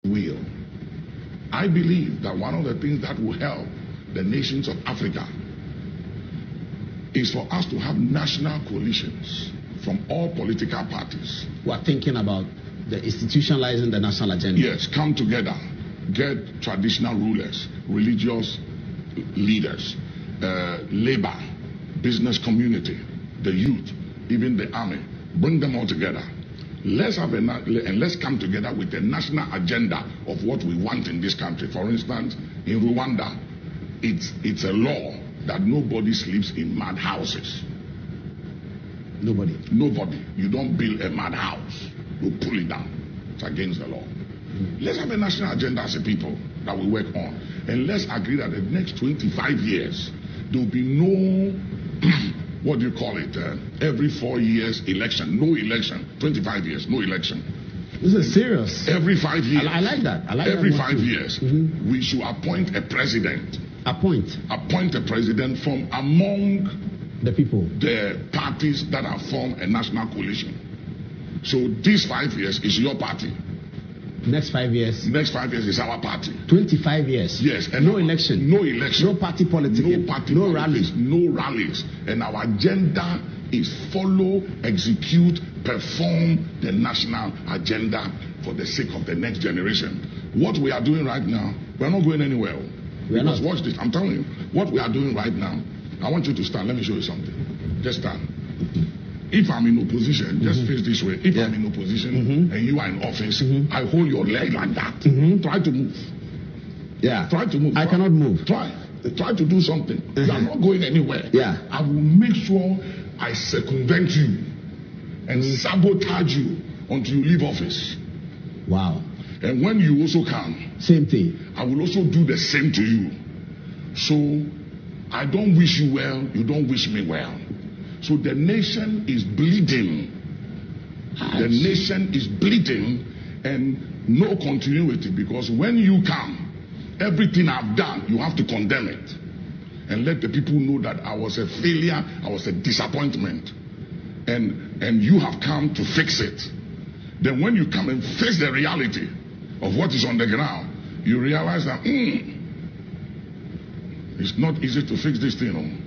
will. I believe that one of the things that will help the nations of Africa is for us to have national coalitions from all political parties. We are thinking about the institutionalizing the national agenda. Yes, come together, get traditional rulers, religious leaders, labor, business community, the youth, even the army, bring them all together. Let's come together with a national agenda of what we want in this country. For instance, in Rwanda, it's a law that nobody sleeps in mad houses. Nobody. You don't build a mad house. You pull it down. It's against the law. Let's have a national agenda as a people that we work on. And let's agree that the next 25 years, there will be no, what do you call it, every 4 years election. No election. 25 years, no election. This is serious. Every 5 years. I like that. Every 5 years, we should appoint a president. Appoint a president from among the people, the parties that have formed a national coalition. So these 5 years is your party. Next 5 years is our party. 25 years. Yes. And no election. No election. No party politics. No rallies. No rallies. And our agenda is follow, execute, perform the national agenda for the sake of the next generation. What we are doing right now, we are not going anywhere. Because watch this. I'm telling you, what we are doing right now, I want you to stand. Let me show you something. Just stand. If I'm in opposition, just face this way. If I'm in opposition and you are in office, I hold your leg like that. Try to move. Yeah. Try to move. I cannot move. Try to do something. You are not going anywhere. Yeah. I will make sure I circumvent you and sabotage you until you leave office. Wow. And when you also come, same thing. I will also do the same to you. So I don't wish you well, you don't wish me well. So the nation is bleeding. The nation is bleeding and no continuity, because when you come, everything I've done, you have to condemn it and let the people know that I was a failure, I was a disappointment, and you have come to fix it. Then when you come and face the reality of what is on the ground, you realize that it's not easy to fix this thing.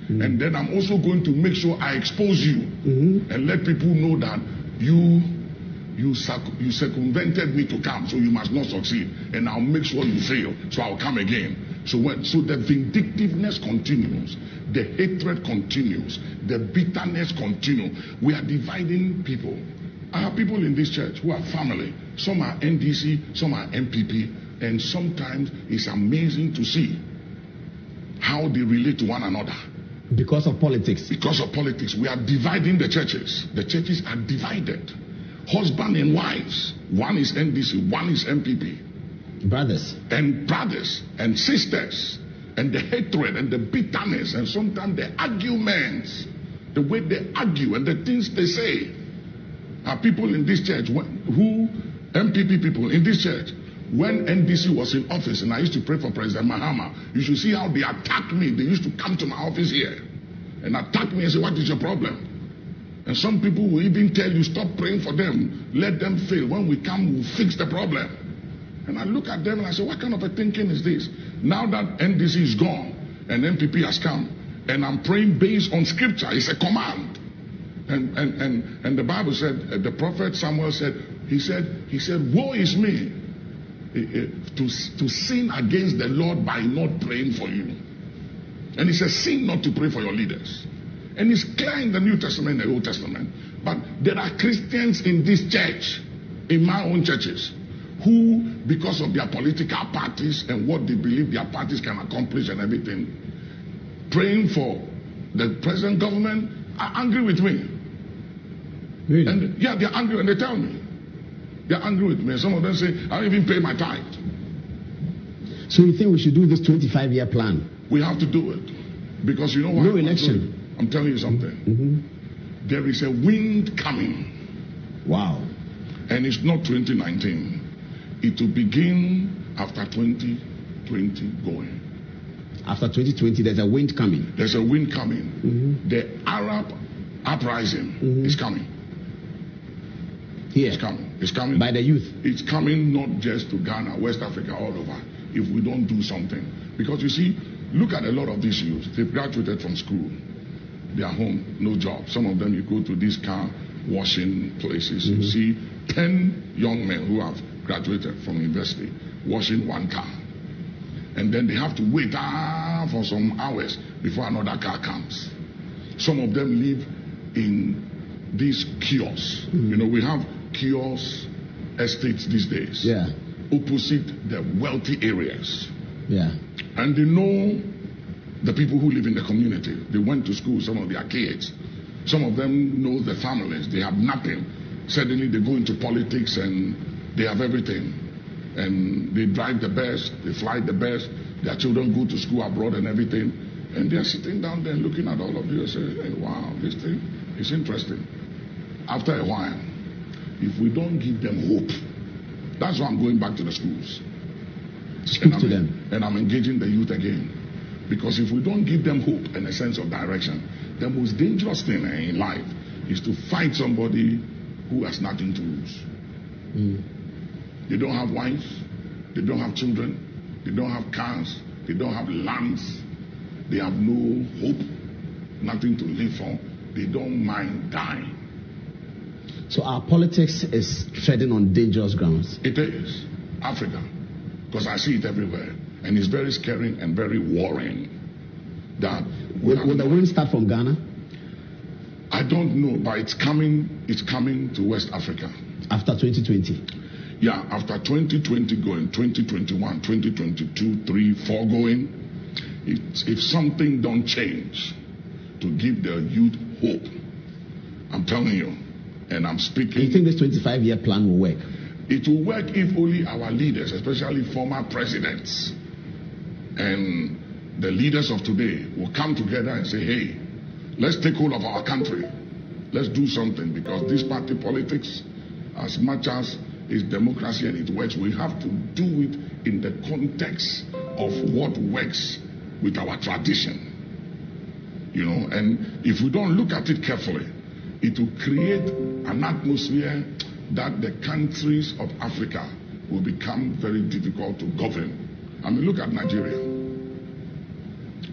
And then I'm also going to make sure I expose you and let people know that you circumvented me to come, so you must not succeed, and I'll make sure you fail, so I'll come again. So the vindictiveness continues, the hatred continues, the bitterness continues. We are dividing people. I have people in this church who are family. Some are NDC, some are MPP, and sometimes it's amazing to see how they relate to one another. Because of politics. Because of politics. We are dividing the churches. The churches are divided. Husband and wives. One is NDC, one is MPP. Brothers and sisters. And the hatred and the bitterness and sometimes the arguments. The way they argue and the things they say. Are people in this church MPP people in this church. When NDC was in office and I used to pray for President Mahama, you should see how they attacked me. They used to come to my office here and attack me and say, what is your problem? And some people will even tell you, stop praying for them. Let them fail. When we come, we'll fix the problem. And I look at them and I say, what kind of a thinking is this? Now that NDC is gone and MPP has come, and I'm praying based on scripture. It's a command. And the Bible said, the prophet Samuel said, he said, woe is me. To sin against the Lord by not praying for you. And he says, sin not to pray for your leaders. And it's clear in the New Testament and the Old Testament. But there are Christians in this church, in my own churches, who, because of their political parties and what they believe their parties can accomplish and everything, praying for the present government, are angry with me. Really? And yeah, they're angry and they tell me. They're angry with me. Some of them say, I don't even pay my tithe. So you think we should do this 25-year plan? We have to do it. Because you know what? No election. I'm telling you something. There is a wind coming. Wow. And it's not 2019. It will begin after 2020 going. After 2020, there's a wind coming. There's a wind coming. The Arab uprising is coming. Here. It's coming. It's coming. By the youth. It's coming not just to Ghana, West Africa, all over, if we don't do something. Because you see, look at a lot of these youth. They've graduated from school. They are home, no job. Some of them, you go to these car washing places, you see 10 young men who have graduated from university washing one car. And then they have to wait for some hours before another car comes. Some of them live in these kiosks. You know, we have kiosk estates these days. Yeah. Opposite the wealthy areas. Yeah. And they know the people who live in the community. They went to school, some of their kids. Some of them know the families. They have nothing. Suddenly they go into politics and they have everything. And they drive the best, they fly the best. Their children go to school abroad and everything. And they're sitting down there looking at all of this and saying, hey, wow, this thing is interesting. After a while, if we don't give them hope, that's why I'm going back to the schools. Speak to them. And I'm engaging the youth again. Because if we don't give them hope and a sense of direction, the most dangerous thing in life is to fight somebody who has nothing to lose. They don't have wives, they don't have children, they don't have cars, they don't have lands, they have no hope, nothing to live for, they don't mind dying. So our politics is treading on dangerous grounds. It is. Africa. Because I see it everywhere. And it's very scary and very worrying. That will the wind start from Ghana? I don't know, but it's coming to West Africa. After 2020? Yeah, after 2020 going, 2021, 2022, 3, 4 going. If something don't change to give the youth hope, I'm telling you, and I'm speaking. Do you think this 25-year plan will work? It will work if only our leaders, especially former presidents and the leaders of today, will come together and say, hey, let's take hold of our country. Let's do something, because this party politics, as much as it's democracy and it works, we have to do it in the context of what works with our tradition. You know, and if we don't look at it carefully, it will create an atmosphere that the countries of Africa will become very difficult to govern. I mean, look at Nigeria.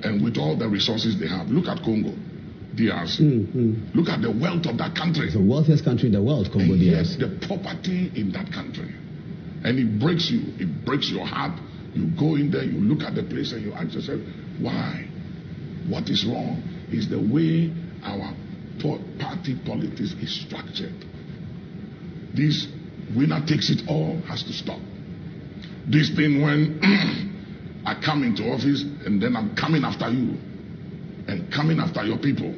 And with all the resources they have, look at Congo, DRC. Look at the wealth of that country. It's the wealthiest country in the world, Congo, and DRC. yet the poverty in that country. And it breaks you. It breaks your heart. You go in there, you look at the place and you ask yourself, why? What is wrong? Is the way our party politics is structured. This winner takes it all has to stop. This thing when I come into office and then I'm coming after you and coming after your people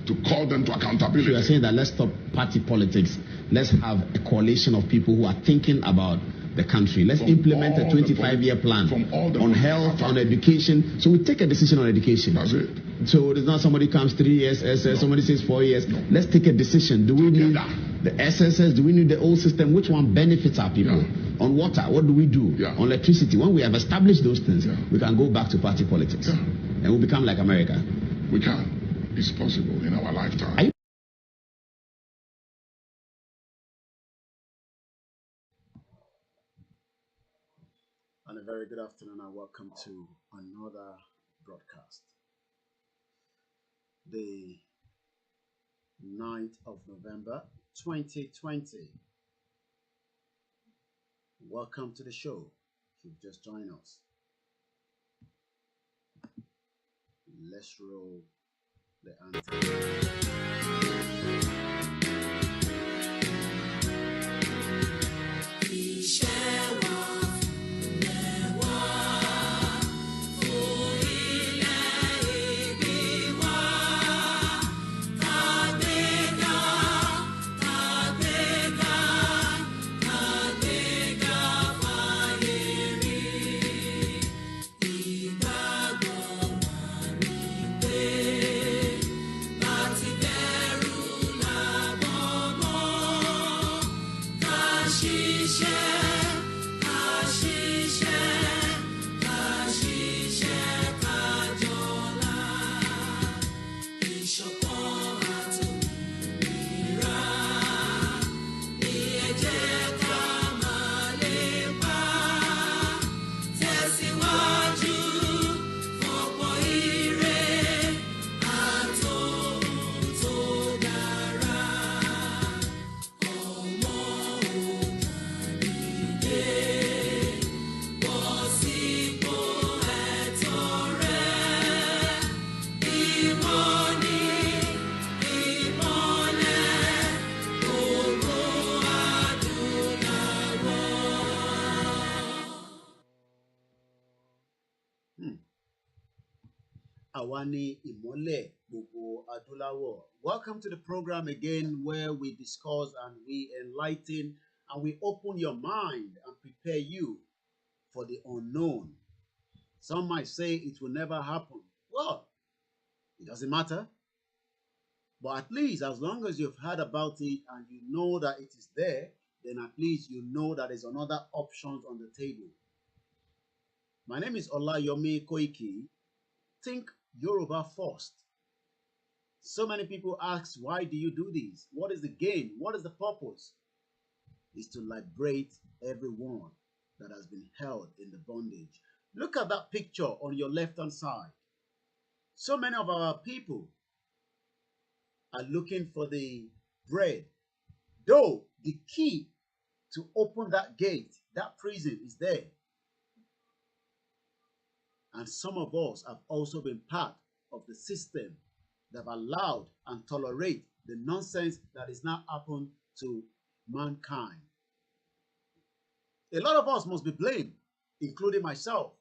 to call them to accountability. So you are saying that let's stop party politics. Let's have a coalition of people who are thinking about the country. Let's implement a 25-year plan on health, on education. So we take a decision on education. That's it. So it's not somebody comes 3 years, somebody says 4 years. No. Let's take a decision. Do we need the SSS? Do we need the old system? Which one benefits our people? On water, what do we do? On electricity, when we have established those things, we can go back to party politics. And we'll become like America. We can. It's possible in our lifetime. And a very good afternoon and welcome to another broadcast. The 9th of November 2020. Welcome to the show. If you've just joined us, let's roll the anthem. Very Awani Imole Gbogbo Adulawo. Welcome to the program again, where we discuss and we enlighten and we open your mind and prepare you for the unknown. Some might say it will never happen. Well, it doesn't matter. But at least as long as you've heard about it and you know that it is there, then at least you know that there's another options on the table. My name is Olayomi Koiki. Think Yoruba first. So many people ask, why do you do this? What is the gain? What is the purpose? It's to liberate everyone that has been held in the bondage. Look at that picture on your left-hand side. So many of our people are looking for the bread. Though the key to open that gate, that prison is there. And some of us have also been part of the system that have allowed and tolerate the nonsense that is now happened to mankind. A lot of us must be blamed, including myself.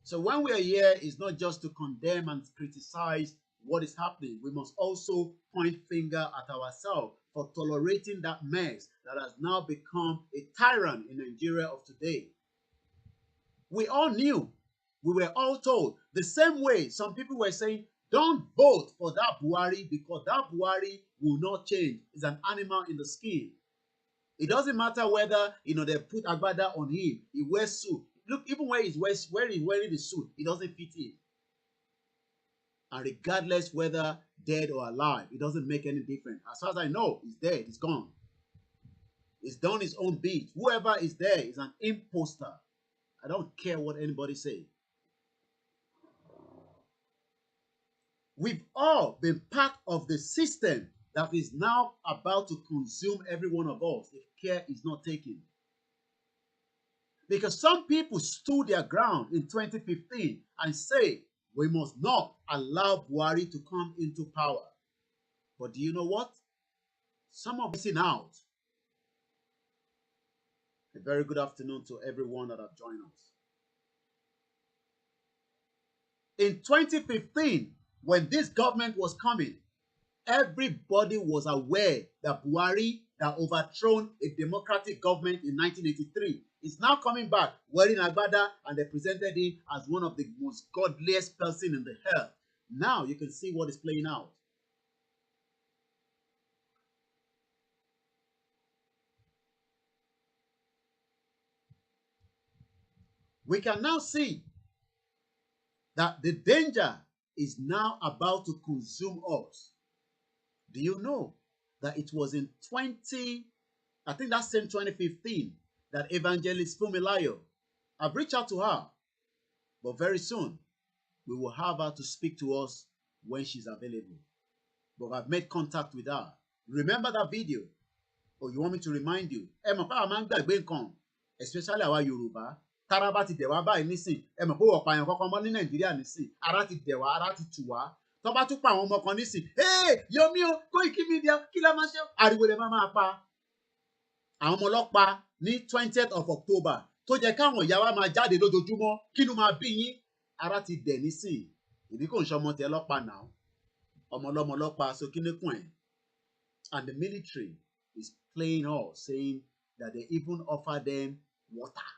So when we are here, it's not just to condemn and criticize what is happening. We must also point finger at ourselves for tolerating that mess that has now become a tyrant in Nigeria of today. We all knew, we were all told, the same way some people were saying, don't vote for that Buhari because that Buhari will not change. It's an animal in the skin. It doesn't matter whether, they put agbada on him, he wears suit. Look, even when he's wearing the suit, it doesn't fit him. And regardless whether dead or alive, it doesn't make any difference. As far as I know, he's dead, he's gone. He's done his own bit. Whoever is there is an imposter. I don't care what anybody says. We've all been part of the system that is now about to consume every one of us if care is not taken. Because some people stood their ground in 2015 and say, we must not allow Buhari to come into power. But do you know what? Some of us are out. A very good afternoon to everyone that have joined us. In 2015, when this government was coming, everybody was aware that Buhari that overthrown a democratic government in 1983 is now coming back wearing agbada, and they presented him as one of the most godliest person in the earth. Now you can see what is playing out. We can now see that the danger is now about to consume us. Do you know that it was in 2015, that Evangelist Fumilayo, I've reached out to her, but very soon we will have her to speak to us when she's available. But I've made contact with her. Remember that video? Or you want me to remind you? Especially our Yoruba. Taraba ti dewa báyìí nísìn. Ẹ mọ̀ pé wọ́n pààyàn kankan mọ́ ní Nàìjíríà nísìn. Ara ti dẹ̀wà, ara ti tù wá. Tó bá tún pa àwọn ọmọ kan nísìn. Hey, Yomi o, Koiki Media, kí la máa ṣe? Ariwo lè máa pa. Àwọn ọmọ ọlọ́pàá ní 20th of October tó jẹ́ káwọn ìyá wa máa jáde lójoojúmọ́ kí ló máa bí yín. Ara ti dẹ̀ nísìn. Ìbí kò ń ṣe ọmọ tẹ ọlọ́pàá náà. Ọmọ ọlọ́mọ ọlọ́pàá so kí ní kùn ẹ̀. And the military is playing off, saying that they even offer them water.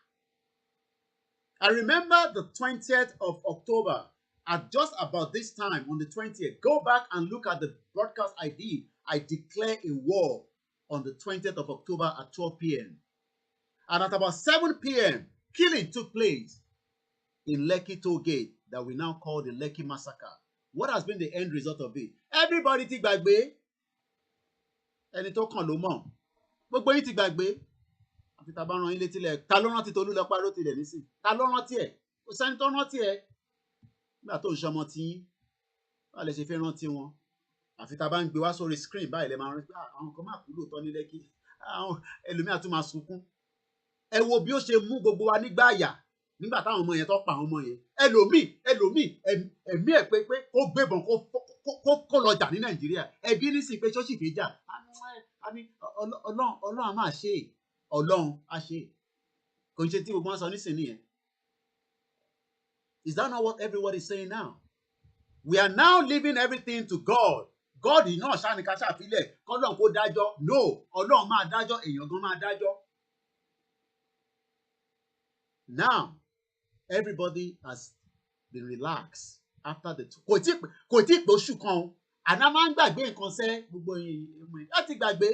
I remember the 20th of October, at just about this time, on the 20th, go back and look at the broadcast I did. I declared a war on the 20th of October at 12 p.m. And at about 7 p.m., killing took place in Lekki Toll Gate that we now call the Lekki Massacre. What has been the end result of it? Everybody ti gbàgbé. Ẹni tó kàn ló mọ̀. Gbogbo yín ti gbàgbé. Àfi tá bá rán yín létí lẹ̀, ta ló rántí Tolúlọpẹ́ Arótilẹ̀ nísìn? Ta ló rántí ẹ̀? Kò sẹ́ni tó rántí ẹ̀. Nígbà tó ń ṣọmọ tí yín, báwo lẹ ṣe fẹ́ rántí wọn? Àfi tá bá ń gbé wá sórí screen báyìí lẹ máa rántí pé àwọn kan máa kú lóòótọ́ ní Lẹ́kì. Àwọn ẹlòmíà tún máa sunkún. Ẹ wo bí ó ṣe mú gbogbo wa nígbà àyà nígbà táwọn ọmọ yẹn tó pa àwọn ọmọ yẹn. Ẹlòmíì ẹ̀mí ẹ̀ pé kó gbébọn kó lọ jà ní Nàìjíríà. Ẹbí nísìnyí pé ṣọ́ọ̀ṣì fi jà. Ọlọ́run á máa ṣe é. Ọlọ́run á ṣe. Kò ń ṣe tí gbogbo wọn sọ nísìnyí nìyẹn. Is that not what everybody is saying now? We are now leaving everything to God. God is not ṣáà ní ká ṣàfilẹ̀ kọ́lọ́n kó dájọ́. No, Ọlọ́run máa dájọ́, èèyàn gan máa dájọ́. Now, everybody has been relaxed after the kò tí pé oṣù kan àná máa ń gbàgbé nǹkan sẹ́ gbogbo yìí láti gbàgbé.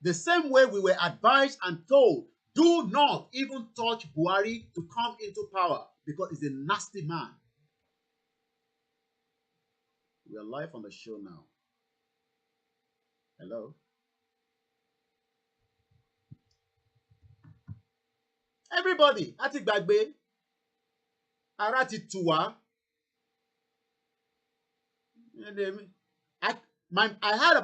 The same way we were advised and told, do not even touch Buhari to come into power because he's a nasty man. We are live on the show now. Hello. Everybody, láti gbàgbé, ara ti tù wá. I had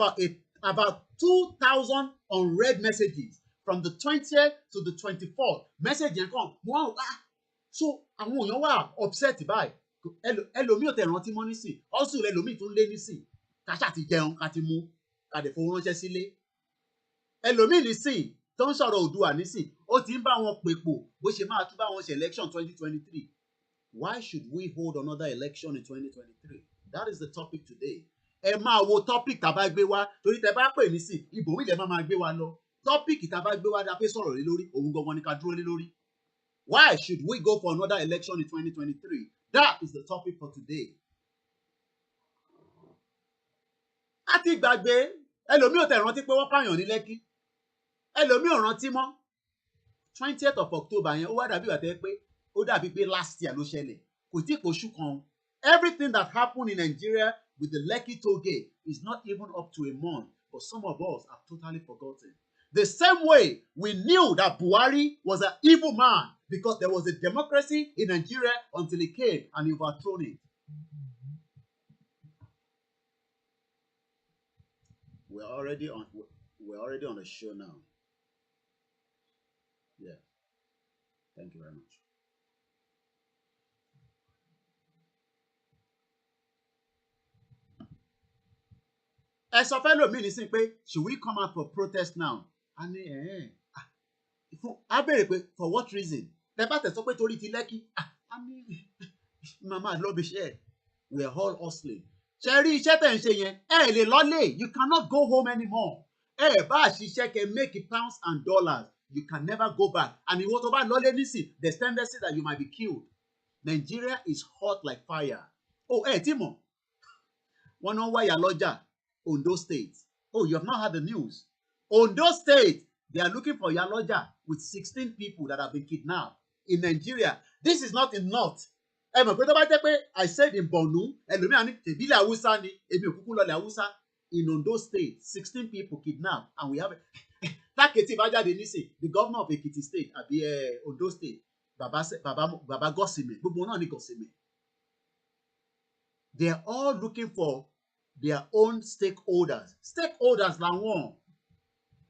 about 2,000 unread messages from the 20th to the 24th. Message yẹn kàn wọ́n so àwọn èèyàn wà upset báyìí. Ẹlòmíì ò tẹ̀ rántí mọ́ nísìn. Also ẹlòmíì tún lé nísìn. Ká ṣáà ti jẹun ká ti mú ká dẹ̀ fowó ránṣẹ́ sílé. Ẹlòmíì nísìn tó ń sọ̀rọ̀ Oòduà nísìn. Ó ti ń bá wọn pèpò bó ṣe máa tún bá wọn ṣe election 2023. Why should we hold another election in 2023? That is the topic today. Ẹ máa wo topic tá a bá gbé wá torí tẹ bá pè mí sí ibòmí lẹ máa gbé wá lọ. Topic tá a bá gbé wá dá pé sọ̀rọ̀ lé lórí òun gangan ni ká dúró lé lórí. Why should we go for another election in 2023? That is the topic for today. A ti gbàgbé ẹlòmíì ò tẹ̀ rántí pé wọ́n pààyàn ní Lẹ́kí. Ẹlòmíì ò rántí mọ́ 20th of October yẹn ó wá dàbí ìgbà pé ó dàbí pé last year ló ṣẹlẹ̀ kò tí kò ṣú kan. Everything that happened in Nigeria with the Lekki toll gate is not even up to a month, but some of us have totally forgotten. The same way we knew that Buhari was an evil man because there was a democracy in Nigeria until he came and he overthrown it. We're already on the show now. Yeah. Thank you very much. Ẹ sọ fẹ́ lòmíì ní sí pé should we come out for protest now? A ní a béèrè pé for what reason? Tẹ bá tẹ̀ sọ pé torí ti Lẹ́kí. A ní màmá lọ́bi iṣẹ́ we are all hustling. Ṣé rí iṣẹ́ tẹ̀ ń ṣe yẹn? Ẹ lè lọ́lé. You cannot go home anymore. Ẹ bá ṣiṣẹ́ kẹ make pounds and dollars. You can never go back. And ìwọ tó bá lọ́lé nísìn, there's tendency that you might be killed. Nigeria is hot like fire. Oh, tí mọ̀. Wọ́n náà wáyà lọ́jà. Ondo State. Oh, you have not heard the news. Ondo State, they are looking for Yaloja with 16 people that have been kidnapped in Nigeria. This is not enough. Ẹ mọ̀ pé tó bá jẹ́ pé I said in Borno, ẹlòmíràn ní tèbílẹ̀ Haúsá ni, èmi ò kúkú lọlẹ̀ Haúsá. In Ondo State, 16 people kidnapped and we have Tákẹ́tì bá jáde nísìn, the governor of Ekiti State àbí Ondo State, Baba Gosime, gbogbo náà ní Gosime. They are all looking for their own stakeholders. Stakeholders làwọn.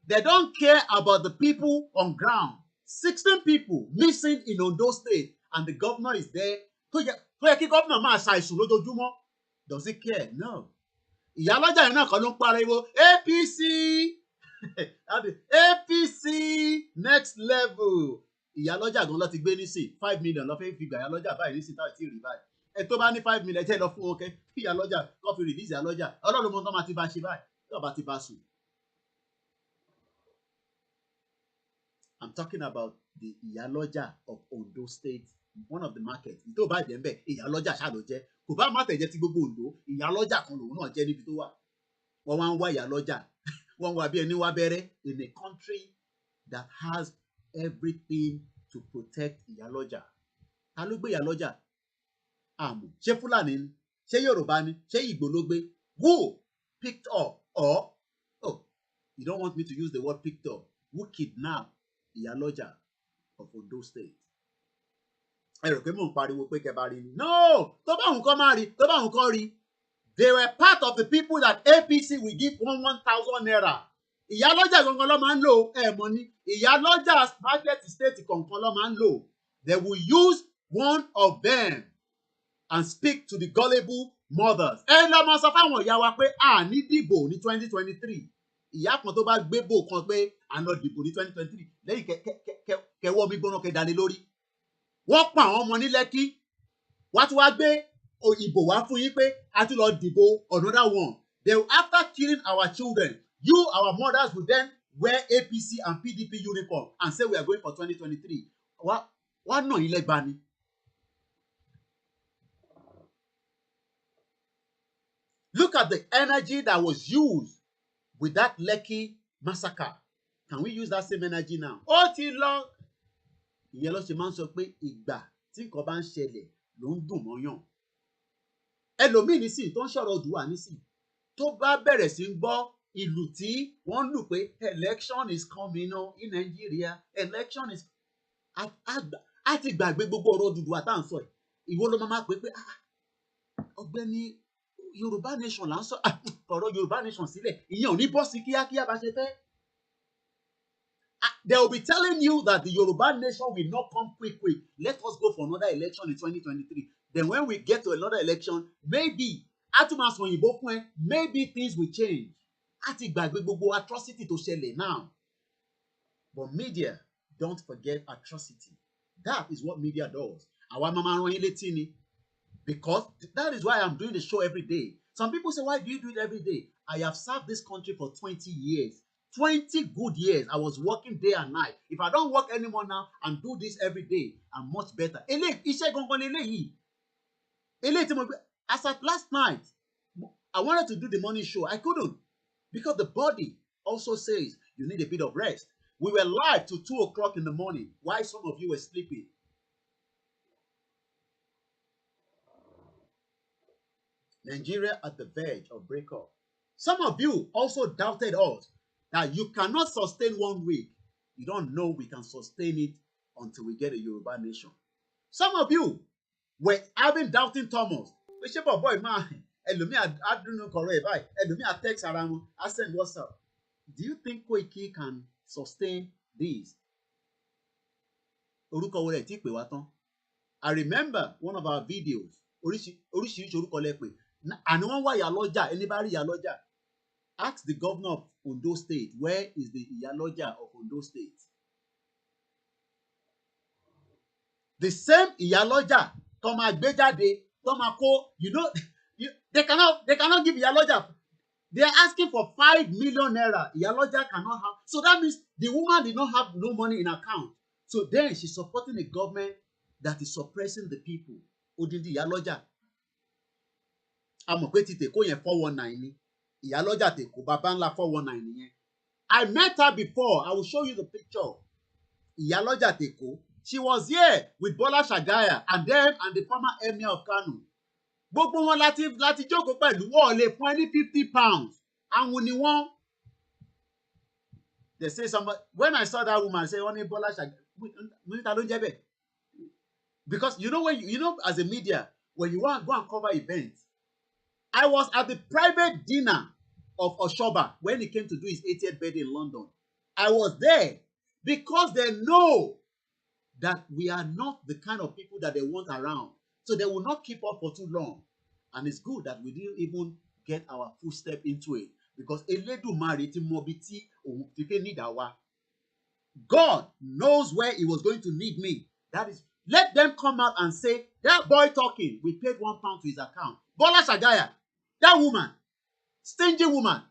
They don't care about the people on ground. 16 people missing in Ondo State and the governor is there. Tó yẹ kí governor máa ṣàìsùn lójoojúmọ́. Does he care? No. Ìyálọ́jà yẹn náà kan ló ń pariwo APC APC next level. Ìyálọ́jà gan ló ti gbé nísìn 5 million ló fẹ́ fi gbà ìyálọ́jà báyìí nísìn táwọn ti rí báyìí. Ẹ tó bá ní 5 million jẹ́ lọ fún wọn kẹ́ kí ìyálọ́jà kó fi release ìyálọ́jà. Ọlọ́run mọ tó máa ti bá ṣe báyìí tó bá ti bá sùn. I'm talking about the Ìyálọ́jà of Ondo State, one of the markets. Tó bá jẹ́ ń bẹ̀ ìyálọ́jà ṣáà ló jẹ́. Kò bá má tẹ̀jẹ́ ti gbogbo Ondo, ìyálọ́jà kan lòun náà jẹ́ níbi tó wà. Wọ́n wá ń wá ìyálọ́jà. Wọ́n wá bí ẹni wá bẹ̀rẹ̀ in a country that has everything to protect ìyálọ́jà. Ta ló gbé ìyálọ́jà? Àmọ́ ṣé Fúlàní ni? Ṣé Yorùbá ni? Ṣé Ìgbò ló gbé? Who picked up or you don't want me to use the word picked up? Who kidnapped Ìyálọ́jà of Ondo State? Ẹ rò pé mò ń pariwo pé kẹ́ bá rí ni? No! Tó bá òun kọ́ máa rí, tó bá òun kọ́ rí. They were part of the people that APC will give 1,000 naira. Ìyálọ́jà gangan ló máa ń lò mọ́ ní. Ìyálọ́jà market state kankan ló máa ń lò. They will use one of them and speak to the gullible mothers. Ẹ lọ mọ sọ fáwọn ìyá wa pé a ní dìbò ní 2023. Ìyá kan tó bá gbé bò kan pé à ń lọ dìbò ní 2023 lẹ́yìn kẹwọ́ mi gbóná kẹ dání lórí. Wọ́n pa àwọn ọmọ ní Lẹ́kí. wá tún wá gbé ìbò wá fún yín pé a tún lọ dìbò another one. Then after killing our children, our mothers will then wear APC and PDP uniform and say we are going for 2023. Wá nà yín lẹ́gba ni. Look at the energy that was used with that Lekki massacre. Can we use that same energy now? Ó ti lọ. Ìyẹn ló ṣe máa ń sọ pé ìgbà tí nǹkan bá ń ṣẹlẹ̀ ló ń dùn mọ́yàn. Ẹlòmíì nísìn tó ń sọ̀rọ̀ Oòduà nísìn tó bá bẹ̀rẹ̀ sí ń gbọ́ ìlù tí wọ́n ń lù pé election is coming on in Nigeria, election is a ti gbàgbé gbogbo ọ̀rọ̀ Oòduà tá à ń sọ ẹ̀. Ìwọ ló máa pè pé ọ̀gbẹ́ni Yorùbá nation là ń sọ ọ̀rọ̀ Yorùbá nation sílẹ̀ ìyẹn ò ní bọ́ sí kíákíá bá ṣe fẹ́. They will be telling you that the Yoruba nation will not come quick. Let us go for another election in 2023. Then when we get to another election, maybe maybe things will change. A ti gbàgbé gbogbo atrocity tó ṣẹlẹ̀ now. But media don't forget atrocity. That is what media does. Àwa máa rán yín létí ni. Because that is why I'm doing the show every day. Some people say, why do you do it every day? I have served this country for 20 years. 20 good years. I was working day and night. If I don't work anymore now and do this every day, I'm much better. As at last night, I wanted to do the morning show. I couldn't. Because the body also says you need a bit of rest. We were live till 2 o'clock in the morning. Why some of you were sleeping? Nigeria at the verge of breakup. Some of you also doubted us that you cannot sustain 1 week. You don't know we can sustain it until we get a Yoruba nation. Some of you were having doubting Thomas. Boy, man, text around. I said, what's up? Do you think Koiki can sustain this? I remember one of our videos. Anybody Yaloja? Ask the governor of Ondo State, where is the Iyaloja of Ondo State? The same Iyaloja, Toma Gbejade, Toma Ko, they cannot give Iyaloja. They are asking for 5 million naira. Iyaloja cannot have. So that means the woman did not have no money in account. So then she's supporting a government that is suppressing the people. Odindi Iyaloja. I'm going to take 419. Iyaloja Teko, Babanla 419. I met her before. I will show you the picture. Iyaloja Teko. She was here with Bola Shagaya and them and the former emir of Kano. Gbogbo wọn láti jókòó pẹ̀lú wọn lè fún ẹni £50. Àwọn ni wọ́n. They say somebody. When I saw that woman say only Bola Shagaya. Because when as a media, when you want to go and cover events, I was at the private dinner of Oshoba when he came to do his 80th birthday in London. I was there because they know that we are not the kind of people that they want around. So they will not keep up for too long. And it's good that we didn't even get our full step into it. Because God knows where he was going to need me. That is, let them come out and say, that boy talking, we paid £1 to his account. Bola Shagaya, that woman, stingy woman,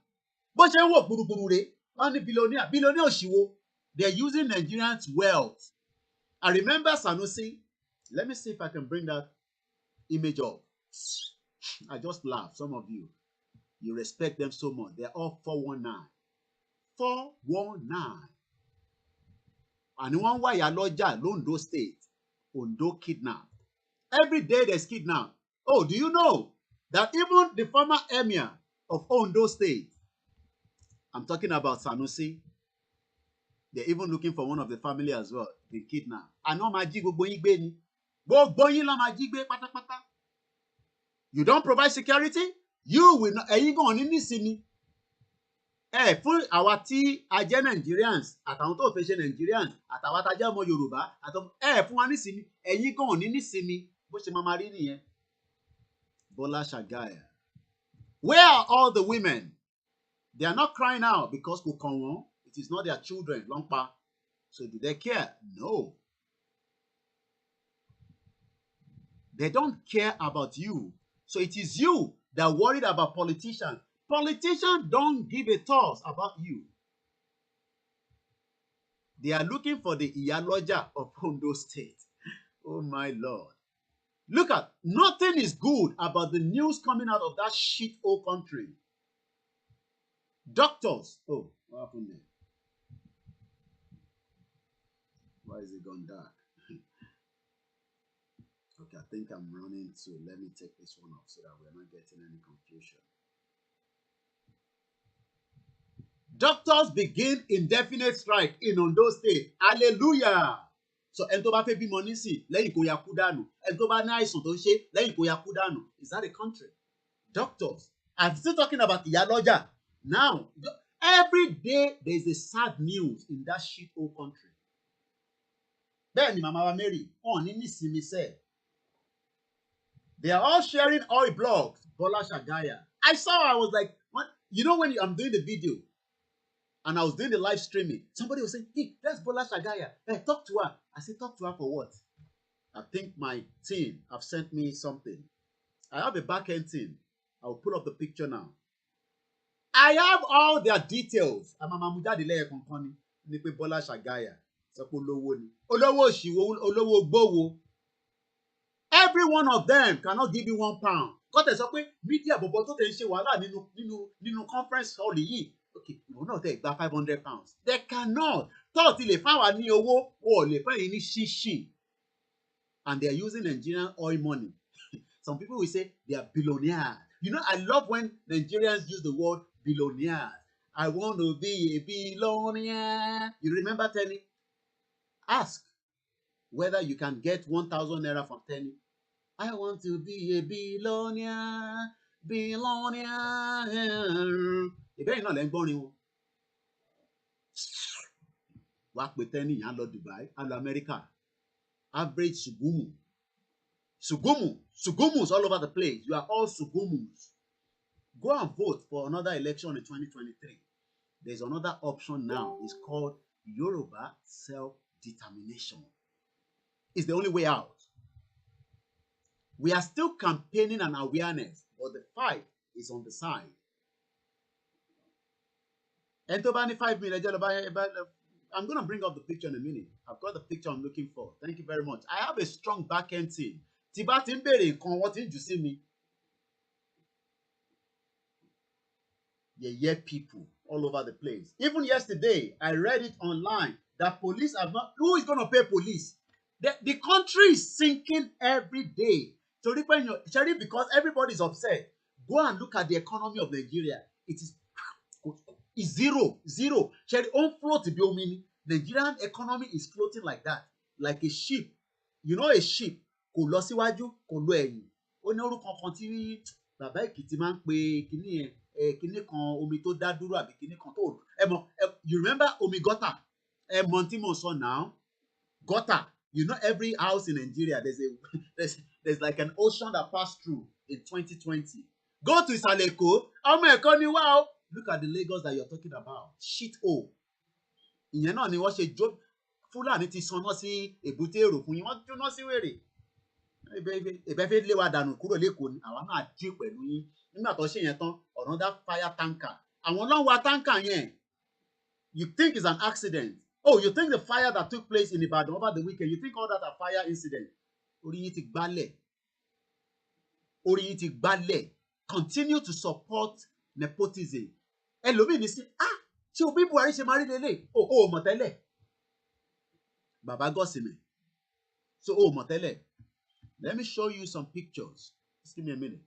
billionaire, they're using Nigerians' wealth. I remember Sanusi. Let me see if I can bring that image up. I just laugh. Some of you respect them so much. They're all 419. 419. And one way Iyaloja, Ondo State, Ondo kidnap. Every day there's kidnap. Oh, do you know that even the former emir of Ondo State, I'm talking about Sanusi, they're even looking for one of the family as well. They kidnap. You don't provide security, you will not. Fún àwa tí a jẹ́ Nigerians àtàwọn tó fẹ́ ṣe Nigerians àtàwọn tá a jẹ́ ọmọ Yorùbá fún wa nísìmí ẹ̀yin gan ò ní nísìmí bó ṣe máa rí nìyẹn. Bola Shagaya. Where are all the women? They are not crying out because kò kàn wọ́n. It is not their children. Longpa. So do they care? No. They don't care about you. So it is you that worried about politicians. Politicians don't give a toss about you. They are looking for the Iyaloja of Ondo State. Oh my Lord. Look at, nothing is good about the news coming out of that shit old country. Doctors. Oh, what happened there? Why is it gone dark? Okay, I think I'm running, so let me take this one off so that we're not getting any confusion. Doctors begin indefinite strike in Ondo State. Hallelujah! So, ẹni tó bá fẹ́ bímọ nísìn lẹ́yìn kó ya kú dànù. Ẹni tó bá ní àìsàn tó ń ṣe lẹ́yìn kó ya kú dànù. Is that a country? Doctors. I'm still talking about Iyaloja. Now, every day there is a sad news in that shit old country. Bẹ́ẹ̀ ni Mama wa Mary, wọ́n ní nísìmí sẹ́ẹ̀. They are all sharing oil blogs. Bola Shagaya. I was like, what? You know when I'm doing the video and I was doing the live streaming, somebody was saying, hey, that's Bola Shagaya. Hey, talk to her. I said, talk to her for what? I think my team have sent me something. I have a back-end team. I will pull up the picture now. I have all their details. Bola Shagaya. Every one of them cannot give you £1. Kọ́tẹ̀ sọ pé media bọ̀bọ̀ tó tẹ̀ ń ṣe wàhálà nínú conference hall yìí. Okay, ìwọ náà tẹ̀ gba £500. They cannot. Tọ́ọ̀tì lè fáwa ní owó, wọ́n lè fẹ́ yín ní ṣíṣì. And they are using Nigerian oil money. Some people will say they are billionaires. You know, I love when Nigerians use the word billionaires. I want to be a billionaire. You remember Tenny? Ask whether you can get 1,000 naira from Tenny. I want to be a billionaire. Ìbẹ́yìn náà lẹ́ ń gbọ́rin wọn. Wàá pè Tenny yẹn á lọ Dubai, á lọ America. Average Sugumus all over the place. You are all Sugumus. Go and vote for another election in 2023. There's another option now. It's called Yoruba self-determination. It's the only way out. We are still campaigning an awareness, but the fight is on the side. And to buy 5 minutes, I'm going to bring up the picture in a minute. I've got the picture I'm looking for. Thank you very much. I have a strong back-end team. Tiba Timbere, what did you see me? Yeah, people all over the place. Even yesterday, I read it online that police have not. Who is going to pay police? The country is sinking every day. So because everybody is upset, go and look at the economy of Nigeria. It is zero. Cherry on float to be Nigerian economy is floating like that, like a ship. You know a ship. Kò lọ síwájú, kò lọ ẹ̀yìn. Ó ní orúkọ kan tí bàbá Èkìtì máa ń pe kíní kan omi tó dá dúró àbí kíní kan tó you remember omi gutter? Tí mo sọ now. Gutter. You know every house in Nigeria there's like an ocean that passed through in 2020. Go to Isaleko. Ọmọ Èkó ni wá o. Look at the Lagos that you're talking about. Shit hole. Ìyẹn náà ni wọ́n ṣe jó Fúlàní ti sanná sí èbúté èrò fún yín. Wọ́n jóná sí wèrè. Ìbẹ́fẹ́ lé wa dànù kúrò lẹ́kọ̀ọ́ ni àwa náà dín pẹ̀lú yín. Nígbà tó ṣe yẹn tán, another fire tanker. Àwọn náà wa tanker yẹn. You think it's an accident. Oh, you think the fire that took place in Ibadan over the weekend, you think all that a fire incident? Orí yín ti gbálẹ̀. Continue to support nepotism. Ẹlòmíì ní sí, ṣé o bí Buhari ṣe máa rí lélẹ̀? O mọ̀ tẹ́lẹ̀. Bàbá Gọ́sìmẹ̀. So o mọ̀ tẹ́lẹ̀. Let me show you some pictures. Just give me a minute.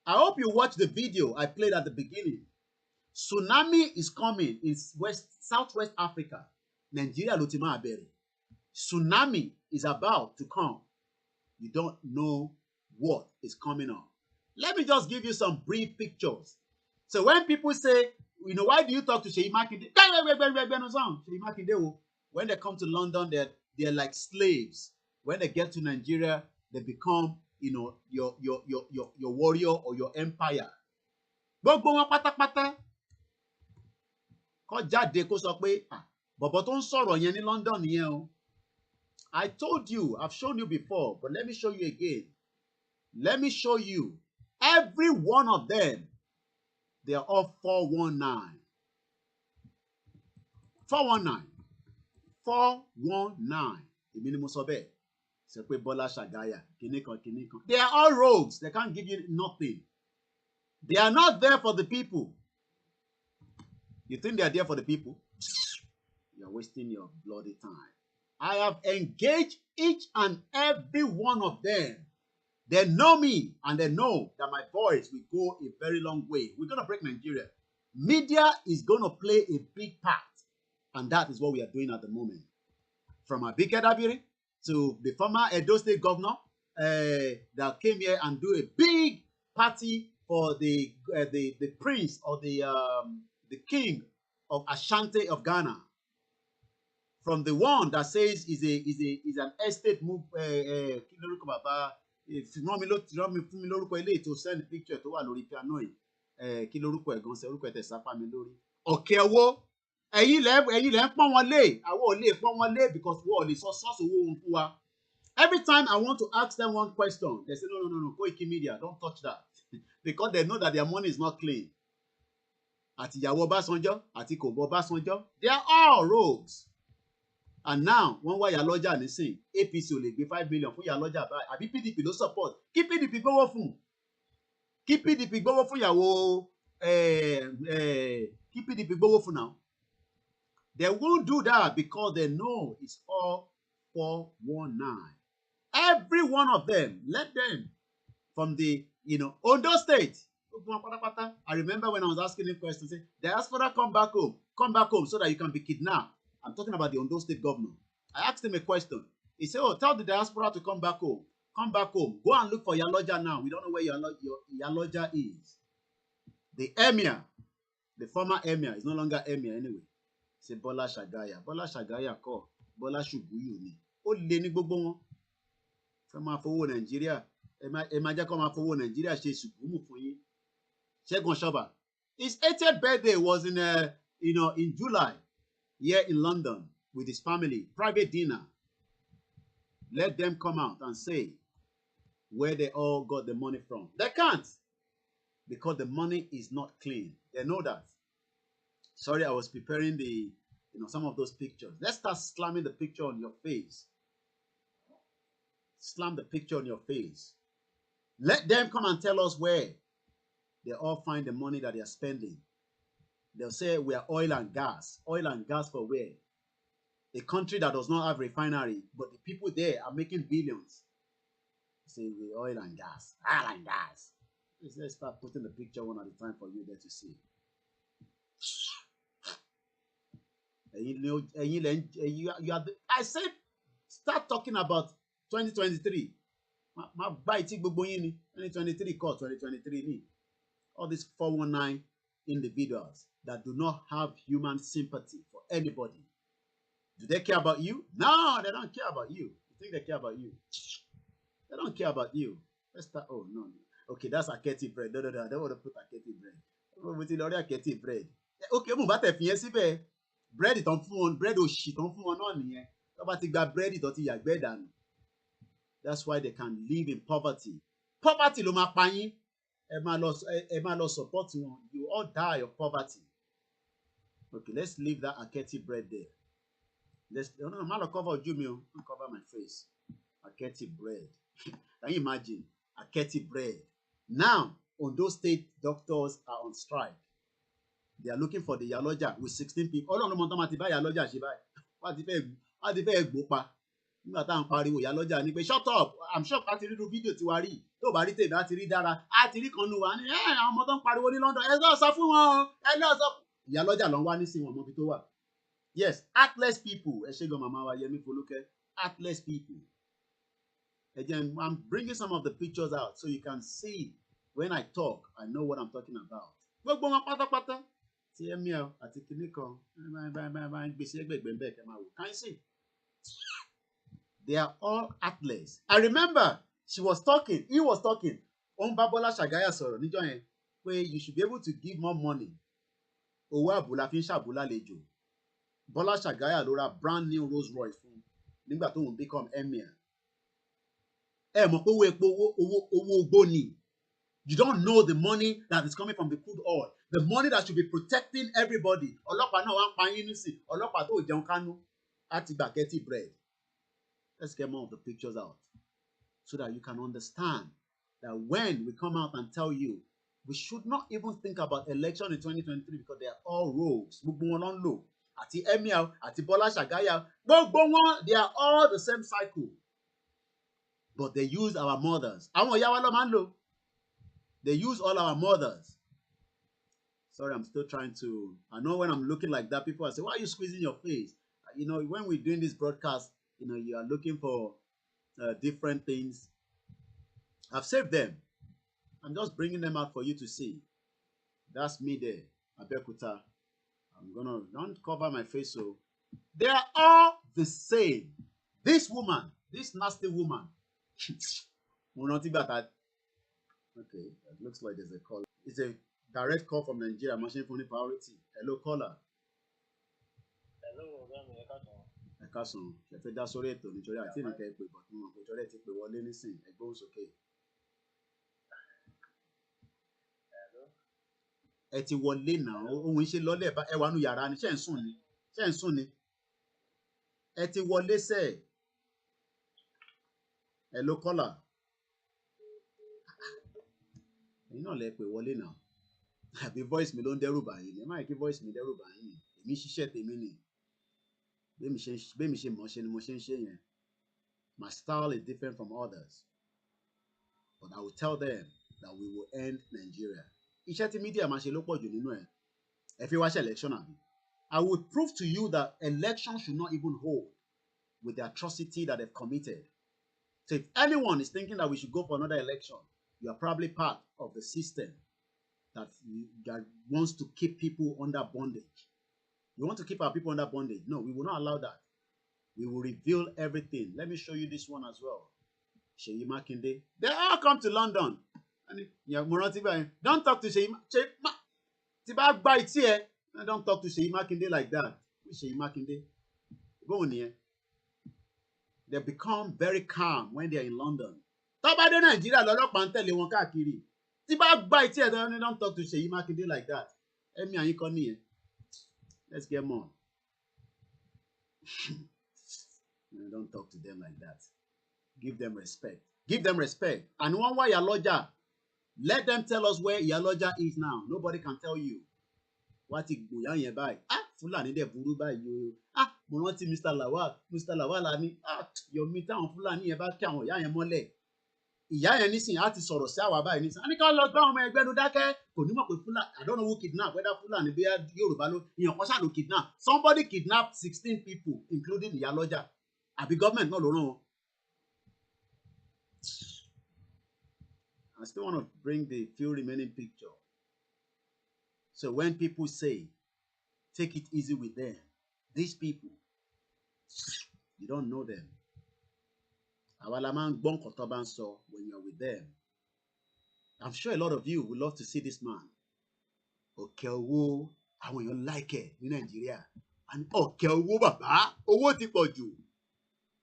I hope you watch the video I played at the beginning. Tsunami is coming in Southwest Africa. Nigeria ló ti máa bẹ̀rẹ̀. Tsunami is about to come. You don't know what is coming on. Let me just give you some brief pictures. So when people say, you know, why do you talk to Seyi Makinde? Seyi Makinde, when they come to London, they're like slaves. When they get to Nigeria, they become, you know, your warrior or your empire. Gbogbo wọn pátápátá. Kó jáde kó sọ pé bọ̀bọ̀ tó ń sọ̀rọ̀ yẹn ní London yẹn o. I told you, I've shown you before, but let me show you again. Let me show you. Every one of them, they are all 419. 419. 419. Èmi ni mo sọ bẹ́ẹ̀. Ṣé pé Bọ́lá Ṣàgáyà, kìnìkan. They are all rogues. They can't give you nothing. They are not there for the people. You think they are there for the people? You're wasting your bloody time. I have engaged each and every one of them. They know me and they know that my voice will go a very long way. We're going to break Nigeria. Media is going to play a big part. And that is what we are doing at the moment. From Abike Dabiri to the former Edo State governor that came here and do a big party for the prince or the king of Ashanti of Ghana. From the one that says is an estate move. If you want me to send a picture to one piano. Kí lorúkọ ẹ̀ gan ṣe orúkọ ẹ̀ tẹ̀ sápá mi lórí. Ọ̀kẹ́ owó ẹ̀yin lẹ́ ń pọ́n wọn lé àwọn ò lè pọ́n wọn lé because wọ́n ò lè sọ sọ́ọ̀sì owó wọn fún wa. Every time I want to ask them one question, they say no, Koikimedia, don't touch that because they know that their money is not clean. Àti ìyàwó Ọbásanjọ́ àti Kòbó Ọbásanjọ́, they are all rogues. And now wọ́n wá Ìyálọ́jà nísìn APC ò lè gbé 5 million fún Ìyálọ́jà báyìí àbí PDP ló support kí PDP gbówó fún kí PDP gbówó fún ìyàwó kí PDP gbówó fún now. They won't do that because they know it's all 419. Every one of them, let them from the Ondo State. I remember when I was asking him questions, say, diaspora, come back home so that you can be kidnapped. I'm talking about the Ondo State governor. I asked him a question. He said, tell the diaspora to come back home. Come back home. Go and look for Ìyálọ́jà now. We don't know where your Ìyálọ́jà is. The emir, the former emir, is no longer emir anyway. He said, Bọ́lá Ṣàgáyà. Bọ́lá Ṣàgáyà kọ́. Bọ́lá Ṣùgbùyù ni. Ó lé ní gbogbo wọn. Fẹ́ máa fowó Nàìjíríà. Ẹ máa jẹ́ kó máa fowó Nàìjíríà ṣe ṣùgbùmù fún yín. Ṣẹ́gun Ọ̀ṣọ́bà. His 80th birthday was in July. Here in London with his family, private dinner. Let them come out and say where they all got the money from. They can't because the money is not clean. They know that. Sorry, I was preparing some of those pictures. Let's start slamming the picture on your face. Slam the picture on your face. Let them come and tell us where they all find the money that they are spending. They'll say we are oil and gas. Oil and gas for where? A country that does not have refinery, but the people there are making billions. Say we oil and gas. Oil and gas. Let's start putting the picture one at a time for you there to see. I said start talking about 2023. 2023 call 2023. All these 419 individuals that do not have human sympathy for anybody. Do they care about you? No, they don't care about you. You think they care about you? They don't care about you. Let's start. Oh, no. Okay, that's Aketi bread. No, I don't want to put Aketi bread. With the Aketi bread. Okay, mo bá tẹ̀ fi yẹn síbẹ̀. Bread ìtàn fún wọn, bread òṣì tán fún wọn náà nìyẹn. Tó bá ti gba bread ìtàn ti yàgbẹ́ dànù. That's why they can live in poverty. Poverty ló máa pa yín. Ẹ máa lọ support wọn. You all die of poverty. Okay, let's leave that Aketi bread there. I'm not cover ojú mi o. Don't cover my face. Aketi bread. Can you imagine? Aketi bread. Now, Ondo State doctors are on strike. They are looking for the Ìyálọ́jà with 16 people. Ọlọ́run mọ̀ tán máa ti bá Ìyálọ́jà ṣe báyìí. Wọ́n ti fẹ́ gbó pa. Nígbà tá à ń pariwo Ìyálọ́jà ni pé shut up. I'm sure a ti rí irú fídíò tiwa rí. Tó bá rí tèmi á ti rí dára. A ti rí kan nù wá ní àwọn ọmọ tó ń pariwo ní London. Ẹ lọ sọ fún wọn. Ẹ lọ sọ. Ìyálọ́jà ló ń wá nísìnyí wọn mọ́bi tó wà. Yes, heartless people. Ẹ ṣé gan màmá wa Yẹmí Folúkẹ́. Heartless people. Again, I'm bringing some of the pictures out so you can see when I talk, I know what I'm talking about. Gbogbo wọn pátápátá. Ti Emir àti kìnní kan. Gbèsè ẹgbẹ̀gbẹ̀ bẹ́ẹ̀ kẹ́ máa wò. Can you see? They are all heartless. I remember he was talking. Ó ń bá Bọ́lá Ṣàgáyà sọ̀rọ̀ níjọ́ yẹn pé you should be able to give more money. Owó àbúlà fi ń ṣàbúlà lejò. Bọ́lá Ṣàgáyà ló ra brand new Rolls Royce fún nígbà tó ń become emir. Ẹ mọ̀ pé owó ogbó ni. You don't know the money that is coming from the crude oil. The money that should be protecting everybody. Ọlọ́pàá náà wá ń pa yín nísìn. Ọlọ́pàá tó jẹun kánú. Á ti gbà getty bread. Let's get more of the pictures out so that you can understand that when we come out and tell you we should not even think about election in 2023 because they are all rogues. Gbogbo wọn ló ń lò. Àti Emir, àti Bọ́lá Ṣàgáyà. Gbogbo wọn, they are all the same cycle. But they use our mothers. Àwọn ìyá wa ló máa ń lò. They use all our mothers. Sorry, I'm still trying to. I know when I'm looking like that, people are saying, why are you squeezing your face? You know, when we're doing this broadcast, you know, you are looking for different things. I've saved them. I'm just bringing them out for you to see. That's me there, Abekuta. I'm gonna don't cover my face, so they are all the same. This woman, this nasty woman. Okay, it looks like there's a call. It's a direct call from Nigeria. Machine phone priority. Hello, caller. Hello, ẹ káàsán, ṣe fẹ́ dá sórí ètò nítorí àti ìrìnkẹ́ ìpè bọ̀ tí wọn kò jọ́rẹ́ ti pè wọlé nísìn ẹgbẹ́ òsókè. Ẹ ti wọlé náà, ohun iṣẹ́ lọ́lẹ̀ bá ẹ wà nù yàrá ni, ṣé ń sùn ni? Ṣé ń sùn ni? Ẹ ti wọlé sẹ́ẹ̀. Hello, caller. Ẹ̀yin náà lẹ pè wọlé náà. Àbí voice mi ló ń dẹ́rù bà yín ni? Ẹ má yẹ kí voice mi dẹ́rù bà yín. Èmi ṣiṣẹ́ tèmi ni. Bẹ́ẹ̀mi ṣe mọ̀ ṣe ni mo ṣe ń ṣe yẹn. My style is different from others. But I will tell them that we will end Nigeria. Iṣẹ́ tí media máa ṣe ló pọ̀ jù nínú ẹ̀. Ẹ fi wá ṣe election àbí? I will prove to you that election should not even hold with the atrocity that they've committed. So if anyone is thinking that we should go for another election, you are probably part of the system that wants to keep people under bondage. You want to keep our people under bondage? No, we will not allow that. We will reveal everything. Let me show you this one as well. Seyi Makinde. They all come to London. Don't talk to Seyi Makinde. Don't talk to Seyi Makinde like that. Who's Seyi Makinde? Go on here. They become very calm when they are in London. Tó bá dé Nàìjíríà lọ́lọ́pàá ń tẹ̀lé wọn káàkiri. Tí bá gbá etí ẹ̀ don't talk to Seyi Makinde like that. Ẹ̀mí àyín kọ́ nìyẹn. Let's get more. Don't talk to them like that. Give them respect. Give them respect. And one way Iyaloja, let them tell us where Iyaloja is now. Nobody can tell you. What is Buya yẹn báyìí? Fulani dẹ̀ burú báyìí o. Mo rántí Mr. Lawal ani. Yomi táwọn Fulani yẹn bá kí àwọn ìyá yẹn mọ́lẹ̀. Ìyá yẹn nísìnyí á ti sọ̀rọ̀ sí àwa báyìí nísìnyí. A ní ká lọ gbá ọmọ ẹgbẹ́ nu dákẹ́. Kò ní mọ̀ pé Fulani, I don't know who kidnap, whether Fulani bí Yorùbá ló, ìyàn kan ṣáà ló kidnap. Somebody kidnapped 16 people, including Iyaloja. Àbí government náà ló rán wọn. I still want to bring the few remaining picture. So when people say, take it easy with them, these people, you don't know them. Àwa la máa ń gbọ́ nǹkan tó bá ń sọ when you're with them. I'm sure a lot of you would love to see this man. Òkè owó, àwọn èèyàn like ẹ̀ ní Nàìjíríà. And òkè owó bàbá, owó ti pọ̀ jù.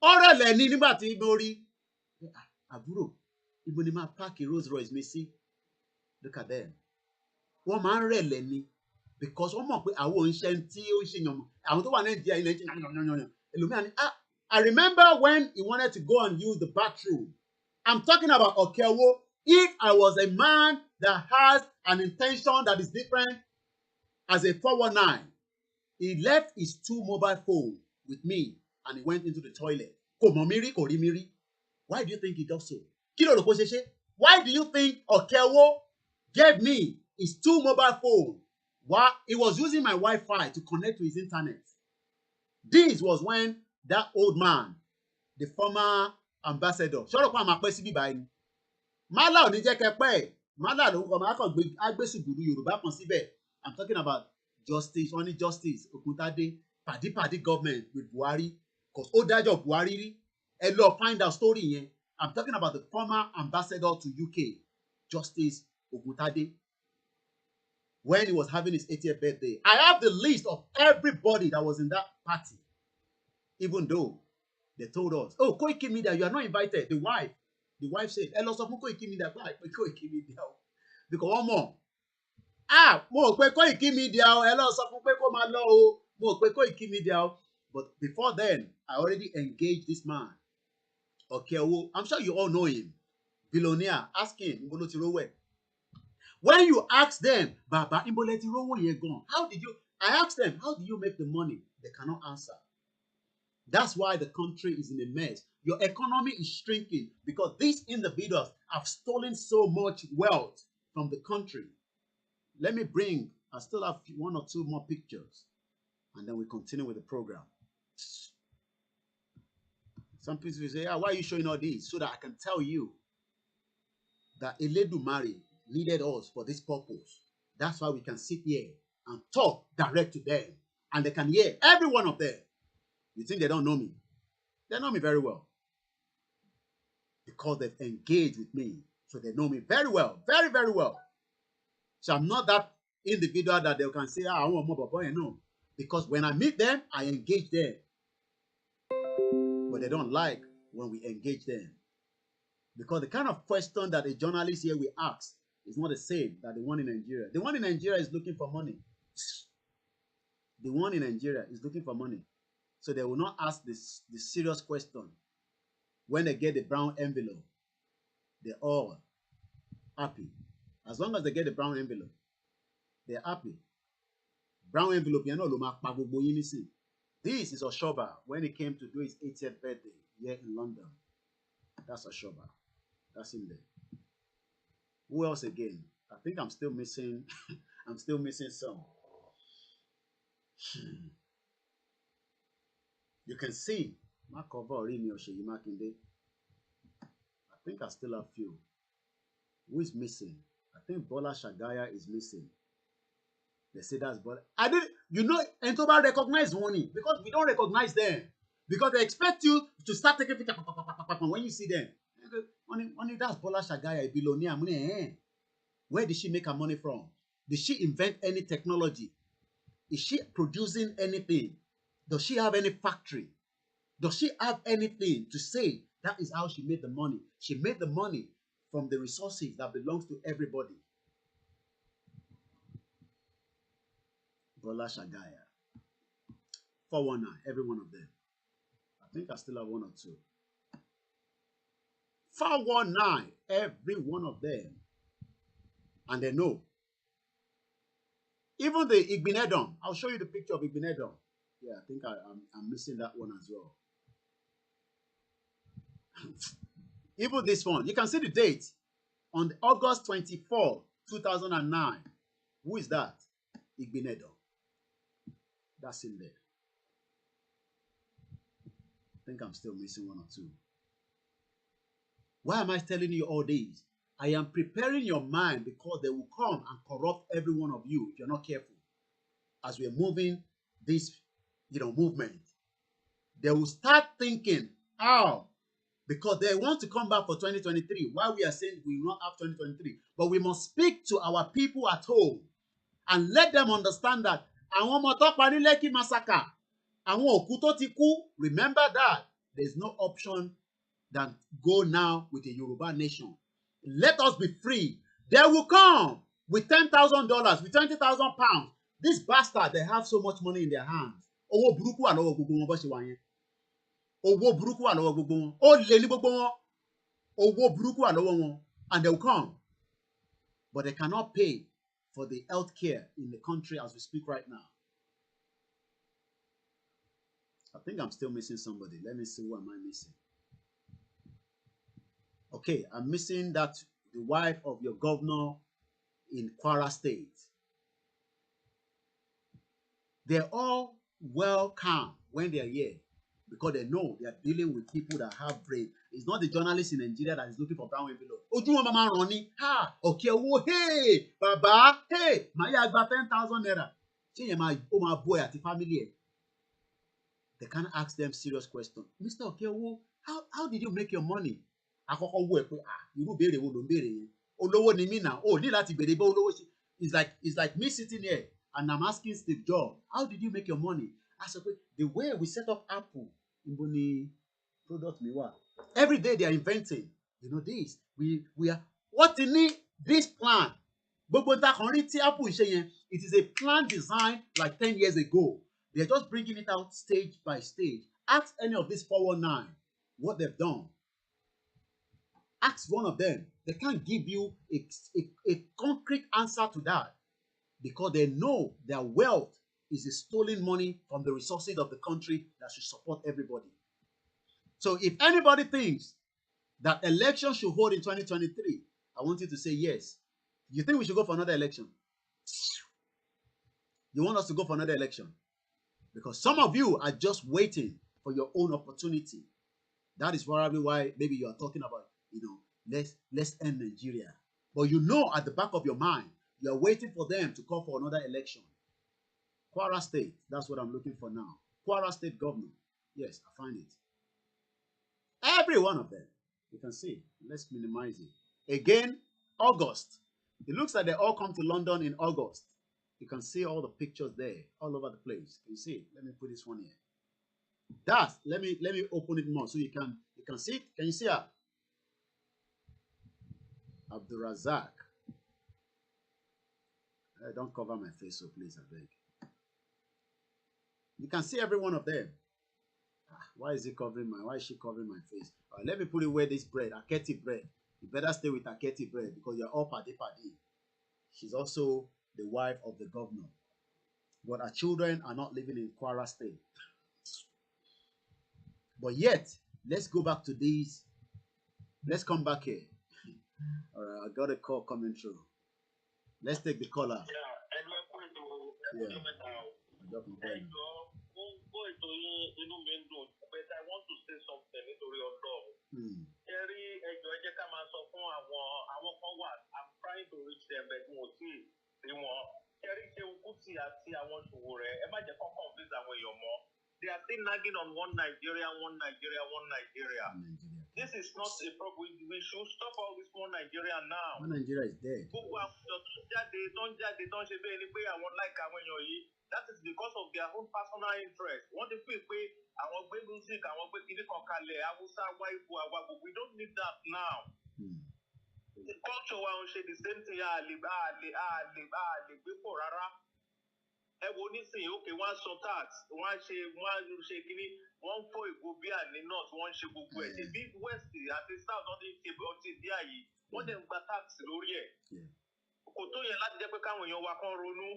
Ọ̀rẹ́ lẹ̀ ní nígbà tí mo rí. Àbúrò, ibo ni máa páàkì Rolls Royce mi sí? Look at them. Wọ́n máa ń rẹ̀lẹ̀ ni because wọ́n mọ̀ pé àwọn oníṣẹ́ tí ó ń ṣe yànmọ̀. Àwọn tó wà Nàìjíríà ilẹ̀ ń ṣe yànmọ̀. Ẹlòmíràn ni, I remember when he wanted to go and use the bathroom. I'm talking about Okeowo. If I was a man that has an intention that is different as a 419, he left his 2 mobile phones with me and he went into the toilet. Kò mọ̀ mí rí, kò rí mi rí. Why do you think he does so? Kí ló rò kó ṣe ṣe? Why do you think Okeowo gave me his 2 mobile phones? Why? He was using my Wi-Fi to connect to his internet. This was when that old man, the former ambassador, ṣọ́rọ̀ pa àmà pẹ́ síbí báyìí ni. Málà ò ní jẹ́ kẹ́ pẹ́ ẹ̀. Málà ló ń kọ́ máa kàn gbé agbésùgbùrú Yorùbá kan síbẹ̀. I'm talking about justice, only justice, Ògúntádé, pàdípàdí government with Buhari, because ó dájọ́ Buhari rí. Ẹ lọ find out story yẹn. I'm talking about the former ambassador to UK, Justice Ògúntádé, when he was having his 80th birthday. I have the list of everybody that was in that party. Even though They told us, oh, Koiki Media, you are not invited. The wife said, hello, so Koiki Media, Koiki Media. Because one more. Mo pe Koiki Media, hello, so mo pe Koiki Media. But before then, I already engaged this man. Okay, well, I'm sure you all know him. Billionaire, ask him, when you ask them, Baba, how did you, I asked them, how do you make the money? They cannot answer. That's why the country is in a mess. Your economy is shrinking because these individuals have stolen so much wealth from the country. Let me I still have one or two more pictures, and then we continue with the program. Some people will say, why are you showing all this? So that I can tell you that Eledumare needed us for this purpose. That's why we can sit here and talk direct to them. And they can hear every one of them. You think they don't know me? They know me very well. Because they've engaged with me. So they know me very well. Very, very well. So I'm not that individual that they can say, I want more boy. No. Because when I meet them, I engage them. But they don't like when we engage them. Because the kind of question that a journalist here will ask is not the same that the one in Nigeria. The one in Nigeria is looking for money. The one in Nigeria is looking for money. So they will not ask the serious question. When they get the brown envelope, they're all happy. As long as they get the brown envelope, they're happy. Brown envelope, you know, this is Oshoba when he came to do his 80th birthday here in London. That's Oshoba. That's him there. Who else again? I think I'm still missing. I'm still missing some. You can see my cover already. I think I still have few. Who is missing? I think Bola Shagaya is missing. They say that's Bola. I didn't. You know, Entoba recognize money because we don't recognize them because they expect you to start taking pictures when you see them. Money, that's Bola Shagaya, a billionaire. Money, where did she make her money from? Did she invent any technology? Is she producing anything? Does she have any factory? Does she have anything to say that is how she made the money? She made the money from the resources that belongs to everybody. Bola Shagaya. 419, every one of them. I think I still have one or two. 419, every one of them. And they know. Even the Igbinedon. I'll show you the picture of Igbinedon. Yeah, I think I'm missing that one as well. Even this one. You can see the date. On August 24, 2009. Who is that? Igbinedon. That's in there. I think I'm still missing one or two. Why am I telling you all these? I am preparing your mind because they will come and corrupt every one of you if you're not careful. As we're moving this, movement, they will start thinking, because they want to come back for 2023. Why we are saying we will not have 2023, but we must speak to our people at home and let them understand that àwọn ọmọ tó parí Lekki massacre, àwọn òkú tó ti kú, remember that there's no option than go now with a Yoruba nation. Let us be free. They will come with $10,000, with 20,000 pounds. This bastard, they have so much money in their hands. Owó burúkú wà lọ́wọ́ gbogbo wọn bó ṣe wà yẹn. Owó burúkú wà lọ́wọ́ gbogbo wọn. Ó lè ní gbogbo wọn. Owó burúkú wà lọ́wọ́ wọn. And they will come. But they cannot pay for the health care in the country as we speak right now. I think I'm still missing somebody. Let me see who am I missing. Okay, I'm missing the wife of your governor in Kwara State. They're all welcome when they're here because they know they are dealing with people that have brain. It's not the journalist in Nigeria that is looking for brown envelope. Ojú wọn máa ràn ní, okay, owó, hey, bàbá, hey, màá yá gba 10,000 naira. Ṣé yẹn ó máa bọ́ ẹ àti family ẹ̀? They can't ask them serious questions. Mr. Okeowo, how did you make your money? Àkọ́kọ́ wo ẹ pé irú béèrè wo ló ń béèrè yẹn? Olówó ni mí náà. O ní láti béèrè bá olówó ṣe. It's like me sitting here and I'm asking Steve Jobs, how did you make your money? I said, the way we set up Apple, níbo ni product me what? Every day they are inventing. You know this. We are what in this plan. It is a plan designed like 10 years ago. They're just bringing it out stage by stage. Ask any of these 419 what they've done. Ask one of them. They can't give you a concrete answer to that because they know their wealth is a stolen money from the resources of the country that should support everybody. So if anybody thinks that election should hold in 2023, I want you to say yes. You think we should go for another election? You want us to go for another election? Because some of you are just waiting for your own opportunity. That is probably why maybe you are talking about, let's end Nigeria. But you know at the back of your mind, you are waiting for them to call for another election. Kwara State, that's what I'm looking for now. Kwara State governor. Yes, I find it. Every one of them. You can see. Let's minimize it. Again, August. It looks like they all come to London in August. You can see all the pictures there, all over the place. You see it? Let me put this one here. That, let me open it more so you can see it. Can you see her? Abdurazak. Don't cover my face, so please, I beg. You can see every one of them. Why is she covering my face? All right, let me put it where this bread, Aketi bread. You better stay with Aketi bread because you're all padi. She's also the wife of the governor. But her children are not living in Kwara State. But yet, let's go back to these. Let's come back here. All right, I got a call coming through. Let's take the caller. Yeah. But I want to say something nítorí Ọlọ́run. Ẹ̀rí ẹjọ́ ẹ jẹ́ ká máa sọ fún àwọn kan wà. I'm trying to reach them but mo ti rí wọn. Ẹ̀rí ṣe Ògúntì àti àwọn ṣòwò rẹ̀ ẹ má jẹ́ kó confuse àwọn èèyàn mọ́. They are still nagging on one Nigeria, one Nigeria, one Nigeria. This is not a problem. We should stop all this one Nigeria now. One Nigeria is dead. Gbogbo àwùjọ tó ń jáde tó ń ṣe bẹ́ẹ̀ ni pé àwọn like àwọn èèyàn yìí. That is because of their own personal interest. Wọ́n ti fi pé àwọn gbé music, àwọn gbé kiri kan kalẹ̀, Hausa, Waibu, Awabu. We don't need that now. The culture wa ń ṣe the same thing. A lè gbé pọ̀ rárá. Ẹ wo nísìnyí, okay, wọ́n sọ tax, wọ́n ṣe kíní, wọ́n fọ́ ìgò bíà ní north, wọ́n ṣe gbogbo ẹ̀. Ṣé bí west àti south wọ́n ti ṣe ọtí bíà yìí, wọ́n dẹ̀ ń gba tax lórí ẹ̀. Kò tó yẹn láti jẹ́ pé káwọn èèyàn wa kán ronú.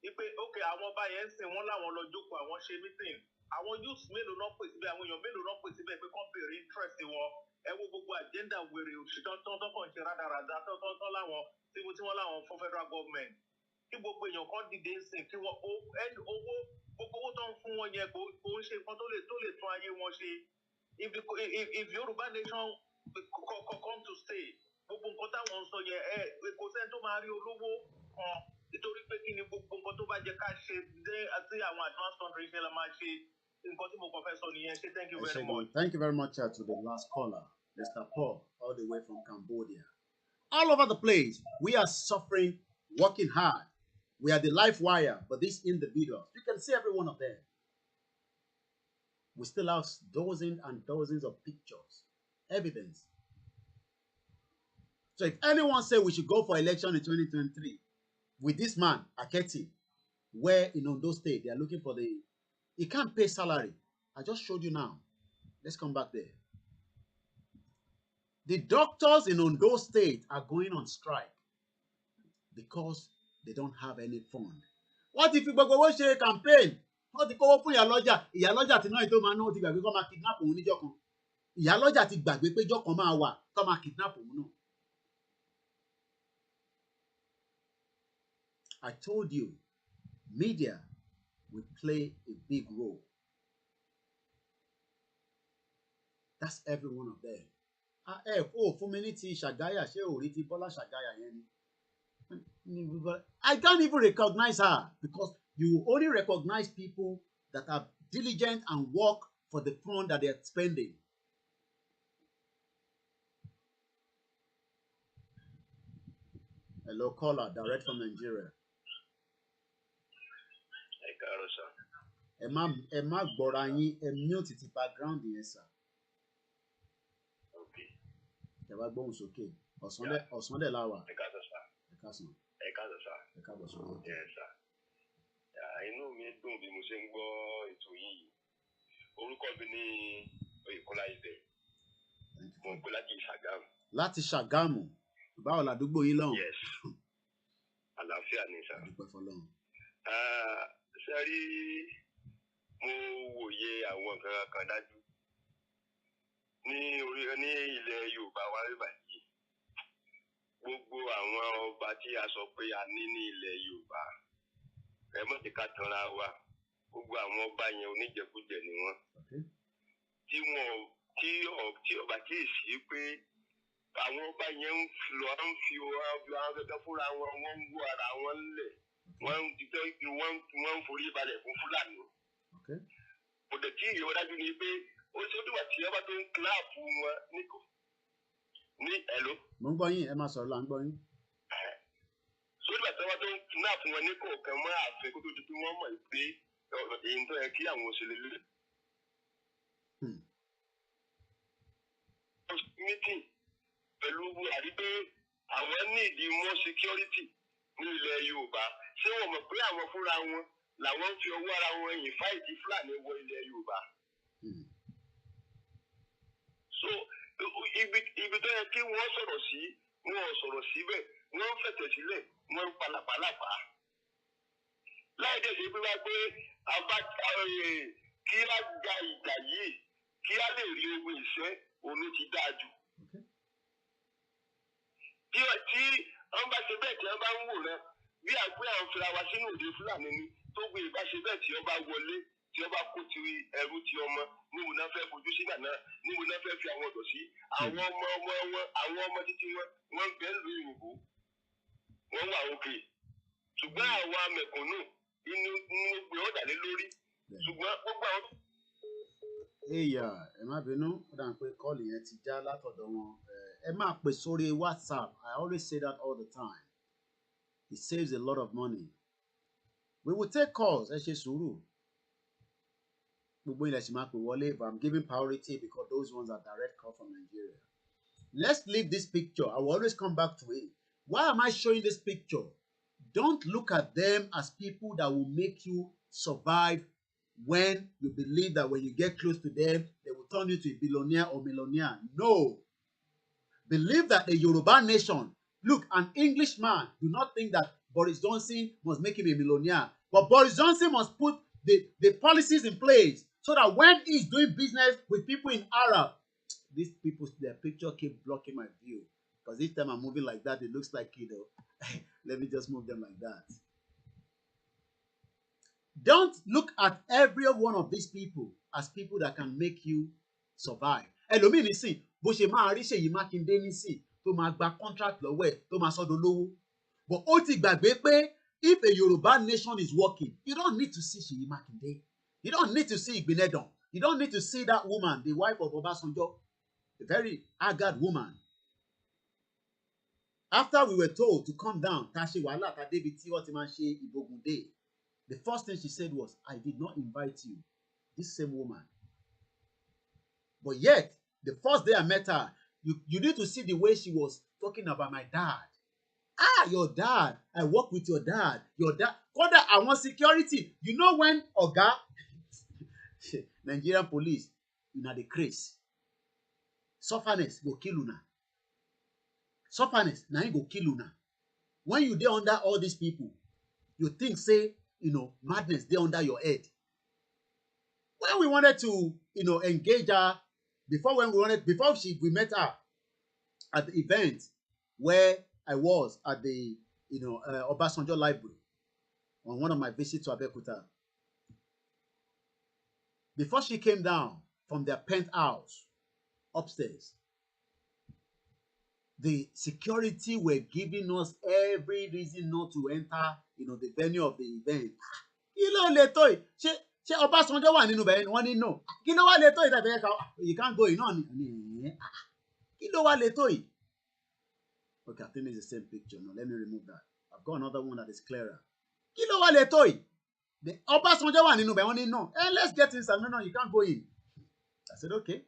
Ipe okay àwọn ọba yẹn ń sìn wọ́n láwọn lọ jókòó àwọn ṣe meeting àwọn youths mélòó náà pè síbẹ̀ àwọn èèyàn mélòó náà pè síbẹ̀ pé kán béèrè interest wọn ẹ wo gbogbo agenda wèrè òṣìṣẹ́ tán kàn ṣe rádaràda tán láwọn tí wọ́n láwọn fún federal government kí gbogbo èèyàn kan dìde ń sìn kí wọ́n owó tó ń fún wọn yẹn kò ń ṣe nǹkan tó lè tún ayé wọn ṣe if Yoruba nation come to stay gbogbo nǹkan táwọn ń sọ yẹn kò sẹ́ni tó máa rí olówó kan. Nítorí pé kí ni gbogbo nǹkan tó bá jẹ́ ká ṣe dé àti àwọn advanced countries ṣe la máa ṣe nǹkan tí mo kàn fẹ́ sọ nìyẹn ṣe thank you very much. Thank you very much to the last caller, Mr. Paul, all the way from Cambodia. All over the place, we are suffering, working hard. We are the life wire, but these individuals, you can see every one of them. We still have dozens and dozens of pictures, evidence. So if anyone say we should go for election in 2023, with this man, Aketi, where in Ondo State, they are looking for he can't pay salary. I just showed you now. Let's come back there. The doctors in Ondo State are going on strike because they don't have any fund. What if you go watch a campaign? What if you go fún ìyálọ́jà tí náà tó máa ná ó ti gbàgbé kó máa kidnap òun níjọ́ kan. Ìyálọ́jà ti gbàgbé pé ìjọ́ kan máa wà kó máa kidnap òun náà. I told you, media will play a big role. That's every one of them. For me, Shagaya, Bola Shagaya. I can't even recognize her because you only recognize people that are diligent and work for the fund that they are spending. Hello, caller, direct from Nigeria. Ẹ má gbọ́ra yín, ẹ mute ti background yẹn sà. Kẹ̀wá gbóhùn sókè. Ọ̀sán dẹ̀ láwà. Ẹ káàsán sá. Ẹ káàsán. Ẹ káàsán sá. Ẹ káàbọ̀ sórí. Yes sá. Inú mi dùn bí mo ṣe ń gbọ́ ètò yìí. Orúkọ mi ní Oyèkọ́lá Ibẹ̀. Mo ń pè láti Ṣàgámù. Láti Ṣàgámù. Báwo làdúgbò yín lọ́hùn? Yes. Àlàáfíà ni sá. Dúpẹ́ fọlọ́run. Ṣé rí mo wòye àwọn nǹkan kan dájú. Ní ilẹ̀ Yorùbá wa rí báyìí. Gbogbo àwọn ọba tí a sọ pé a ní ní ilẹ̀ Yorùbá. Ẹ mọ̀ tí ká tanra wa. Gbogbo àwọn ọba yẹn oníjẹkújẹ ni wọ́n. Tí ọba tí ì sí pé àwọn ọba yẹn ń fi àwọn gẹ́gẹ́ fúnra wọn, wọ́n ń wú ara wọn lẹ̀, wọ́n ń forí balẹ̀ fún Fúlàní. Kò dẹ̀ tí ìyẹn dájú ni pé ó ṣe ó dìgbà tí ọba tó ń kíláàpù wọn ní ẹ̀ló. Mo ń gbọ́ yín, ẹ máa sọ̀rọ̀ là ń gbọ́ yín. Sódìgbà tí ọba tó ń kíláàpù wọn ní kọ̀ọ̀kan mọ́ ààfin kó tó di pé wọ́n mọ̀ pé èyí tó yẹ kí àwọn òṣèlú lè. Meeting pẹ̀lú Buhari pé àwọn ní ìdí more security ní ilẹ̀ Yorùbá. Ṣé wọ́n mọ̀ pé àwọn fúnra wọn làwọn ń fi ọwọ́ ara wọn yìn fáìtì Fúlàní wọ ilẹ̀ Yorùbá? So ibi tó yẹ kí wọ́n sọ̀rọ̀ sí, wọ́n sọ̀rọ̀ síbẹ̀, wọ́n ń fẹ̀tẹ̀ sílẹ̀, wọ́n ń palàpalàpà. Láì dẹ̀ ṣe pé wá pé kí á gba ìgbà yìí, kí á lè rí ogun ìṣẹ́, òun ló ti dáa jù. Tí wọ́n bá ṣe bẹ́ẹ̀ tí wọ́n bá ń wò rẹ, bí àgbẹ̀ àwọn fira wa sínú òde Fúlàní ni tó gbé ìbá ṣe bẹ́ẹ̀ tí wọ́n bá wọlé, tí wọ́n bá kó ti ẹrú ti ọmọ, níbo náà fẹ́ fojú sí nàná, níbo náà fẹ́ fi àwọn ọ̀dọ́ sí. Àwọn ọmọ títí wọ́n ń bẹ ń lu ìrìnbó, wọ́n wà òkè. Ṣùgbọ́n àwọn amẹ̀kúnnù inú gbé ọ̀dà lé lórí. Ṣùgbọ́n gbogbo àwọn. Ẹ má bínú, ó dà pé kọ́ọ̀lù yẹn ti já látọ̀dọ̀ wọn. Ẹ máa pè sórí WhatsApp. I always say that all the time. It saves a lot of money. We will take calls. Ẹ ṣe sùúrù. Gbogbo ilẹ̀ ṣì máa pè wọlé, but I'm giving priority because those ones are direct call from Nigeria. Let's leave this picture. I will always come back to it. Why am I showing this picture? Don't look at them as people that will make you survive when you believe that when you get close to them, they will turn you to a billionaire or millionaire. No. Believe that the Yoruba nation, look, an Englishman, do not think that Boris Johnson must make him a millionaire. But Boris Johnson must put the policies in place so that when he's doing business with people in Arab, these people, their picture keep blocking my view. Because each time I'm moving like that, it looks like, let me just move them like that. Don't look at every one of these people as people that can make you survive. Ẹlòmíì nísìn bó ṣe máa rí Ṣèyí Mákindé nísìn tó máa gba contract lọ́wọ́ ẹ̀ tó máa sọ́dọ̀ lówó. But ó ti gbàgbé pé if a Yoruba nation is working, you don't need to see Ṣèyí Mákindé. You don't need to see Ìgbìnẹ̀dàn. You don't need to see that woman, the wife of Ọbásanjọ́, a very haggard woman. After we were told to come down, tá ṣe wàhálà tá débi tí wọ́n ti máa ṣe Ìbògùndé. The first thing she said was, I did not invite you. This same woman. But yet, the first day I met her, you need to see the way she was talking about my dad. Your dad. I work with your dad. Your dad. Kódà àwọn security. You know when Oga, Nigerian police, una dey craze. Sufferness go kill una. Sufferness na him go kill una. When you dey under all these people, you think say, madness dey under your head. When we wanted to, engage her, before we met her at the event where I was at the, Obasanjo Library on one of my visits to Abeokuta. Before she came down from their penthouse upstairs, the security were giving us every reason not to enter, the venue of the event. Kí ló lè tó yìí? Ṣé Ọbásanjọ́ wà nínú bẹ̀rẹ̀ ni wọ́n ní no? Kí ló wá lè tó yìí tàbí ẹ̀ka you can't go in náà ni? Kí ló wá lè tó yìí? Okay, I think it's the same picture. No, let me remove that. I've got another one that is clearer. Kí ló wá lè tó yìí? Ọbásanjọ́ wà nínú bẹ̀rẹ̀ wọ́n ní no. Let's get inside. No, you can't go in. I said, okay.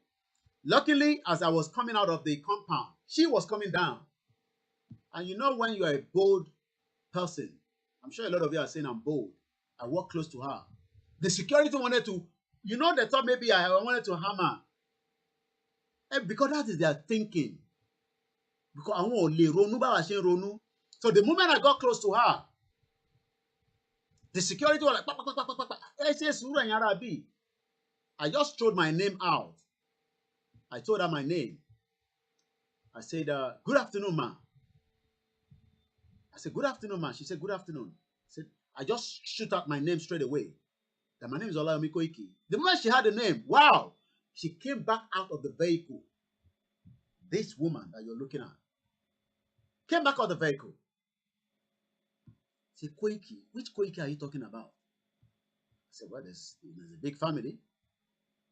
Luckily, as I was coming out of the compound, she was coming down. And you know when you are a bold person, I'm sure a lot of you are saying I'm bold. I walked close to her. The security wanted to, you know, they thought maybe I wanted to hammer. Because that is their thinking. Because I want to ronu. So the moment I got close to her, the security was like, I just threw my name out. I told her my name. I said, good afternoon, ma. I said, good afternoon, ma. She said, good afternoon. I said, I just shoot out my name straight away. That my name is Olayomi Koiki. The moment she had the name, wow, she came back out of the vehicle. This woman that you're looking at came back out of the vehicle. Say, Koiki, which Koiki are you talking about? I said, well, there's a big family,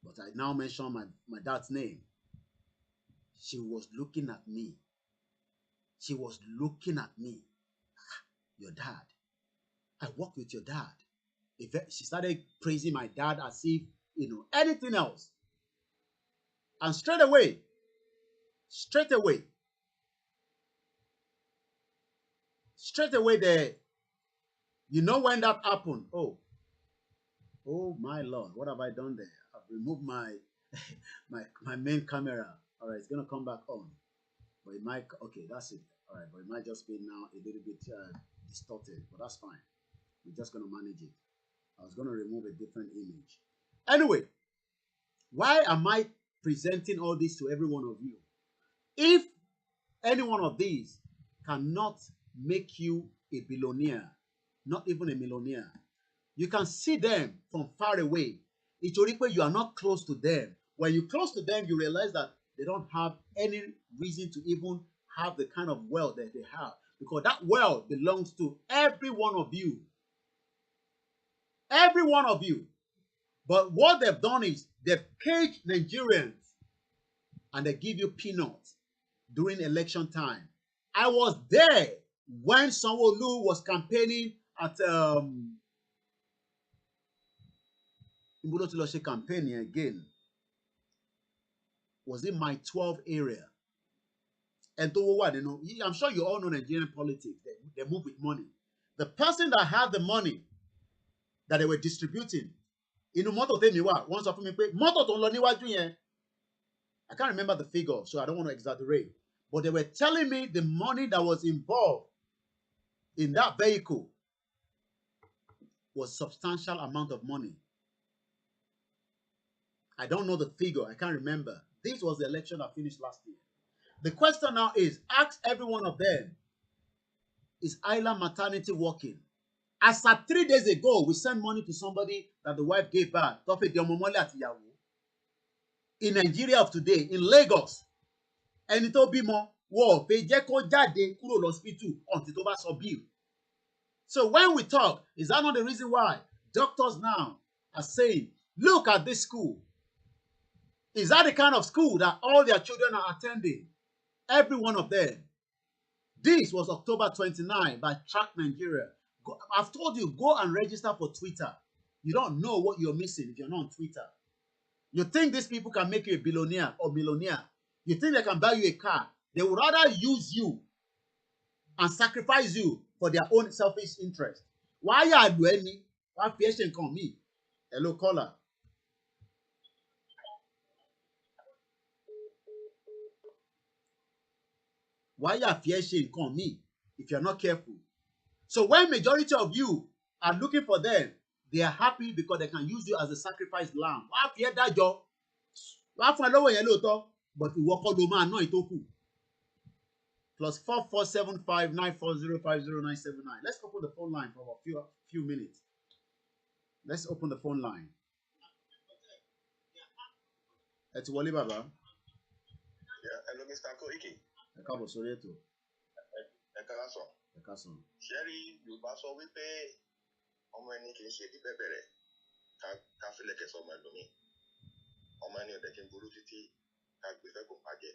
but I now mention my dad's name. She was looking at me. She was looking at me. Your dad. I work with your dad. She started praising my dad as if, you know, anything else. And straight away, there, you know when that happened? Oh my Lord, what have I done there? I've removed my my main camera. All right, it's gonna come back on, but it might. Okay, that's it. All right, but it might just be now a little bit distorted, but that's fine. We're just gonna manage it. I was gonna remove a different image. Anyway, why am I presenting all this to every one of you? If any one of these cannot make you a billionaire, not even a millionaire, you can see them from far away. It's only when you are not close to them. When you're close to them, you realize that they don't have any reason to even have the kind of wealth that they have. Because that wealth belongs to every one of you. Every one of you. But what they've done is they've caged Nigerians and they give you peanuts during election time. I was there when Sanwo-Olu was campaigning at campaigning again. Was in my 12 area. And I'm sure you all know Nigerian politics. They move with money. The person that had the money that they were distributing, mọ́tò tèmi wà, wọ́n sọ fún mi pé mọ́tò tó ń lọ níwájú yẹn, I can't remember the figure, so I don't want to exaggerate. But they were telling me the money that was involved in that vehicle was substantial amount of money. I don't know the figure. I can't remember. This was the election that finished last year. The question now is, ask every one of them, is Isla maternity working? As at 3 days ago, we sent money to somebody that the wife gave birth. In Nigeria of today, in Lagos, ẹni tó bímọ wọ́n fẹ́ jẹ́ kó jáde kúrò lọ́sípítù until tó bá sọ bill. So when we talk, is that not the reason why doctors now are saying, look at this school? Is that the kind of school that all their children are attending? Every one of them. This was October 29 by Track Nigeria. I've told you, go and register for Twitter. You don't know what you're missing if you're not on Twitter. You think these people can make you a billionaire or millionaire? You think they can buy you a car? They would rather use you and sacrifice you for their own selfish interest. Why are you any? Why patient come me? Hello, caller. Why are patient come me if you're not careful? So when majority of you are looking for them, they are happy because they can use you as a sacrificed lamb. Why fear that job? Why for lower yellow talk? But you walk on the man, no itoku. +447594050979. Let's open the phone line for a few minutes. Let's open the phone line. It's Wale Baba. Yeah, hello, Mr. Koiki. Káàbọ̀ sórí ètò. Ẹ káàsán. Ẹ káàsán. Ṣẹ́rí Yorùbá sọ wípé ọmọ ẹni kì í ṣe bíbẹ̀ bẹ̀rẹ̀ ká fílẹ̀kẹ̀ sọ ọmọ ẹlòmíì. Ọmọ ẹni ọ̀dẹ̀ kí n burú títí ká gbé fẹ́ kó pàjẹ́.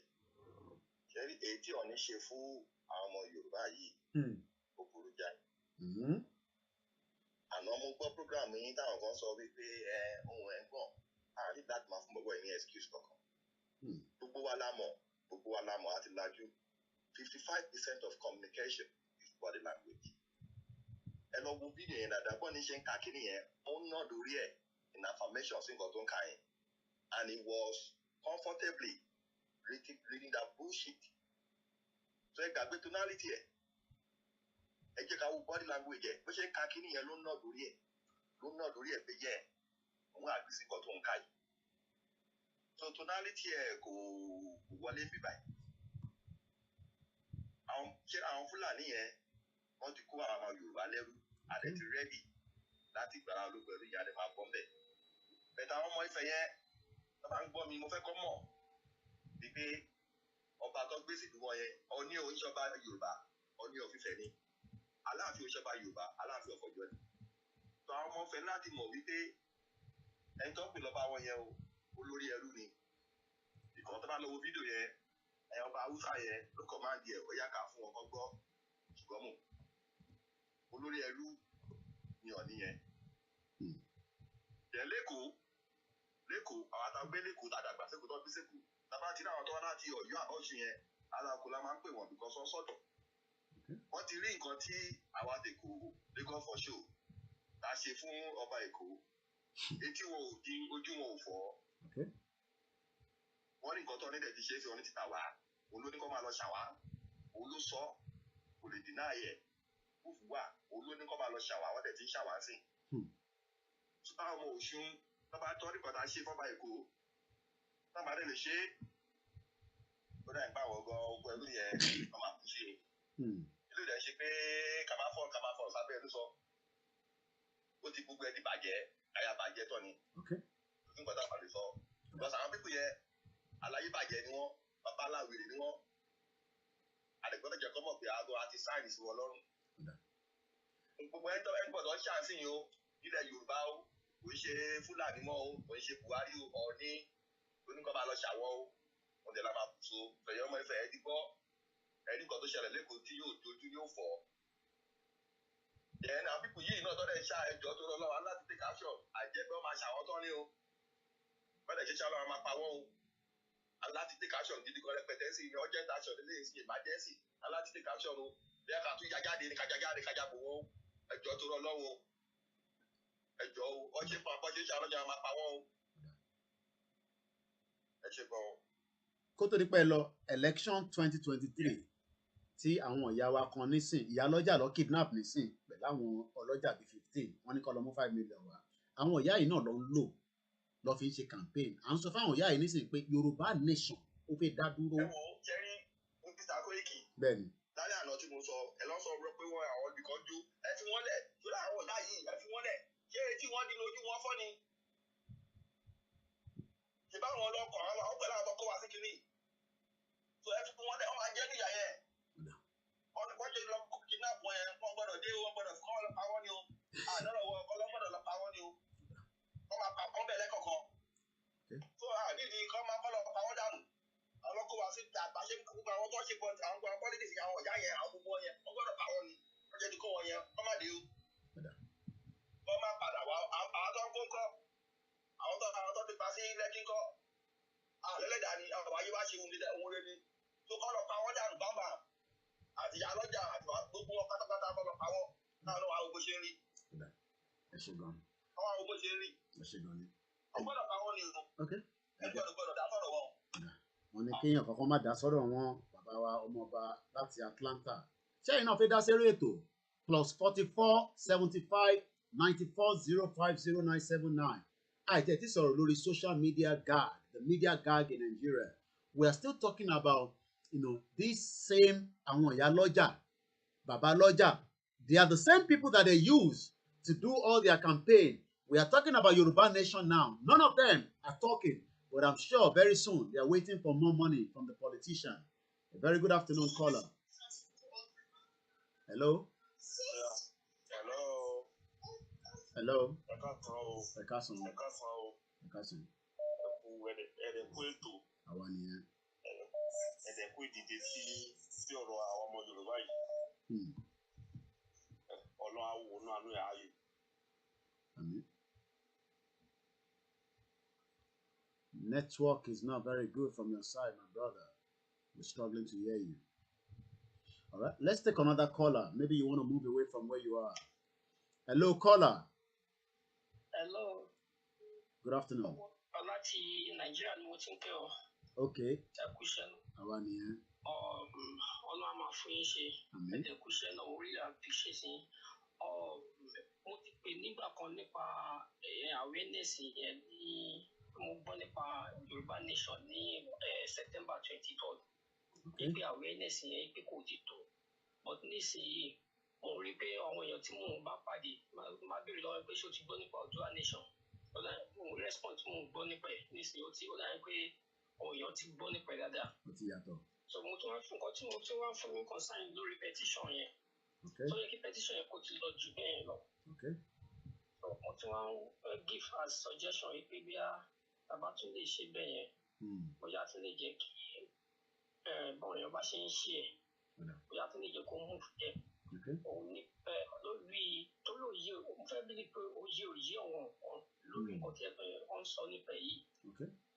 Ṣẹ́rí èyí tí Ọọ̀ni ṣe fún àwọn ọmọ Yorùbá yìí ó burú jáì. Àná mo gbọ́ program yín táwọn kan sọ wípé ohun ẹ̀ ń gbọ̀n àrí láti máa fún bọ́bọ́ ẹ̀ ní excuse kankan. wa la mọ̀ àti lajú 55% of communication is body language. Ẹ lọ wo fídíò yẹn dáadáa bọ́ ní ṣe ń ka kíní yẹn ó ń ná lórí ẹ̀ in affirmation sí nǹkan tó ń ka yẹn and he was comfortably reading that bullshit. So ẹ gbàgbé tonality ẹ̀ ẹ jẹ́ ká wo body language ẹ̀ bó ṣe ń ka kíní yẹn ló ń ná lórí ẹ̀ pé yẹ òun àgbẹ̀ sí nǹkan tó ń ka yìí. So tonality ẹ̀ kò wọlé bí báyìí. Àwọn Fúlàní yẹn wọ́n ti kó àwọn Yorùbá lẹ́rú àdé ti rẹ́dì láti gbàrà olóògbẹ̀rú ìyá rẹ̀ máa bọ́ mbẹ̀. Bẹ̀tẹ̀ àwọn ọmọ Ifẹ̀ yẹn wọ́n máa ń gbọ́ mi mo fẹ́ kọ́ mọ̀ wípé ọba tó gbé sílùú wọn yẹn Ọọ̀ni oníṣọba Yorùbá Ọọ̀ni ọ̀fìfẹ́ ni Aláàfin oníṣọba Yorùbá Aláàfin ọ̀fọ̀jọ́ ni. So àwọn ọmọ Ifẹ̀ láti mọ̀ wípé ẹni tó ń pè lọ́ba wọn yẹn o olórí ẹrú ni. Ìkọ́ tó bá lọ wo fídíò yẹn ọba Haúsá yẹn ló kọ̀ máa ń di ẹ̀ ó yá kà fún ọkọ̀ gbọ́ ṣùgbọ́n mọ̀ olórí ẹrú ni Ọọ̀ni yẹn. Dẹ̀ lẹ́kọ̀ọ́ àwọn àtàgbé lẹ́kọ̀ọ́ tàdàgbà sẹ́kọ̀ọ́ tó bí sẹ́kọ̀ọ́ tàbá ti rí àwọn tó wá láti Ọ̀yọ́ àbọ̀ṣù yẹn aláàkó la máa ń pè wọ́n bìkan sọ́sọ́dọ̀. Wọ́n ti rí nǹkan tí àwa tèkó Lagos for show ta ṣe fún ọba Èkó etí wọn ò di ojú wọn ò fọ́. Wọ́n ní nǹkan tó ní dẹ̀ ti ṣe é sí wọn ní títà wá òun ló ní kó máa lọ ṣàwá òun ló sọ kò lè dínà ẹ̀ fúfú wà òun ló ní kó máa lọ ṣàwá wọ́n dẹ̀ ti ń ṣàwá sí. Ṣùgbọ́n àwọn ọmọ Ọ̀ṣun tó bá tọ́ nípa tá a ṣe fọ́ba Èkó tó bá dẹ̀ lè ṣe é ó dà nípa àwọn ọgọ́ ogun ẹrú yẹn wọ́n máa kú sí o. Ilé ìdẹ̀ ṣe pé kàmáfọ̀ sábẹ́ ẹ̀rú sọ ó ti gbogbo ẹ̀ ti bàjẹ́ àyà bàjẹ́ tọ̀ ni. Nígbà tá a pàdé sọ lọ́sàn àwọn pípọ̀ yẹn aláyé bàjẹ́ ni wọ́n bàbá aláwèrè ni wọ́n àdìgbọ́dọ̀ jẹ́ kọ́ mọ̀ pé aago àti sáìnì sí wọn lọ́rùn. Gbogbo ẹgbọ̀dọ̀ ṣàǹsìn o nílẹ̀ Yorùbá o kò ń ṣe Fúlàní mọ́ o kò ń ṣe Buhari o Ọọ̀ni oníkan máa lọ ṣàwọ́ o wọ́n dẹ̀ la máa kù so fẹ̀yẹ́ ọmọ Ifẹ̀ ẹ̀ ti gbọ́ ẹ̀rí nǹkan tó ṣẹlẹ̀ lẹ́kọ̀ọ́ tí yóò dojú yóò fọ́. Then àwọn pípù yìí náà tọ́lẹ̀ ṣá ẹjọ́ tó lọ́wọ́ aláti take action àìjẹ́pẹ́ wọ́n máa ṣàwọ́ tán ní o bẹ́ẹ̀ ṣe ṣá lọ́wọ́ máa pa wọ́n o aláti take action gidi kan rẹpẹtẹ sí ní urgent action nílé ìsìn emergency aláti take action o bẹ́ẹ̀ ká tún yajáde ní kájábò wọn ẹjọ́ tó lọ́wọ́ ẹjọ́ o ọṣẹ́ fún abọ́ṣẹ́ ṣá lọ́jà máa pa wọ́n o ẹ ṣe gan o. Kó tó dípẹ́ lọ election 2023 tí àwọn ìyá wa kan nísìn ìyá lọ́jà lọ kidnap nísìn pẹ̀lú àwọn ọlọ́jà bíi 15 wọ́n ní kó lọ mú 5 million wá àwọn ìyá yìí náà lọ ń lò lọ fi ń ṣe campaign à ń sọ fáwọn ìyá yìí nísìn pé Yorùbá nation ó fẹ́ dá dúró. Ẹ wo jẹ́rí Mr. Koiki. Bẹ́ẹ̀ni. Lálẹ́ àná tí mo sọ ẹ lọ sọ pé wọ́n àwọn ibìkan jú ẹ fi wọ́n lẹ̀ tó láwọn ọ̀la yìí ẹ fi wọ́n lẹ̀ ṣé etí wọ́n dín lójú wọn fọ́ ni. Ṣé báwọn ọlọ́kọ̀ àwọn pẹ̀lú àwọn ọkọ̀ wá sí kinní so ẹ fi wọ́n lẹ̀ wọ́n máa jẹ́ níyà yẹn. Wọ́n ṣe lọ kidnap wọn yẹn wọ́n gbọ́dọ̀ dé wọ́n gbọ́dọ̀ kọ́ lọ pa wọ́n ni o àdọ́rọ̀ wọ ọkọ̀ lọ́gbọ́dọ̀ lọ pa wọ́n ni o wọ́n máa pa wọ́n bẹ̀ lẹ́kọ̀ọ̀kan. So àdídì kọ́ máa kọ́ lọ pa wọ́n dànù àwọn ọkọ̀ wá sí àgbàṣe gbogbo àwọn tó ṣe pọ̀ àwọn gbogbo politics àwọn ọ̀já yẹn àwọn gbogbo yẹn wọ́n gbọ́dọ̀ pa wọ́n ni wọ́n jẹ́ ti kó wọn yẹn wọ́n má dé o. Wọ́n máa padà wá àwọn tó ń kó kọ́ àwọn tó ti pa sí lẹ́kí kọ́ àlẹ́lẹ́dà ni àwọn ayé wá ṣe ohun rere tó kọ́ lọ pa wọ́n dànù bàbà àti ìyá lọ́jà àti gbogbo wọn pátápátá kọ́ lọ pa wọ́n náà lọ́wọ́ àwọn bó ṣe ń rí. Ẹ ṣe gan. Àwọn àwọn bó ṣe ń rí. Ẹ ṣe gan ni. Wọ́n gbọ́dọ̀ pa wọ́n ni o. Ẹ gbọ́dọ̀ dá sọ̀rọ̀ wọn. Wọ́n ní kéèyàn kankan má dá sọ́dọ̀ wọn bàbá wa ọmọọba láti Atlanta ṣẹ́yìn náà fẹ́ dá sẹ́rù ètò +44 75 94 05 0979 àìtẹ́ tí sọ̀rọ̀ lórí social media gag the media gag in Nigeria we are still talking about this same àwọn ìyá lọ́jà bàbá lọ́jà they are the same people that they use to do all their campaign we are talking about Yoruba nation now none of them are talking. But I'm sure very soon they are waiting for more money from the politician. A very good afternoon, caller. Hello? Hello. Hello? Ẹ káàsán o. Ẹ̀dẹ̀kú ètò. Àwa nìyẹn. Ẹ̀dẹ̀kú ìdìde sí ọ̀rọ̀ àwọn ọmọ Yorùbá yìí. Ọlọ́run á wò ó àánú ẹ̀ ayé. Àmín. Network is not very good from your side, my brother. We're struggling to hear you. All right, let's take another caller. Maybe you want to move away from where you are. Hello, caller. Hello. Good afternoon. Okay. Àwa nìyẹn. Ọlọ́run máa fún yín ṣe. Ẹ̀dẹ̀kúṣẹ́ náà orí àfiṣe mo ti pè nígbà kan nípa awareness yẹn ní mo gbọ́ nípa Yorùbá nation ní September 23rd. Pé awareness yẹn pé kò ti tó. But nísìnyí mo rí pé àwọn èèyàn tí mò ń bá pàdé máa béèrè lọ́wọ́ pé ṣé o ti gbọ́ nípa Oòduà nation. Response tí mò ń gbọ́ nípa ẹ̀ nísìnyí ó dáa pé àwọn èèyàn ti gbọ́ nípa ẹ̀ dáadáa. Ó ti yàtọ̀. So mo tún wá fún nǹkan tí mo tún wá fún mi concern lórí petition yẹn. So yẹ kí petition yẹn kò ti lọ jù bẹ́ẹ̀ lọ. So mo tún wá give as suggestion yìí pé bí a bá tún lè ṣe bẹ́ẹ̀ yẹn bóyá tún lè jẹ́ kí bọ́ọ̀ yẹn bá ṣe ń ṣe ẹ̀ bóyá tún lè jẹ́ kó move ẹ̀. Òun ní lórí tó lóye mo fẹ́ bí pé òye àwọn nǹkan lórí nǹkan tí wọ́n ń sọ nípa yìí.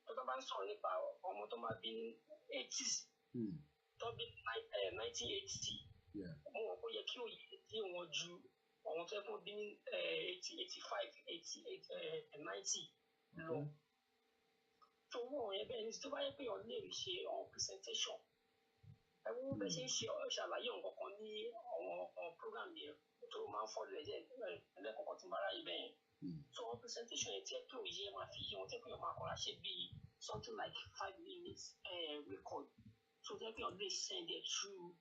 Tó bá ń sọ̀rọ̀ nípa ọmọ tó máa bí ní 80s tó bí 1980 mo mọ̀ pé ó yẹ kí òye tí wọ́n ju àwọn tó yẹ kó bí ní 85 90 lọ. Tó wọ́n yẹn bẹ́ẹ̀ ni tó bá yẹ pé ọ̀n lè rí ṣe on presentation ẹ̀wọ́n bẹ́ẹ̀ ṣe ń ṣe ṣàlàyé nǹkan kan ní àwọn program yẹn tó máa ń fọ́lù ẹ̀jẹ̀ ẹlẹ́kọ̀ọ́kan tí mo bá ráyè bẹ́ẹ̀ yẹn. So on presentation yẹn tí ẹ pé òye máa fi yé wọn tí ẹ pé ọmọ àkọ́rá ṣe bíi something like 5 minutes record. So that you always send it through.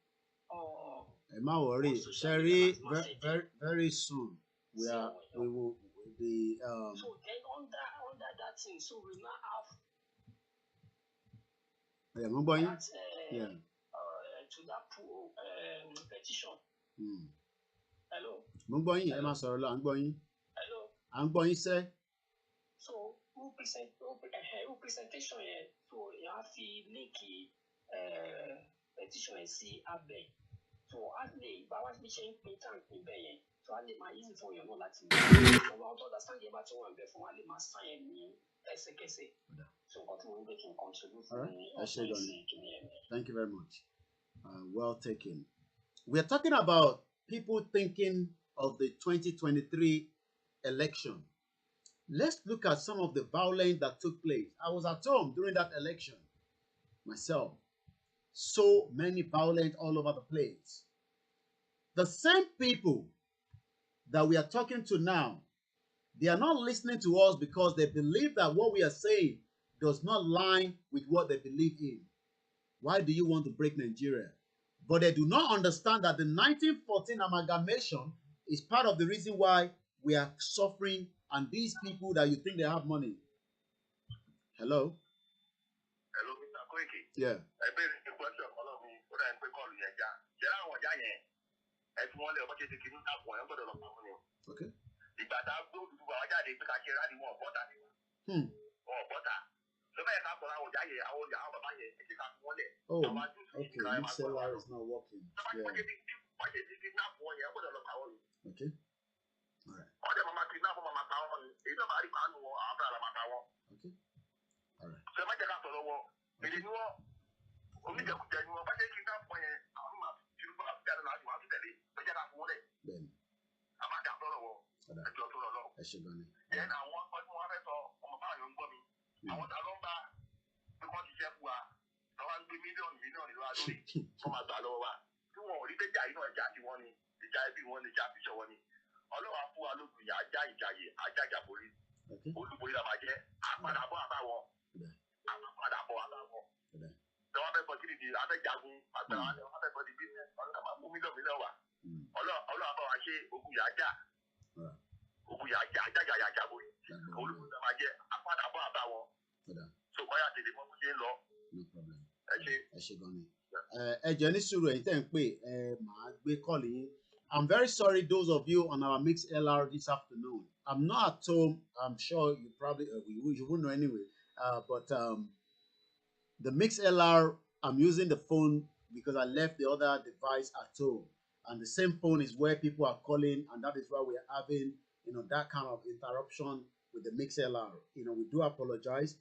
Má worry, Sherry, very soon we will be. So then under that thing, so we now have. Yeah, mo gbọ́ yín. To that petition. Hello. Mo gbọ́ yín, ẹ máa sọ̀rọ̀ lọ, à ń gbọ́ yín. Hello. À ń gbọ́ yín sẹ́. So who presentation yẹn so yẹn á fi líǹkì petition yẹn sí abẹ́ so á lè bá wá bí ṣe ń pín táǹkì bẹ́ẹ̀ yẹn so á lè máa easy fún èèyàn náà láti mú ọmọ ọtọ́ understand yẹn bá tí wọ́n ń bẹ fún wa lè máa sign yẹn ní ẹsẹ̀kẹsẹ̀ so nǹkan tí wọ́n ń gbé kí n contribute ní ọ̀sán ìsìn kìíní yẹn. Thank you very much. Well taken. We are talking about people thinking of the 2023 election. Let's look at some of the violence that took place. I was at home during that election myself. So many violence all over the place. The same people that we are talking to now, they are not listening to us because they believe that what we are saying does not line with what they believe in. Why do you want to break Nigeria? But they do not understand that the 1914 amalgamation is part of the reason why we are suffering. And these people that you think they have money. Hello? Hello, Mr. Koiki. Yeah. I bet the question follow me. What I'm going to call you, yeah. There are one giant. If you want to watch it, you can have one. I'm going to look at you. Okay. The bata go to our daddy because I can't more butter. Oh, butter. So, I have one. I will have a buyer. Oh, okay. Mixer is not working. Yeah. Okay. All right. Okay. All right. Ọlọ́wà fún wa lóògùn yà ajá ìjàyè ajájà borí olúborí la máa jẹ́ àpàdàbọ̀ àbáwọ̀ àpàdàbọ̀ àbáwọ̀ tọ́wọ́ fẹ́ sọ kí ni afẹ́jagun àgbàrá wọn fẹ́ sọ di business ọlọ́wà máa mú mílíọ̀nù wà ọlọ́wà bá wa ṣe ogun yà ajá ajájà yàjà borí olúborí la máa jẹ́ àpàdàbọ̀ àbáwọ̀ so báyà tètè mọ́ bó ṣe ń lọ ẹ ṣe gan ni ẹ jẹ́ ní sùúrù ẹ̀yin tẹ́ ń pè màá gbé kọ́ọ̀lù yín. I'm very sorry, those of you on our mixed LR this afternoon. I'm not at home. I'm sure you probably you wouldn't know anyway. But the mixed LR, I'm using the phone because I left the other device at home, and the same phone is where people are calling, and that is why we are having that kind of interruption with the mixed LR. We do apologize.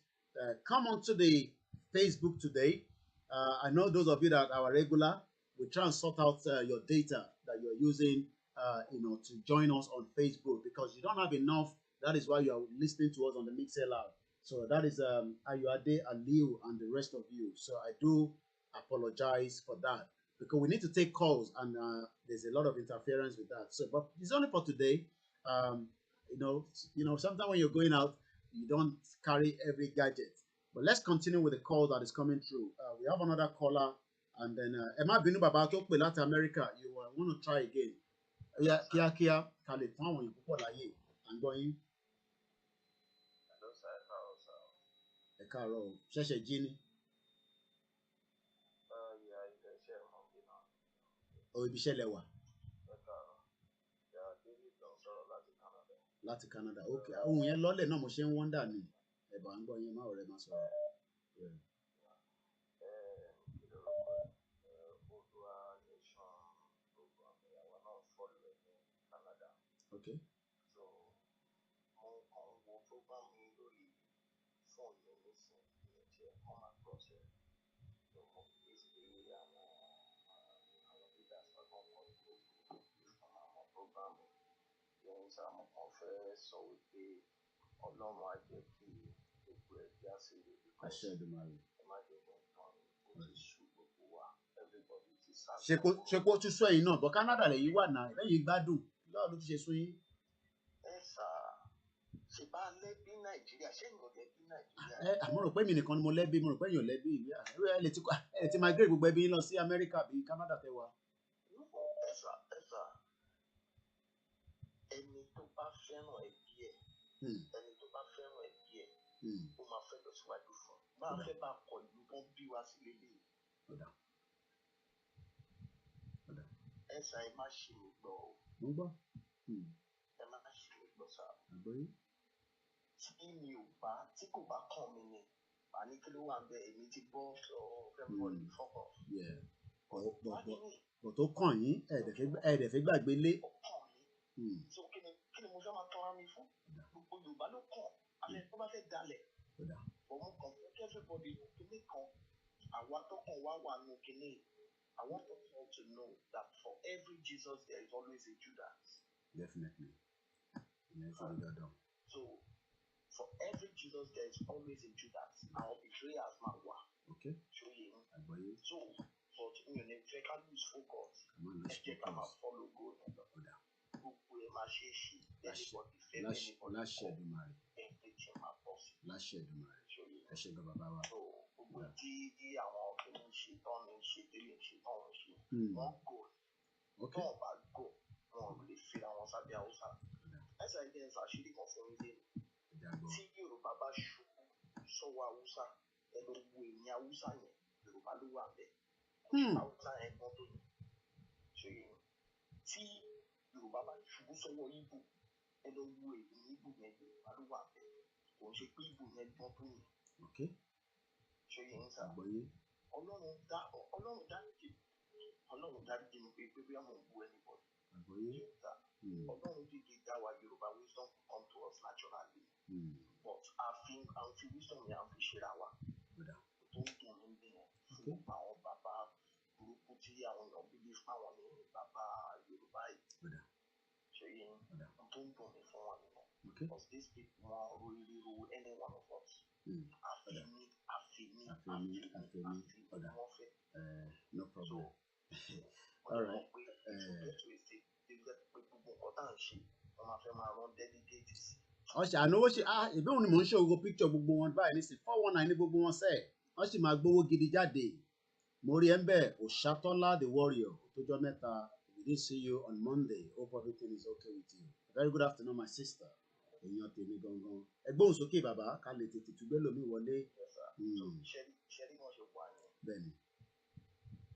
come onto the Facebook today. I know those of you that are regular, we try and sort out your data that you're using, to join us on Facebook, because you don't have enough. That is why you are listening to us on the Mixer Loud. So that is Ayuade, Aliu, and the rest of you. So I do apologize for that, because we need to take calls, and there's a lot of interference with that. So, but it's only for today. Sometimes when you're going out, you don't carry every gadget. But let's continue with the call that is coming through. We have another caller, and then Emma Binu Baba tó pè láti America. You want to try again? Yeah, kíákíá ká lè fún àwọn èèyàn púpọ̀ láyè. À ń gbọ́ yín. Ẹ káàárọ̀ o, ṣẹ̀ṣẹ̀ jí ni. O ibi iṣẹ́ lẹ wà. Láti Canada, okay. Ohun yẹn lọ́lẹ̀ náà mo ṣe ń wọ́ndà ni. Ẹ̀bà ń gbọ́ yẹn, má ọ̀rẹ́ má sọ̀rọ̀. Okay. So, mo kàn wo program yín lórí fóònù mi nísìnyí ní ti ẹ̀ come across ẹ̀. So, mo fi pé àwọn leaders tó kàn wọ́n ní àwọn program yẹn sá mo kàn fẹ́ sọ wípé Ọlọ́run á jẹ́ kí gbogbo ẹ̀ já sí ibi kan. Àṣẹ Èdùmàrè. Ẹ má jẹ́ kí n tàn ó ti sú gbogbo wa. Everybody ti sá. Ṣé kó tún sọ ẹ̀yin náà? Bọ̀ Canada lẹ́yìn wà náà, lẹ́yìn gbádùn. Lọ́wọ́ ló ti ṣe sún yín. Ẹ sà ṣe bá lẹ́bí Nàìjíríà, ṣé ìwọ̀n lẹ́bí Nàìjíríà? Àmọ́ rò pé mi nìkan ni mo lẹ́bí, mo rò pé èèyàn lẹ́bí ìwé ẹ ti migrate gbogbo ẹbí yín lọ sí Amẹ́ríkà bíi Canada tẹ wá. Ẹ sà ẹni tó bá fẹ́ràn ẹbí ẹ̀ ó máa fẹ́ lọ síwájú fún un. Máa fẹ́ bá kọ ìlú kan bí wá sí lélẹ̀. Ẹ sà ẹ má ṣe mí gbọ́ o. Mo gbọ́. Ẹ má ṣe mí gbọ́ sà. Àgbọ́yé. Tí kò bá kàn mí ni, màá ní kí ló wà ń bẹ èmi ti bọ́ everybody fọ́kọ̀. Bọ̀ tó kàn yín, ẹ̀ẹ́dẹ̀fẹ́ gbàgbé lé. Ó kàn mí. So kí ni mo fẹ́ máa tọ́ra mi fún? Gbogbo Yorùbá ló kàn. Àfẹ́ tó bá fẹ́ dalẹ̀. Ọmọ kan fún kí everybody kíní kan, àwa tó kàn wà nù kíní. I want us all to know that for every Jesus there is always a Judas. Definitely. So for every Jesus there is always a Judas. Our betrayers máa wà. Okay. Àgbọ́yé. So but fẹ́ ká lose focus. Ẹ jẹ́ ká máa follow God. Gbogbo ẹ̀ máa ṣe é ṣe. Everybody fẹ́ anybody. Láṣẹ Èdùmàrè. Everything máa bọ̀ sí. Láṣẹ Èdùmàrè. Ẹ ṣe gan bàbá wa. So gbogbo tí àwọn ọkùnrin ṣe tán ní ṣe délé ṣe tán ń ṣe. Wọ́n gò. Okay. Wọ́n bá gò. Wọ́n lè fi àwọn sábẹ́ Haúsá. Ẹ̀sà ìdí ẹ̀sà àṣírí kan fún ilé. Tí Yorùbá bá ṣubú sọ́wọ́ Haúsá, ẹ lọ wo èyí Haúsá yẹn, Yorùbá ló wà bẹ́ẹ̀. Haúsá yẹn gbọ́n tó yẹn. Ṣé tí Yorùbá bá ṣubú sọ́wọ́ Ìgbò, ẹ lọ wo èyí Ìgbò yẹn, Yorùbá ló wà bẹ́ẹ̀. Kò ń ṣe pé Ìgbò yẹn gbọ́n tó yẹn. Ṣé yẹn sá? Ọlọ́run dáríjì mi pé bí àwọn òbú ẹni bọ̀. Ọlọ́run dìde dá wa Yorùbá wisdom to come to us naturally. But àfi wisdom yẹn àfi ṣera wa. Tó ń dùn mí nìyẹn fún àwọn bàbá burúkú tí àwọn èèyàn bíbí fáwọn ní bàbá Yorùbá yìí. Ṣé yẹn tó ń dùn mí fún wọn nìyẹn? Because these people wan really rule any one of us. Àfi mi wọ́n fẹ́. No problem. So, all right. Ọ̀sẹ̀ ànáwó ṣe ìbí òun ni mò ń ṣe ògo picture gbogbo wọn báyìí ní sí 419 ní gbogbo wọn sẹ́ẹ̀ wọ́n sì máa gbowó gidi jáde. Mo rí ẹ ń bẹ̀ Òṣàtọ́lá the warrior tójọ́ mẹ́ta. We did see you on Monday. Hope everything is okay with you. Very good afternoon my sister. Èèyàn tèmi gangan. Ẹ gbóhùn sókè bàbá ká lè tètè tún gbé lómi wọlé. Ṣé ní wọ́n ṣe wà ní? Bẹ́ẹ̀ni.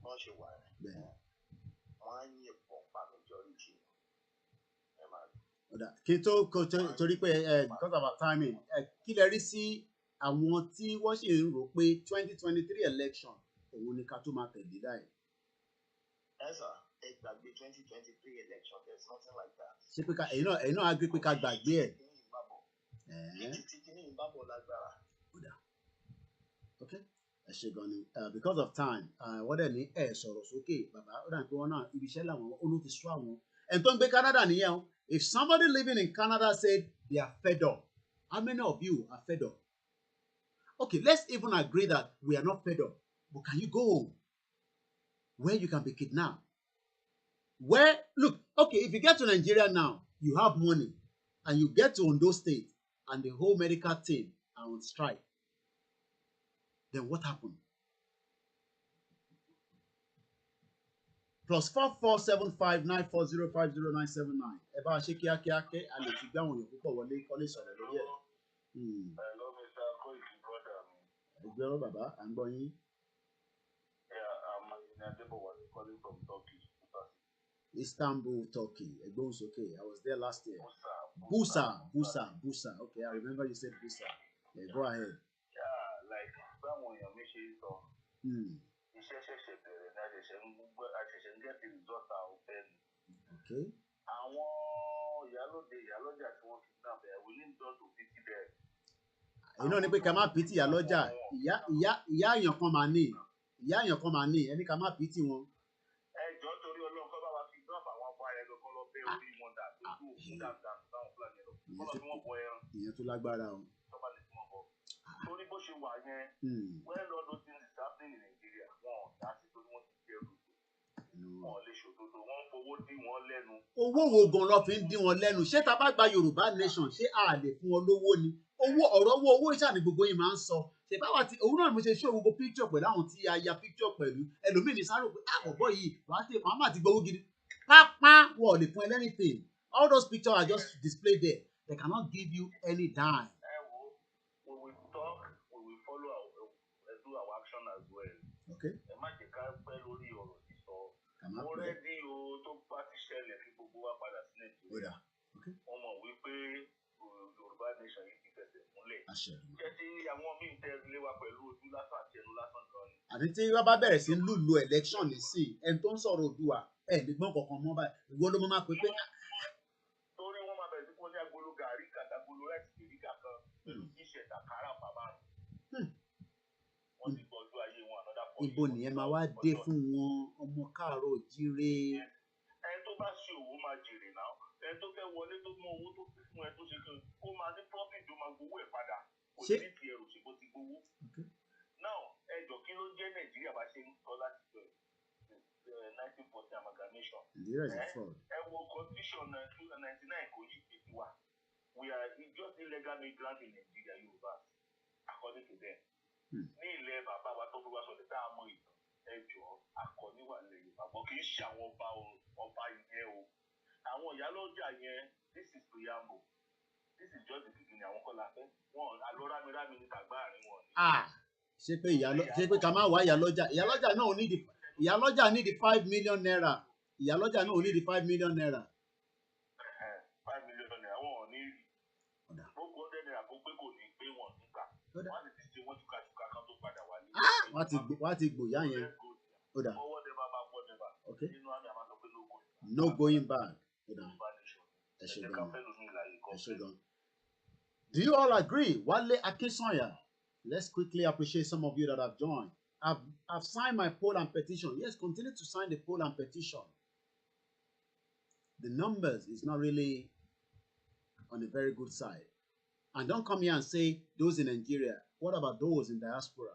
Wọ́n ṣe wà ní. Bẹ́ẹ̀ni. Wọ́n á yẹ pọ̀ pa majority. Ẹ máa rí. Kí n tó torí pé because of our timing kí lẹ rí sí àwọn tí wọ́n sì ń rò pé 2023 election òun ni ká tó máa tẹ̀lé dáì. Ẹ sà ẹ gbàgbé 2023 election there is nothing like that. Ṣé pé ká ẹ̀yin náà agree pé ká gbàgbé ẹ̀. Ní títí kí ní ìbábọ̀ lágbára. Because of time, wọ́n dẹ̀ ní sọ̀rọ̀ sókè bàbá ó dà pé wọ́n náà ibi iṣẹ́ làwọn olú ti sú àwọn. Ẹni tó ń gbé Canada nìyẹn o. If somebody living in Canada said they are fed up, how many of you are fed up? Okay, let's even agree that we are not fed up. But can you go where you can be kidnapped? Where, look, okay, if you get to Nigeria now, you have money, and you get to Ondo State, and the whole medical team are on strike. Then what happened? +447594050979. Ẹ bá ṣe kíákíá ké a lè ti gbé àwọn èèyàn púpọ̀ wọlé kọ́lé sọ̀rọ̀ lórí ẹ̀. Hello, Mr. Koiki, brother. Ẹgbẹ́ ọ̀rọ̀ bàbá, à ń gbọ́ yín. Yeah, I'm calling from Turkey. Istanbul, Turkey. Ẹgbẹ́ òsókè. I was there last year. Busa. Okay, I remember you said Busa. Yeah, go ahead. Yeah, like someone you mentioned so. Iṣẹ́ ṣẹ̀ṣẹ̀ bẹ̀rẹ̀ náà ṣẹ̀ṣẹ̀ ń get the result out then. Okay. Àwọn ìyálọ́jà tí wọ́n kidnap ẹ̀ we need just to pity them. Iná ní pé ká má pity ìyálọ́jà. Ìyá èèyàn kan máa ní ẹni ká má pity wọn. Ẹjọ́ torí Ọlọ́run kọ́ bá wa fi drop àwọn ọkọ̀ ayẹyẹ kan lọ bẹ́ orí wọn dà tó kú òkú dáadáa táwọn fúlàní lọ. Kọ́ lọ fi wọ́n bọ ẹran. Ìyẹn tó lágbára o. Tọ́ba lè fi wọ́n bọ. Torí bó ṣe wà yẹn, when all those things is happening in Nigeria, wọn ò dá sí torí wọ́n ti jẹ́ rúdò. Wọn ò lè ṣòdodo, wọ́n ń fowó dín wọn lẹ́nu. Owó wo gan ló fi ń dín wọn lẹ́nu? Ṣé tá bá gba Yorùbá nation ṣé a lè fún wọn lówó ni? Owó ìṣàní gbogbo yìí máa ń sọ. Ṣé báwa ti òun náà mo ṣe ṣó gbogbo picture pẹ̀lú àwọn tí a ya picture pẹ̀lú ẹlòmíì ní sáré pé àkọ́kọ́ yìí wàá má ti gbowó gidi. Pápá wọn ò lè fún ẹ anything. All those pictures are just displayed there. They cannot give you any dime. We will talk, we will follow do our action as well. Okay. Ẹ má jẹ́ ká pẹ́ lórí ọ̀rọ̀ sísọ. Already o tó bá ti ṣẹlẹ̀ kí gbogbo wa padà sí Nàìjíríà. Wọ́n mọ̀ wípé Yorùbá nation yìí ti fẹsẹ̀ múlẹ̀. Jẹ́ tí àwọn míì tẹ́ lé wa pẹ̀lú ojú lásán àti ẹnu lásán gan ni. Àti tí wọ́n bá bẹ̀rẹ̀ sí lùlù election nísìn ẹni tó ń sọ̀rọ̀ Oòduà nígbọ́n kankan mọ́ báyìí ìwọ ló máa pè pé. Torí wọ́n máa bẹ̀rẹ̀ sí kó ní agolo gàrí kàtàgolo láti kèrí kàkan pẹ̀lú t-shirt àkàrà bàbá rẹ̀. Wọ́n ti gbọ́dọ̀ ayé wọn ànádà pọ̀. Ibo nìyẹn máa wá dé fún wọn ọmọ káàárọ̀ òjíire. Ẹni tó bá ṣe òwò máa jèrè náà. Ẹni tó fẹ́ wọlé tó mú owó tó fi fún ẹ tó ṣe kí ó máa ní profit tó máa gbowó ẹ̀ padà. Kò sí ti ẹrù ṣe bó ti gbowó. Now ẹjọ́ kí ló jẹ́ Nàìjíríà bá ṣe ń sọ láti bẹ̀rẹ̀ 1940 amalgamation. Ẹ wo constitution 1999 kò yí pé tiwa. We are just illegal migrants in Nigeria, Yoruba, according to them. Ní ilẹ̀ bàbá wa tó fi wá sọ̀rọ̀ tá a mọ ìtàn ẹjọ́ akọniwà ilẹ̀ Yorùbá bọ̀ kì í ṣe àwọn ọba ìyẹn o. Àwọn ìyálọ́jà yẹn this is preamble. This is just the beginning. Àwọn kọ́lá fẹ́ wọn àlọ́ rámi ní tàgbá àárín wọn. Ṣé pé ká má wá ìyálọ́jà náà ò ní di ìyálọ́jà ní di 5 million naira ìyálọ́jà náà ò ní di 5 million naira. 5 million naira wọn ò ní rí. Gbogbo ọdẹ naira kó pé kò ní pé wọn nígbà. Wọ́n á sì ti ṣe wọ́n túkàtúkà kan tó padà wálé. Wọ́n á ti gbòyà yẹn. Ọwọ́ dẹ bá bọ́ dẹ bá. Nínú àmì àmà sọ pé no going back. Ẹ ṣe gan. Do you all agree? Wale Akesanya. Let's quickly appreciate some of you that have joined. I've signed my poll and petition. Yes, continue to sign the poll and petition. The numbers is not really on a very good side. And don't come here and say those in Nigeria. What about those in diaspora?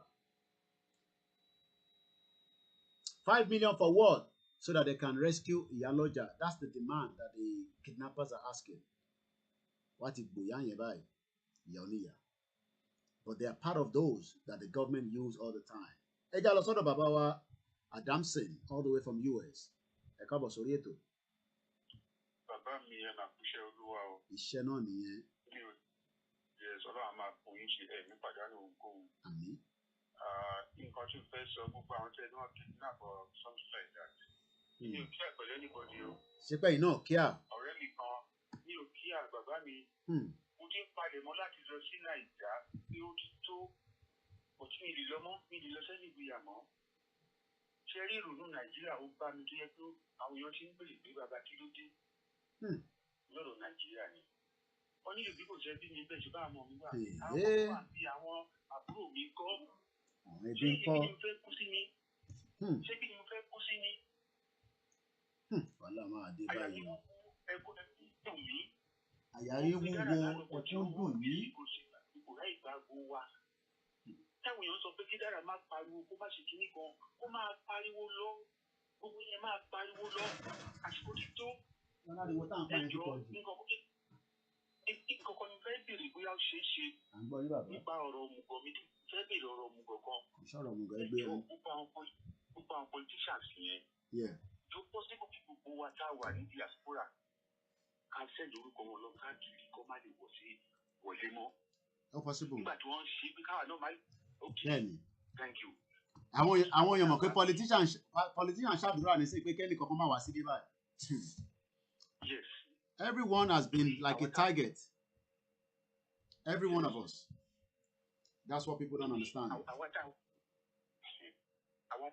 5 million for what? So that they can rescue Iyaloja. That's the demand that the kidnappers are asking. What is Buyanye by Yoniya? But they are part of those that the government use all the time. Ẹja lọ sọ́dọ̀ bàbá wa Adamson all the way from US. Ẹ káàbọ̀ sórí ètò. Bàbá mi ẹ máa kúṣẹ́ olúwa o. Iṣẹ́ náà nìyẹn. Mi ò yẹ sọ́dọ̀ àwọn máa fún yín ṣe ẹ̀mí pàdánù ohunkóhun. Àmín. Nǹkan tí mo fẹ́ sọ gbogbo àwọn tẹ́lẹ̀ náà kidnap or something like that. Mi ò kí àpẹẹrẹ anybody o. Ṣé pẹ́yìn náà kíá? Ọ̀rẹ́ mi kan mi ò kí bàbá mi. Mo ti ń palẹ̀mọ́ láti lọ sí Nàìjà pé ó ti tó. Kò tí mi lè lọ mọ́, mi lè lọ sẹ́yìn ìgbéyàmọ́. Ṣé rí ìrònú Nàìjíríà ó bá mi tó yẹ pé àwọn èèyàn ti ń bèrè pé bàbá kí ló dé? Lọ́rọ̀ Nàìjíríà ni. Wọ́n ní ìbí kò jẹ́ bí mi bẹ́ẹ̀ ṣe bá àmọ́ mi wà. Àwọn ọmọ àti àwọn àbúrò mi kọ́. Ebi ń kọ́. Ṣé bí mo fẹ́ kú sí ni? Wàhálà máa dé báyìí. Ẹkún dùn mí. Àyàrí wúwo ẹkún dùn mí. Kò ráì gbàgbó wa. Táwọn èèyàn sọ pé kí Dára máa pariwo kó má ṣe kinní kan, kó máa pariwo lọ. Gbogbo yẹn máa pariwo lọ. Àsìkò ti tó. Láriwo tá à ń pa yẹn ti pọ̀ jù. Nǹkan kan ni fẹ́ bèrè bóyá ó ṣeé ṣe. À ń gbọ́ yín bàbá. Nípa ọ̀rọ̀ òmùgọ̀ mi fẹ́ bèrè ọ̀rọ̀ òmùgọ̀ kan. Ìṣòro òmùgọ̀ ẹgbẹ́ rẹ. Gbogbo àwọn politicians yẹn. Tó possible kí gbogbo wa tá a wà ní diaspora ká send orúkọ wọn lọ káàkiri kó má lè wọlé mọ́. Ó possible. Nígbà tí wọ́n ń ṣe bí káwa náà máa. Bẹ́ẹ̀ni. Thank you. Àwọn èèyàn mọ̀ pé politician ṣàdúrà ní sí pé kẹ́ni kankan máa wá sí dé báyìí. Yes. Everyone has been like a target. Every one of us. That's what people don't understand. Àwa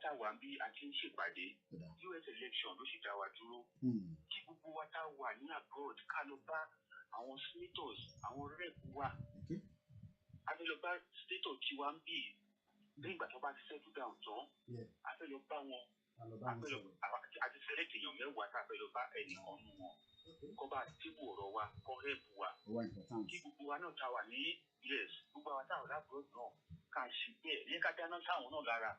tá a wà ń bí a ti ń ṣèpàdé US election ló sì dá wa dúró. Kí gbogbo wa tá a wà ní abroad ká lọ bá àwọn senators, àwọn rep wa. A fẹ́ lọ bá senator tiwa ń bì lẹ́yìn ìgbà tó bá ti settle down tán. A fẹ́ lọ bá wọn. Àti select èèyàn mẹ́wàá tá a fẹ́ lọ bá ẹnìkan nù wọn. Kọ́ bá tíbù ọ̀rọ̀ wa, kọ́ rep wa. Kí gbogbo wa náà tá a wà ní US, gbogbo wa tá a wà lábúrò náà ká ṣe bẹ́ẹ̀ ní ká dáná sáwọn náà lára.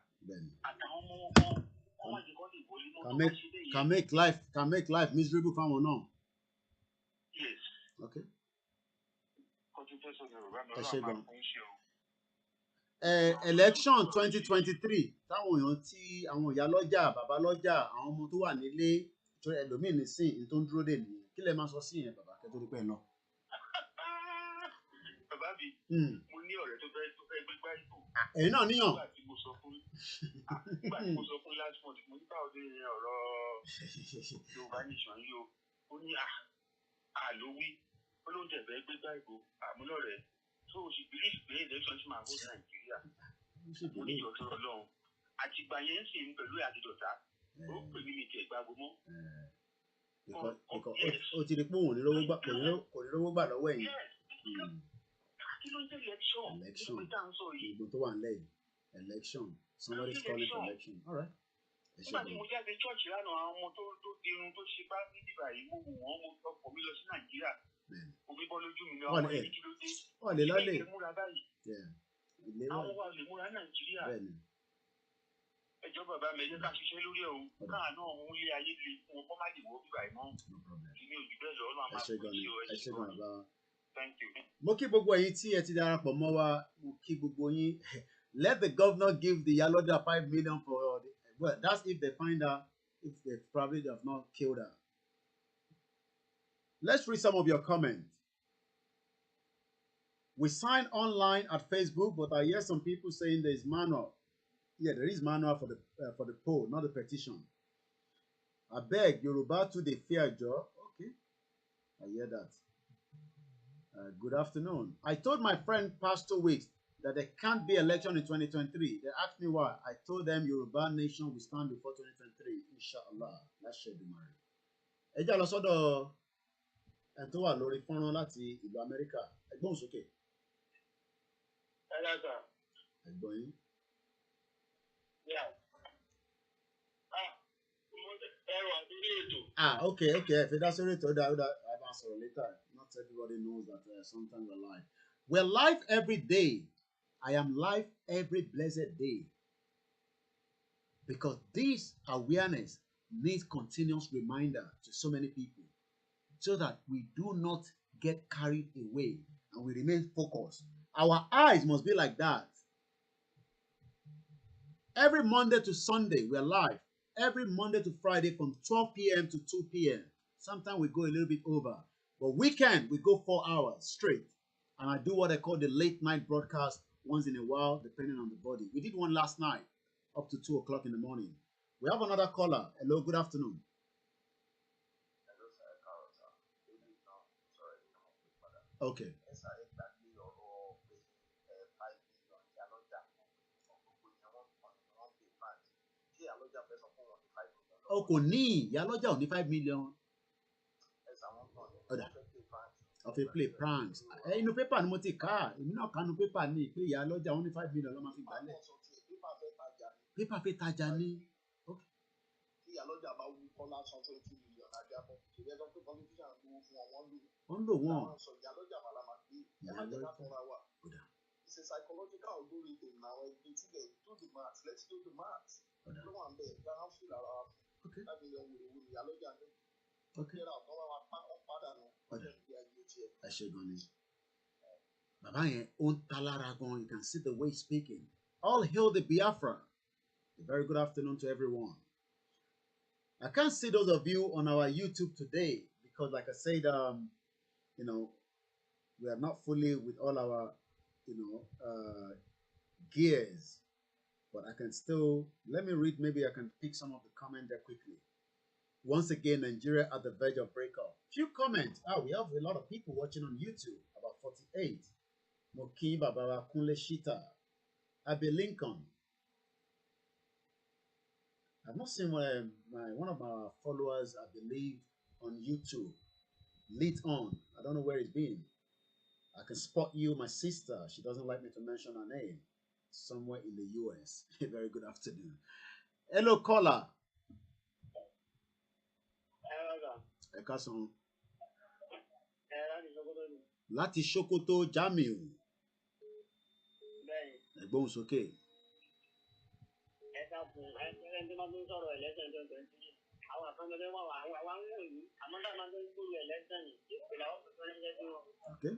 Àtàwọn ọmọ wọn kan wọ́n máa jẹ́ kọ́ lè wọlé mọ́ tó bá ṣe bẹ́ẹ̀ yẹn. Can make life miserable fáwọn náà. Yes. Okay. Kọjú tẹ́sán Yorùbá mi ọlọ́run máa fún ṣe o. Election 2023 táwọn èèyàn tí àwọn ìyá lọ́jà bàbá lọ́jà àwọn ọmọ tó wà nílé tó ẹlòmíì nísìn ní tó ń dúró dè nìyẹn kí lẹ máa sọ sí yẹn bàbá kẹ́ tó rí pẹ́ lọ. Bàbá mi mo ní ọ̀rẹ́ tó fẹ́ gbégbá ìbò. Ẹ̀yin náà níyàn. Nígbà tí mo sọ fún last month mo ní báwo ló yẹ ọ̀rọ̀ Yorùbá nation yìí o ó ní àlówí ó ló ń jẹ̀bẹ́ gbégbá ìbò àmúlọ̀rẹ́ tó o sì believe pé election ṣì máa vote Nàìjíríà mo ní ìjọ tó Ọlọ́run àtìgbà yẹn ń sìn pẹ̀lú àdìdọ̀tà ó pè mí ní ìjẹ́ ìgbàgbọ́ mọ́. Ó ti di pé òun kò ní rówó gbà lọ́wọ́ ẹ̀yìn. Kí ló ń jẹ́ election? Ìgbò tó wà nílẹ̀ yìí election somebody's calling for election. All right. Nígbà tí mo jáde church lánàá àwọn ọmọ tó dirun tó ṣe bá ní bíbá yìí mo wò wọ́n mo ọkọ̀ mi lọ sí Nàìjíríà mo bí bọ́ lójú mi ní ọmọ ẹni kí ló dé ilé ìlú múra báyìí àwọn wa lè múra Nàìjíríà ẹjọ́ bàbá mi ẹ jẹ́ ká ṣiṣẹ́ lórí ẹ̀ o káà náà ń lé ayé le fún wọn kọ́ má lè wọ bíbá yìí mọ́ ìní òjú bẹ́ẹ̀ lọ Ọlọ́run máa fún ìṣe ọ Thank you. Mo kí gbogbo ẹ̀yin tí ẹ ti darapọ̀ mọ́ wa mo kí gbogbo yín let the governor give the Yaloja 5 million for the well that's if they find her if they probably have not killed her. Let's read some of your comments. We sign online at Facebook, but I hear some people saying there is manual. Yeah, there is manual for the poll, not the petition. I beg Yoruba to the fear job. Okay, I hear that. Good afternoon. I told my friend Pastor Weeks that there can't be election in 2023. They asked me why. I told them Yoruba nation will stand before 2023. Inshallah. Let's share the marriage. Ẹ jẹ́ lọ sọ́dọ̀ ẹni tó wà lórí fọ́nrán láti ìlú Amẹ́ríkà. Ẹgbọ́n sókè. Ẹgbọ́n yín. Okay. If that's already told that, I'll answer later. Not everybody knows that sometimes we're live. We're live every day. I am live every blessed day. Because this awareness needs continuous reminder to so many people so that we do not get carried away and we remain focused. Our eyes must be like that. Every Monday to Sunday, we're live. Every Monday to Friday from 12 p.m. to 2 p.m. Sometimes we go a little bit over. But weekend, we go 4 hours straight. And I do what I call the late night broadcast once in a while, depending on the body. We did one last night, up to 2 o'clock in the morning. We have another caller. Hello, good afternoon. Hello, sir. Okay. O kò ní Ìyálọ́jà ò ní 5 million. Of a play pranks. Inú pépà ni mo ti kà á. Èmi náà kà nínú pépà ní pé Ìyálọ́jà ó ní 5 million ló máa fi gbálẹ̀. Paper fi tajà ní. Tí ìyálọ́jà bá wú kọ́lá san 20 million ajábọ̀. Ìyẹn sọ pé politician gbowó fún wọn, wọ́n lò wọ́n. Àwọn sọ ìyálọ́jà màlámà pé ìyálọ́jà fúnra wà. It's a psychological algorithm now. It's the do the maths. Let's do the maths. No one there. You don't feel around. Okay. That million will ìyálọ́jà ní. Okay. Ẹ ṣé gan ni. Bàbá yẹn ó ń ta lára gan. You can see the way he's speaking. All hail the Biafra. A very good afternoon to everyone. I can't see those of you on our YouTube today because, like I said, you know, we are not fully with all our, you know, gears. But I can still, let me read, maybe I can pick some of the comments there quickly. Once again, Nigeria at the verge of breakup. Few comments. We have a lot of people watching on YouTube, about 48. Moki Babara Kunle Shita. Abe Lincoln. I've not seen one of my followers, I believe, on YouTube. Lit on. I don't know where it's been. I can spot you, my sister. She doesn't like me to mention her name. Somewhere in the US. Very good afternoon. Hello, caller. Ekason. Láti Sokoto Jamiu. Ẹ̀gbọ́n sókè. Okay.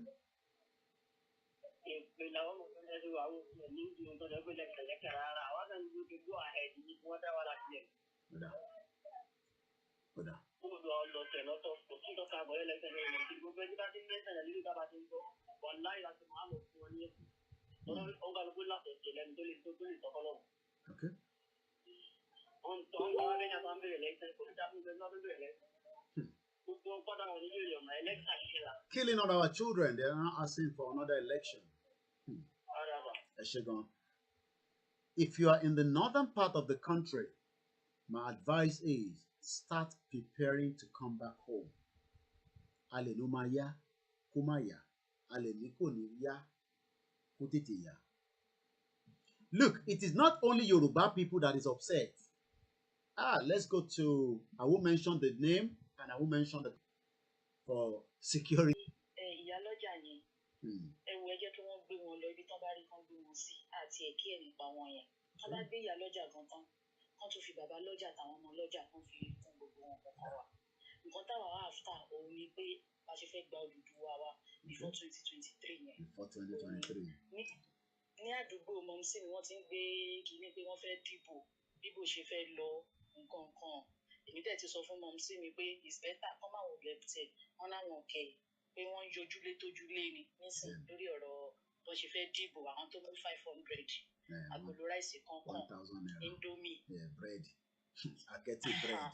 Okay. Killing all our children, they are not asking for another election. If you are in the northern part of the country, my advice is start preparing to come back home. Alenumaya, kumaya, alenikoniya, kutitiya. Look, it is not only Yoruba people that is upset. Let's go to, I will mention the name and I will mention the for security. Before 2023 Before 2023. Ní àdúgbò mọ̀mísí ni wọ́n ti ń gbé kíní pé wọ́n fẹ́ dìbò bíbò ṣe fẹ́ lọ nǹkan kan èmi dẹ̀ ti sọ fún mọ̀mísí mi pé it's better kọ́ máa wò lẹ́pùtẹ̀ wọ́n láwọn ọ̀kẹ́ pé wọ́n ń yojúlé tójúlé ni nísìn lórí ọ̀rọ̀ bó ṣe fẹ́ dìbò àwọn tó mú 500 agolo ráìsì kankan indomie bread akẹ́tì bread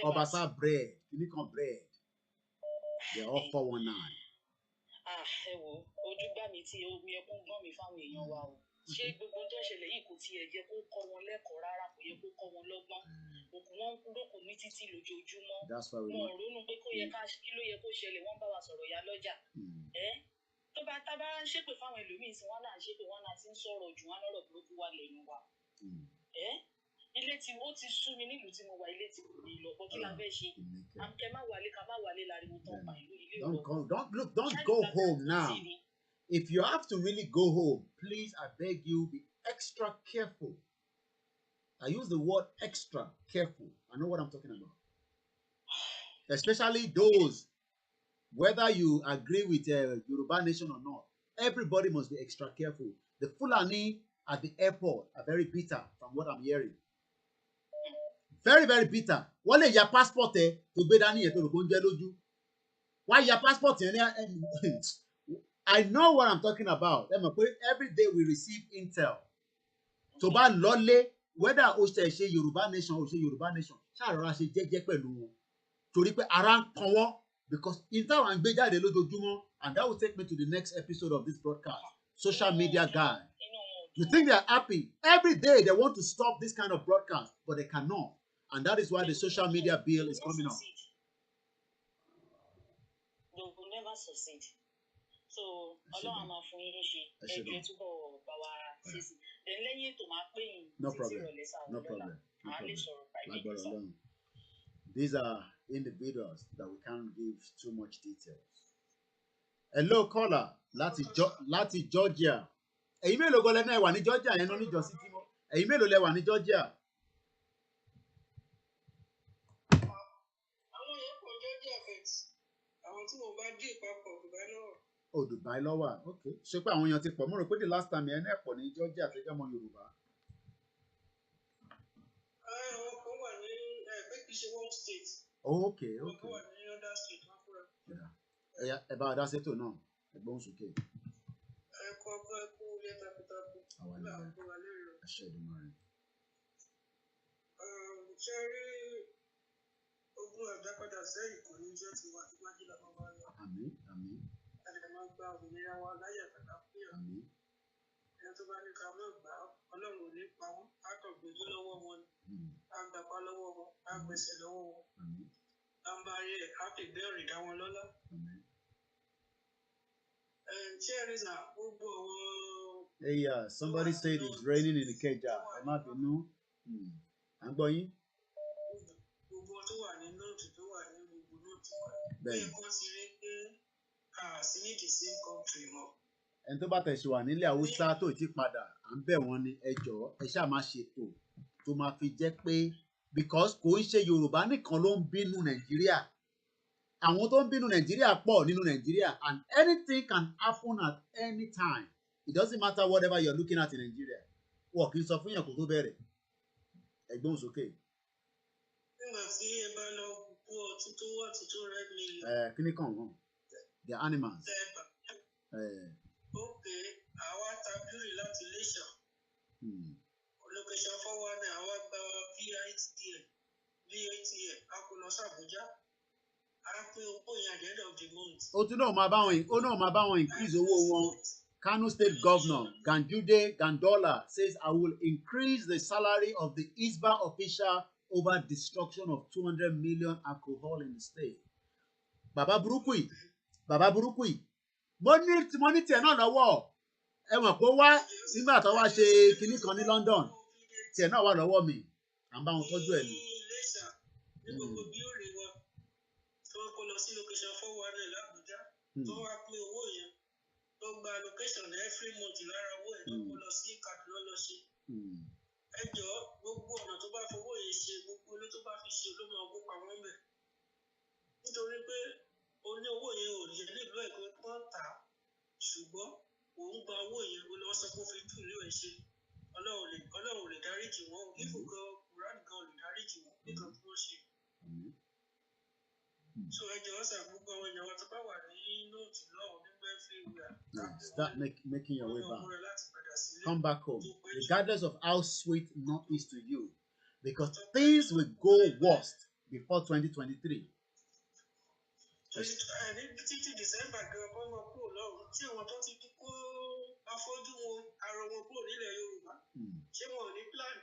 ọbaṣá bread kíní kan bread they all 419. Ẹ wo ojú gbà mí tí omi ẹkún gbọ́n mi fáwọn èèyàn wa o ṣé gbogbo tó ń ṣẹlẹ̀ yìí kò tiẹ̀ yẹ kó kọ́ wọn lẹ́kọ̀ọ́ rárá kò yẹ kó kọ́ wọn lọ́gbọ́n òkú wọn ń kúrókò ní títí lójoojúmọ́ wọn ò ronú pé kí ló yẹ kó ṣẹlẹ̀ wọ́n bá wa sọ̀rọ̀ ya lọ́jà tó bá tá bá ń ṣépè fáwọn ẹlòmíín sí wọn náà ń ṣépè wọn náà ti ń sọ̀rọ̀ jù wọn lọ́rọ̀ burúkú wà lẹ́nu wa ilé tí ó ti sú mi nílùú tí mo wà ilé tí kò ní lọ bọ́ kí la fẹ́ ṣe ká má wálé láriwo tó ń pa ìlú ilé Don't go home now. If you have to really go home, please, I beg you, be extra careful. I use the word extra careful. I know what I'm talking about. Especially those, whether you agree with Yoruba nation or not, everybody must be extra careful. The Fulani at the airport are very bitter from what I'm hearing. Very, very bitter. Wọ́n lè ya passport ẹ tó gbé dání ẹ̀ tó rò kó ń jẹ́ lójú. Why your passport? I know what I'm talking about. Every day we receive intel. To bá lọlé, whether o ṣe Yoruba nation or ṣe Yoruba nation, ṣàrọ̀ra ṣe jẹ́jẹ́ pẹ̀lú wọn. Torí pé ara ń kan wọ́n because intel wa ń gbé jáde lójoojúmọ́, and that will take me to the next episode of this broadcast. Social media guy. You think they are happy? Every day they want to stop this kind of broadcast, but they cannot. And that is why the social media bill is coming up. They will never succeed. So, Ọlọ́run máa fún yín ṣe ẹgbẹ́ túbọ̀ bá wa then lẹ́yìn ètò máa pè yín títí ìrọ̀lẹ́ sáwọn lọ́la àá lè sọ̀rọ̀ private. These are individuals that we can't give too much details. Hello caller láti Georgia. Ẹ̀yin mélòó gan lẹ́nu ẹ̀ wà ní Georgia yẹn náà níjọ́sí tí mo. Ẹ̀yin mélòó lẹ wà ní Georgia? Àwọn yẹn pọ̀ Georgia bet. Àwọn tí mo bá dé papọ̀ Dubai lọ́wọ́. Oh, Dubai lọ́wọ́. Okay. Ṣé pé àwọn èèyàn ti pọ̀? Mo rò pé the last time yẹn náà pọ̀ ní Georgia tó jẹ́ ọmọ Yorùbá. Àwọn kan wà ní PETITION one state. Okay. Àwọn kan wà ní other state wọn fúnra. Ẹ bá a dá sétò náà. Ẹgbọ́n sókè. Ẹ̀kọ́ ọgbọ́n ẹ̀kú ilé takuntakun. Àwa ni ẹ ṣe ìdùnnú rẹ̀. Ṣé rí ogun àdápadà sẹ́yìn kò ní jẹ́ tiwa tí wájú la máa bá lọ. Àmín. Ẹ̀dẹ̀ máa gba òmìnira wa láyé àtàkà fún yàn. Àmín. Ẹni tó bá ní ká mọ̀ gbà Ọlọ́run ò ní pa wọ́n, á kàn gbèjú lọ́wọ́ wọn ni. Á gbapá lọ́wọ́ wọn, á gbẹ̀sẹ̀ lọ́wọ́ wọn. Á ń bá ayé ẹ̀ á fi bẹ́ẹ̀rì dá wọn lọ́lá. Ṣé ẹ rí sà gbogbo àwọn. Hey, somebody said it's raining in Ikeja. Ẹ má bínú. À ń gbọ́ yín. Gbogbo tó wà ní nóòtù tó wà ní gbogbo nóòtù wa. Bẹ́ẹ̀ kọ́ sí rí pé a sì ní the same country mọ́. Ẹni tó bá tẹ̀sí wà nílẹ̀ Haúsá tó ti padà à ń bẹ̀ wọ́n ní ẹ jọ̀ọ́ ẹ ṣáà máa ṣètò tó máa fi jẹ́ pé because kò ń ṣe Yorùbá nìkan ló ń bínú Nàìjíríà. Àwọn tó ń bínú Nàìjíríà pọ̀ nínú Nàìjíríà and anything can happen at any time. It doesn't matter whatever you're looking at in Nigeria. Wọ́n kì í sọ fún yàn kó tó bẹ̀rẹ̀. Ẹgbọ́n sókè. Nígbà tí ẹ bá lọ bú ọtí tó wà tó red million. Kí ni kàn wọ́n? They are animals. Ókè, àwa ta bírì láti Iléṣà. Location 419 àwa gba VATL, a kò lọ sí Àbújá. A pín owó yẹn at the end of the month. Ó náà máa bá wọn increase owó wọn. Kano State Governor Ganjude Gandola says, I will increase the salary of the ISBA official over destruction of 200 million alcohol in the state. Bàbá burúkú yìí. Mo ní tiẹ̀ náà lọ́wọ́. Ẹ mọ̀ pé wá nígbà tó wá ṣe kinní kan ní London. Tiẹ̀ náà wà lọ́wọ́ mi. À ń bá wọn tọ́jú ẹ̀ ni. Ní gbogbo bí ó rí wọn, tí wọ́n kó lọ sí location 419 l'Abuja, tó wá pín owó yẹn. Tó gba allocation every month lára owó ẹ̀ tó kó lọ sí Kaduna lọ ṣe. Ẹ jọ̀ọ́ gbogbo ọ̀nà tó bá fowó yẹn ṣe gbogbo ilé tó bá fi ṣe ló máa kó pa wọ́n bẹ̀. Nítorí pé oní owó yẹn ò yẹ nílùú ẹ̀ pé wọ́n tà á ṣùgbọ́n òun gba owó yẹn ó lọ́wọ́ sọ pé ó fi tún ìlú ẹ̀ ṣe. Ọlọ́run lè dáríjì wọ́n ìfò gan Quran gan lè dáríjì wọ́n nígbà tí wọ́n ṣe. So ẹ jọ̀ọ́ sà gbogbo àwọn èèyàn wa tó bá wà ní nóòtù lọ́wọ́ nígbà Start making your way back. Come back home, regardless of how sweet North is to you, because things will go worst before 2023. Títí December gan kọ́ wọn kúrò lọ́rùn tí àwọn tó ti kó afọ́jú wọn ara wọn kúrò nílẹ̀ Yorùbá ṣé wọn ò ní plan.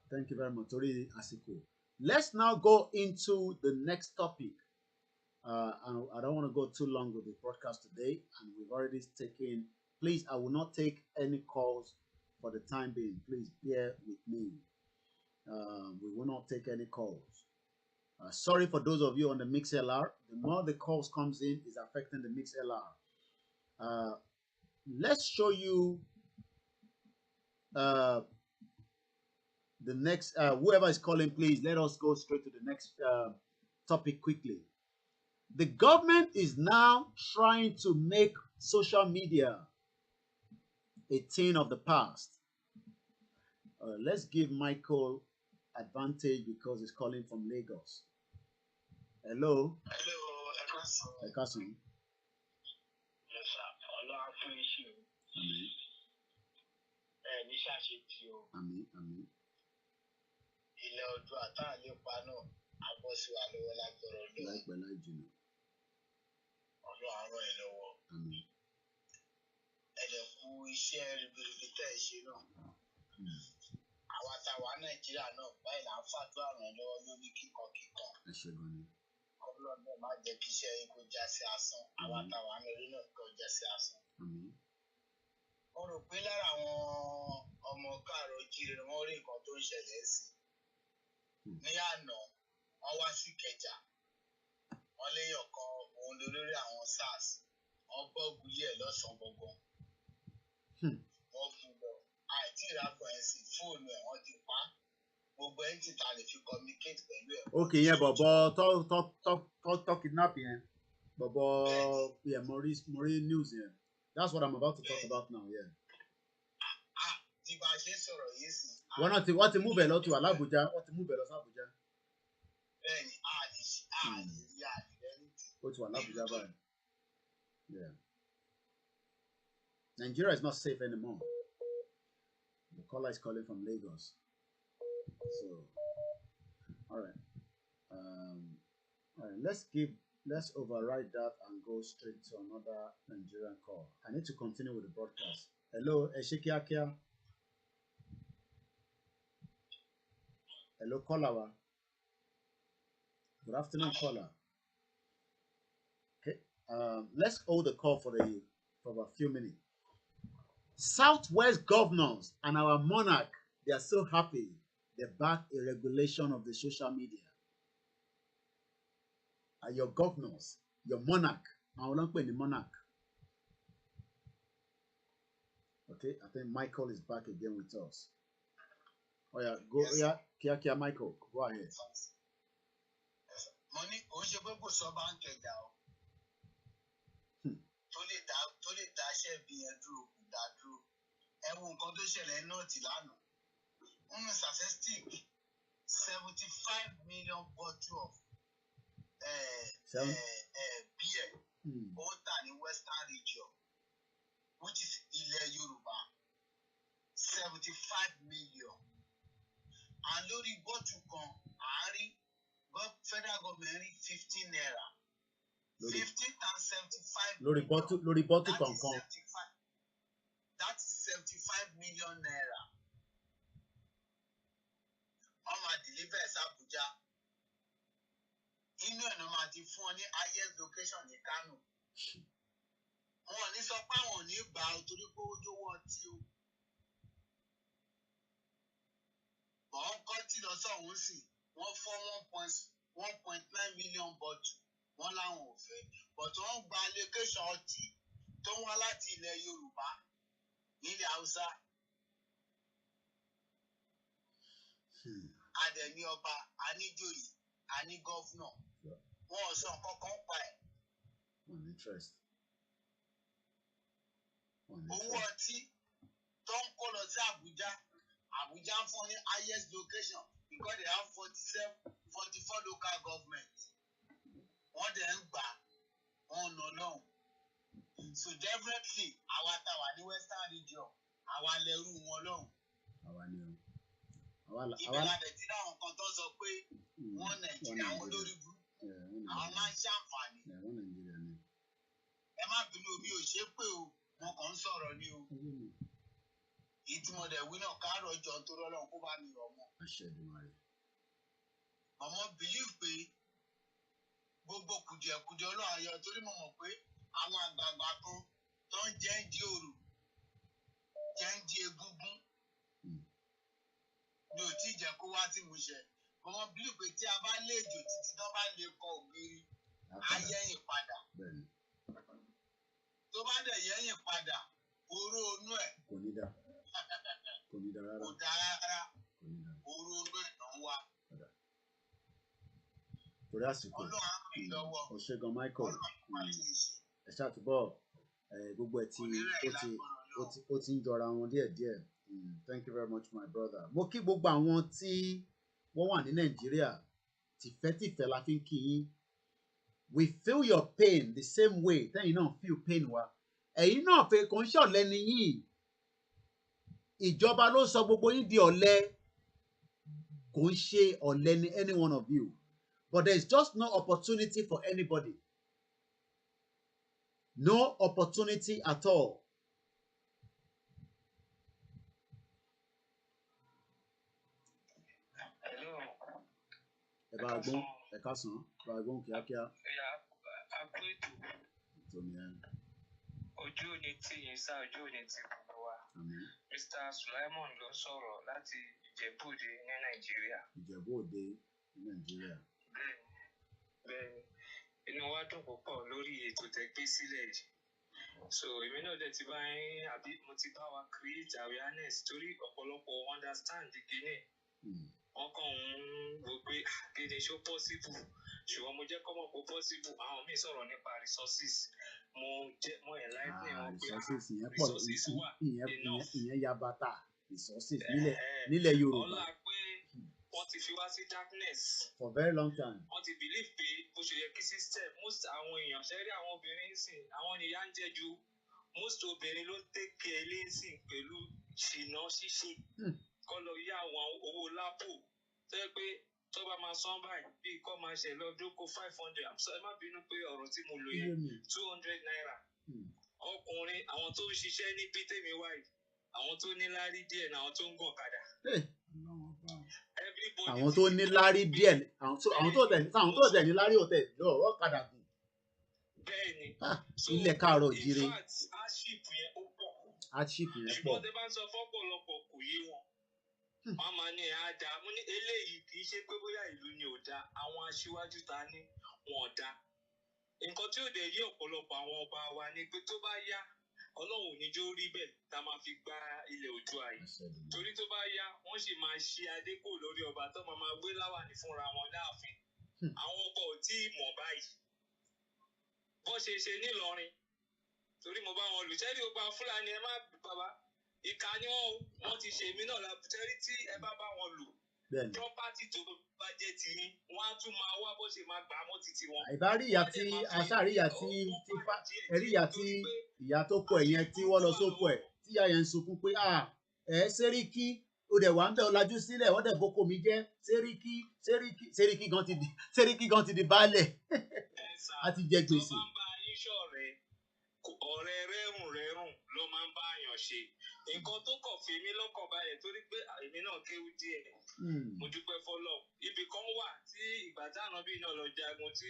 Thank you very much. Tori Asiko. Let's now go into the next topic. And I don't want to go too long with the broadcast today, and we've already taken. Please, I will not take any calls for the time being. Please bear with me. We will not take any calls. Sorry for those of you on the MixLR. The more the calls comes in, is affecting the MixLR. Let's show you the next. Whoever is calling, please let us go straight to the next topic quickly. The government is now trying to make social media a thing of the past. Let's give Michael advantage because he's calling from Lagos. Hello. Hello, Ekasun. Yes, sir. Allah appreciate you. Amen. Amen. Ilé ọjọ́ àtàlẹ́pà náà abọ́sí wa lọ́wọ́ lágbọ̀rọ̀ lọ. Láìpẹ́ láì jìnnà. Ọlọ́run á ràn ẹ́ lọ́wọ́. Amen. Ẹ̀dẹ̀ kú iṣẹ́ ribiribi tẹ́ ẹ ṣe náà. Àwa táwa Nàìjíríà náà báyìí là ń fàdúrà ràn lọ́wọ́ lórí kíkan. Ẹ ṣé gan ni. Ọlọ́run náà má jẹ́ kí iṣẹ́ yín kó já sí asán. Àwọn àtàwọn amẹ́rí náà kó já sí asán. Mo rò pé lára àwọn ọmọ káàrọ̀ oòjíire wọ́n rí nǹkan tó ń ṣẹlẹ̀ sí. Ní àná, wọ́n wá sí Ìkẹjà. Wọ́n léèyàn kan òun lórí àwọn SARS. Wọ́n bọ́ọ̀gù yẹ̀ lọ́sàn-án gbọ̀ngàn. Wọ́n fún lọ. Àìtí ìrákọ̀ ẹ̀ sí fóònù ẹ̀ wọ́n ti pa. Gbogbo ẹ̀ ń tìta lè fi communicate pẹ̀lú ẹ̀. Okay, yẹn bọ̀bọ̀ tó kidnap yẹn. Bọ̀bọ̀ yeah, Maurice news yẹn. That's what I'm about to talk about now, yeah. Tí bá ṣe sọ̀rọ̀ yìí sí. Wọ́n ti move ẹ̀ lọ to Abuja. Wọ́n ti move ẹ̀ lọ sí Abuja. Bẹ́ẹ̀ni, àlè rí àlè. Ó ti wà l'Abuja báyìí. Yeah. Nigeria is not safe anymore. The caller is calling from Lagos. So, all right. Let's override that and go straight to another Nigerian call. I need to continue with the broadcast. Hello, Eshikiakia. Hello, caller. Good afternoon, caller. Okay. Let's hold the call for a few minutes. Southwest governors and our monarch, they are so happy they back a regulation of the social media. And your governors, your monarch, I don't the monarch. Okay, I think Michael is back again with us. Oh yeah, go yes. Kia Michael, go ahead. Money, tó lè dáṣẹ́ bí ẹ dúró kò dá dúró ẹ wo nǹkan tó ṣẹlẹ̀ nọ́ọ̀tì lánàá wọ́n ní statistic 75 million bottle of beer ó tà ní western region which is ilẹ̀ Yorùbá 75 million and lórí bottle kan àárín federal government rí 15 naira. 15 and 75 lórí bottle kankan. That is 75 million naira. Wọ́n máa deliver sí Abuja. Inú ẹ̀ náà máa ti fún ọ ní highest location ní Kano. Wọ́n ò ní sọ pé àwọn ò ní gbà ó torí pé ó jówó ọtí o. Wọ́n kọ́ tí lọ sọ̀hún sí wọ́n fọ́ 1.9 million bottle. Wọ́n láwọn ò fẹ́ but wọ́n gba allocation ọtí tó wá láti ilẹ̀ Yorùbá nílẹ̀ Haúsá. Adẹ̀ni ọba aníjòyè aní gọ́fúnà wọn ò sọ nǹkan kan pa ẹ̀. Owó ọtí tó ń kó lọ sí Abuja ń fún ní highest location because they have 44 local government. Wọ́n dẹ̀ ń gbà wọ́n nà lọ́hùn. So definitely àwa tá wà ní western region àwa lẹ́rú wọn lọ́hùn. Àwa ni o. Ìbẹ̀rẹ̀ àbẹ̀ tí láwọn kan tó sọ pé wọ́n Nàìjíríà wọn lórí burú. Àwọn máa ń ṣàǹfààní. Ẹ má bínú omi ò ṣe pé o wọn kàn ń sọ̀rọ̀ ni o. Ìtumọ̀ wí náà káàrọ̀ jọ tó rọ́lọ́run kó bá mi rọ̀ mọ́. Mọ̀mọ́ believe pé gbogbo kùdìẹ̀kùdìẹ̀ Ọlọ́run ayọ̀ torí mo mọ̀ pé àwọn àgbààgbà kan tó ń jẹ́ ń di òrò jẹ́ ń di egúngún ni ò tí ì jẹ́ kó wá tí mo ṣe mọ̀mọ́ believe pé tí a bá lé èjò títí tó bá lè kọ ògiri ayẹ́yìn padà tó bá dẹ̀ yẹ́yìn padà oró onú ẹ̀ kò ní dá rárá kò dá rárá oró onú ẹ̀ náà wá. Torí àsìkò ọ̀ṣẹ́gun Michael ẹ ṣàtúbọ̀ gbogbo ẹ̀ tí ó ti ń jọra wọn díẹ̀díẹ̀. Thank you very much my brother. Mo kí gbogbo àwọn tí wọ́n wà ní Nàìjíríà tìfẹ́tìfẹ́ la fi ń kí yín. We feel your pain the same way tẹ́yìn náà feel pain wa. Ẹ̀yin náà pé kò ń ṣọ̀lẹ ni yín. Ìjọba ló sọ gbogbo yín di ọ̀lẹ. Kò ń ṣe ọ̀lẹ ni any one of you. But there is just no opportunity for anybody. No opportunity at all. Hello. Ẹ bá gbọ́n. Ẹ káàsán, bàgbọ́n kíákíá. Àpò ètò. Ojú ò ní tì yín sá, ojú ò ní tì gbogbo wa. Mr. Sulaimon ló sọ̀rọ̀ láti Ìjẹ̀bú-Òde ní Nàìjíríà. Ìjẹ̀bú-Òde ní Nàìjíríà. Bẹ́ẹ̀ni, inú wa dùn púpọ̀ lórí ètò tẹ́ gbé sílẹ̀ yìí. So èmi náà dẹ̀ ti bá yín àbí mo ti bá wa create awareness torí ọ̀pọ̀lọpọ̀ understand the kíní. Wọ́n kàn ń wò pé kéde ṣó possible ṣùgbọ́n mo jẹ́ kọ́mọ̀ pé possible. Àwọn míì sọ̀rọ̀ nípa resources. Mo enlighten wọn pé resources wà enough. Ìyẹn yabata resources nílẹ̀ Yorùbá. Ọlá pé wọ́n ti fi wá sí darkness. For very long time. Wọ́n ti believe pé bó ṣe yẹ kí system most àwọn èèyàn ṣe rí àwọn obìnrin sìn àwọn ènìyàn ń jẹ ju most obìnrin ló ń tẹ̀kẹ́ lẹ́sìn pẹ̀lú ṣìnà ṣíṣe kọ́ lọ yá àwọn owó lápò tó yẹ pé tó bá máa san báyìí bí kò máa ṣe lọ dóko 500 ẹ má bínú pé ọ̀rọ̀ tí mo lò yẹn 200 naira ọkùnrin àwọn tó ń ṣiṣẹ́ ní bítẹ́mi wáyé àwọn tó ní lárí díẹ̀ ní àwọn tó ń gàn kadà. Àwọn tó ní lárí díẹ̀ àwọn tó tẹ̀ ní lárí ọ̀tẹ̀ lọ́rọ̀ kadà gùn. Bẹ́ẹ̀ni. Ilẹ̀ káàárọ̀ jíire. In fact hardship yẹn ó pọ̀. Hardship yẹn pọ̀. Ṣùgbọ́n tẹ́ bá ń sọ fọ́pọ̀lọpọ̀ kò yé wọn. Wọ́n máa ní ẹ̀ á dáa. Mo ní eléyìí kì í ṣe pé bóyá ìlú ni ò dáa. Àwọn aṣíwájú ta ní wọn ò dáa. Nǹkan tí ó dẹ̀ yé ọ̀pọ̀lọpọ̀ àwọn ọba wa ni pé tó bá yá Ọlọ́run ò ní jó rí bẹ́ẹ̀ tá a máa fi gba ilẹ̀ Oòduà yìí. Torí tó bá yá wọ́n sì máa ṣí adé kò lórí ọba tó máa gbé láwàní fúnra wọn láàfin. Àwọn ọba ò tí ì mọ̀ báyìí. Bó ṣe ṣe nílọrin torí mo bá wọn lù sẹ́rí ọba Fúlàní ẹ má bàbá ìka ni wọ́n ti ṣe èmi náà lábùtẹ́rí tí ẹ bá wọn lù property tó bá jẹ́ tiyín wọ́n á tún máa wá bó ṣe máa gbà á mọ́ títí wọn. Ìbárí ìyá tí aṣáàrí ìyá tí ẹ̀rí ìyá tí ìyá tó kọ ẹ̀yẹn tí wọ́n lọ sóko ẹ̀ tí ìyá yẹn ń sunkún pé Sẹ́ríkí o dẹ̀ wà ń bẹ́ ọlájú sílẹ̀ wọ́n dẹ̀ boko mi jẹ́ Sẹ́ríkí gan ti di baálẹ̀ a ti jẹ gbèsè. Ọ̀rẹ́ rẹ́rùn ló máa ń bá àyàn ṣe nǹkan tó kàn fi mí lọ́kàn balẹ̀ torí pé èmi náà kéwú díẹ̀ mo dúpẹ́ fọlọ́ ibì kan wà tí ìgbà tí ànábì náà lọ jagun tí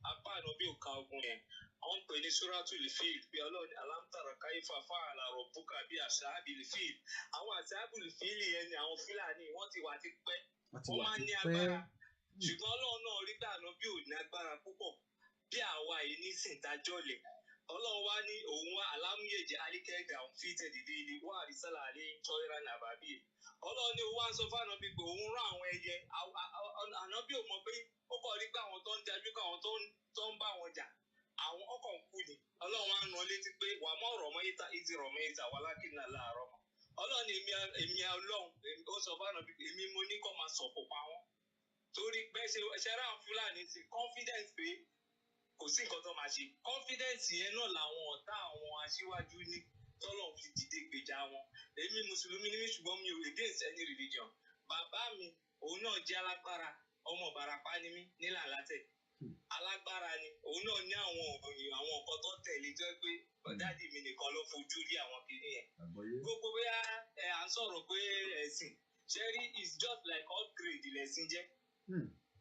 apá ànábì ò ka ogun yẹn wọ́n ń pè ní suratul fil pé ọlọ́run alam tara kaifa fa'ala rabbuka bi ashabil fil àwọn ashabul fil yẹn ni àwọn Fúlàní wọ́n ti wà ti pẹ́ wọ́n máa ń ní agbára ṣùgbọ́n ọlọ́run náà rí pé ànábì ò ní agbára púpọ̀ bí àwa yìí ní sìntájọ́lẹ̀ Ọlọ́run wá ní òun wá alámúyèjì alikẹ́gà òun fi tẹ̀dídé ilé wá àrísàlà àlẹ́ tọ́ra nàbàbí. Ọlọ́run ní òun wá ń sọ fún ànábì pé òun rán àwọn ẹyẹ ànábì ò mọ̀ pé ó kọ̀ rí pé àwọn tó ń jajú kọ́ àwọn tó ń bá wọn jà àwọn ọkọ̀ ń kú ni. Ọlọ́run wá ń rán létí pé wà mọ́ ọ̀rọ̀ mọ́ ìta ìdí rọ̀ mọ́ ìta wà lákìnnà láàárọ̀ mọ́. Ọlọ́run ní èmi Ọlọ́run ó sọ fún ànábì pé èmi mo ní kó máa sọ̀kò pa wọ́n. Torí pé ṣe rá Fúlàní ti confidence pé kò sí nǹkan tó máa ṣe confidence yẹn náà làwọn ọ̀tá àwọn aṣíwájú ní tọ́lọ̀ fi dìde gbèjà wọn èmi mùsùlùmí ni mí ṣùgbọ́n mi ò against any religion bàbá mi òun náà jẹ́ alágbára ọmọ Ìbàràpá ni mí nílà látẹ̀ alágbára ni òun náà ní àwọn nǹkan tó tẹ̀lé tó pé dáàdì mi nìkan ló fojú rí àwọn kìnìún yẹn gbogbo bóyá à ń sọ̀rọ̀ pé ẹ̀sìn ṣẹ́rí is just like upgrade lẹ̀sìn jẹ́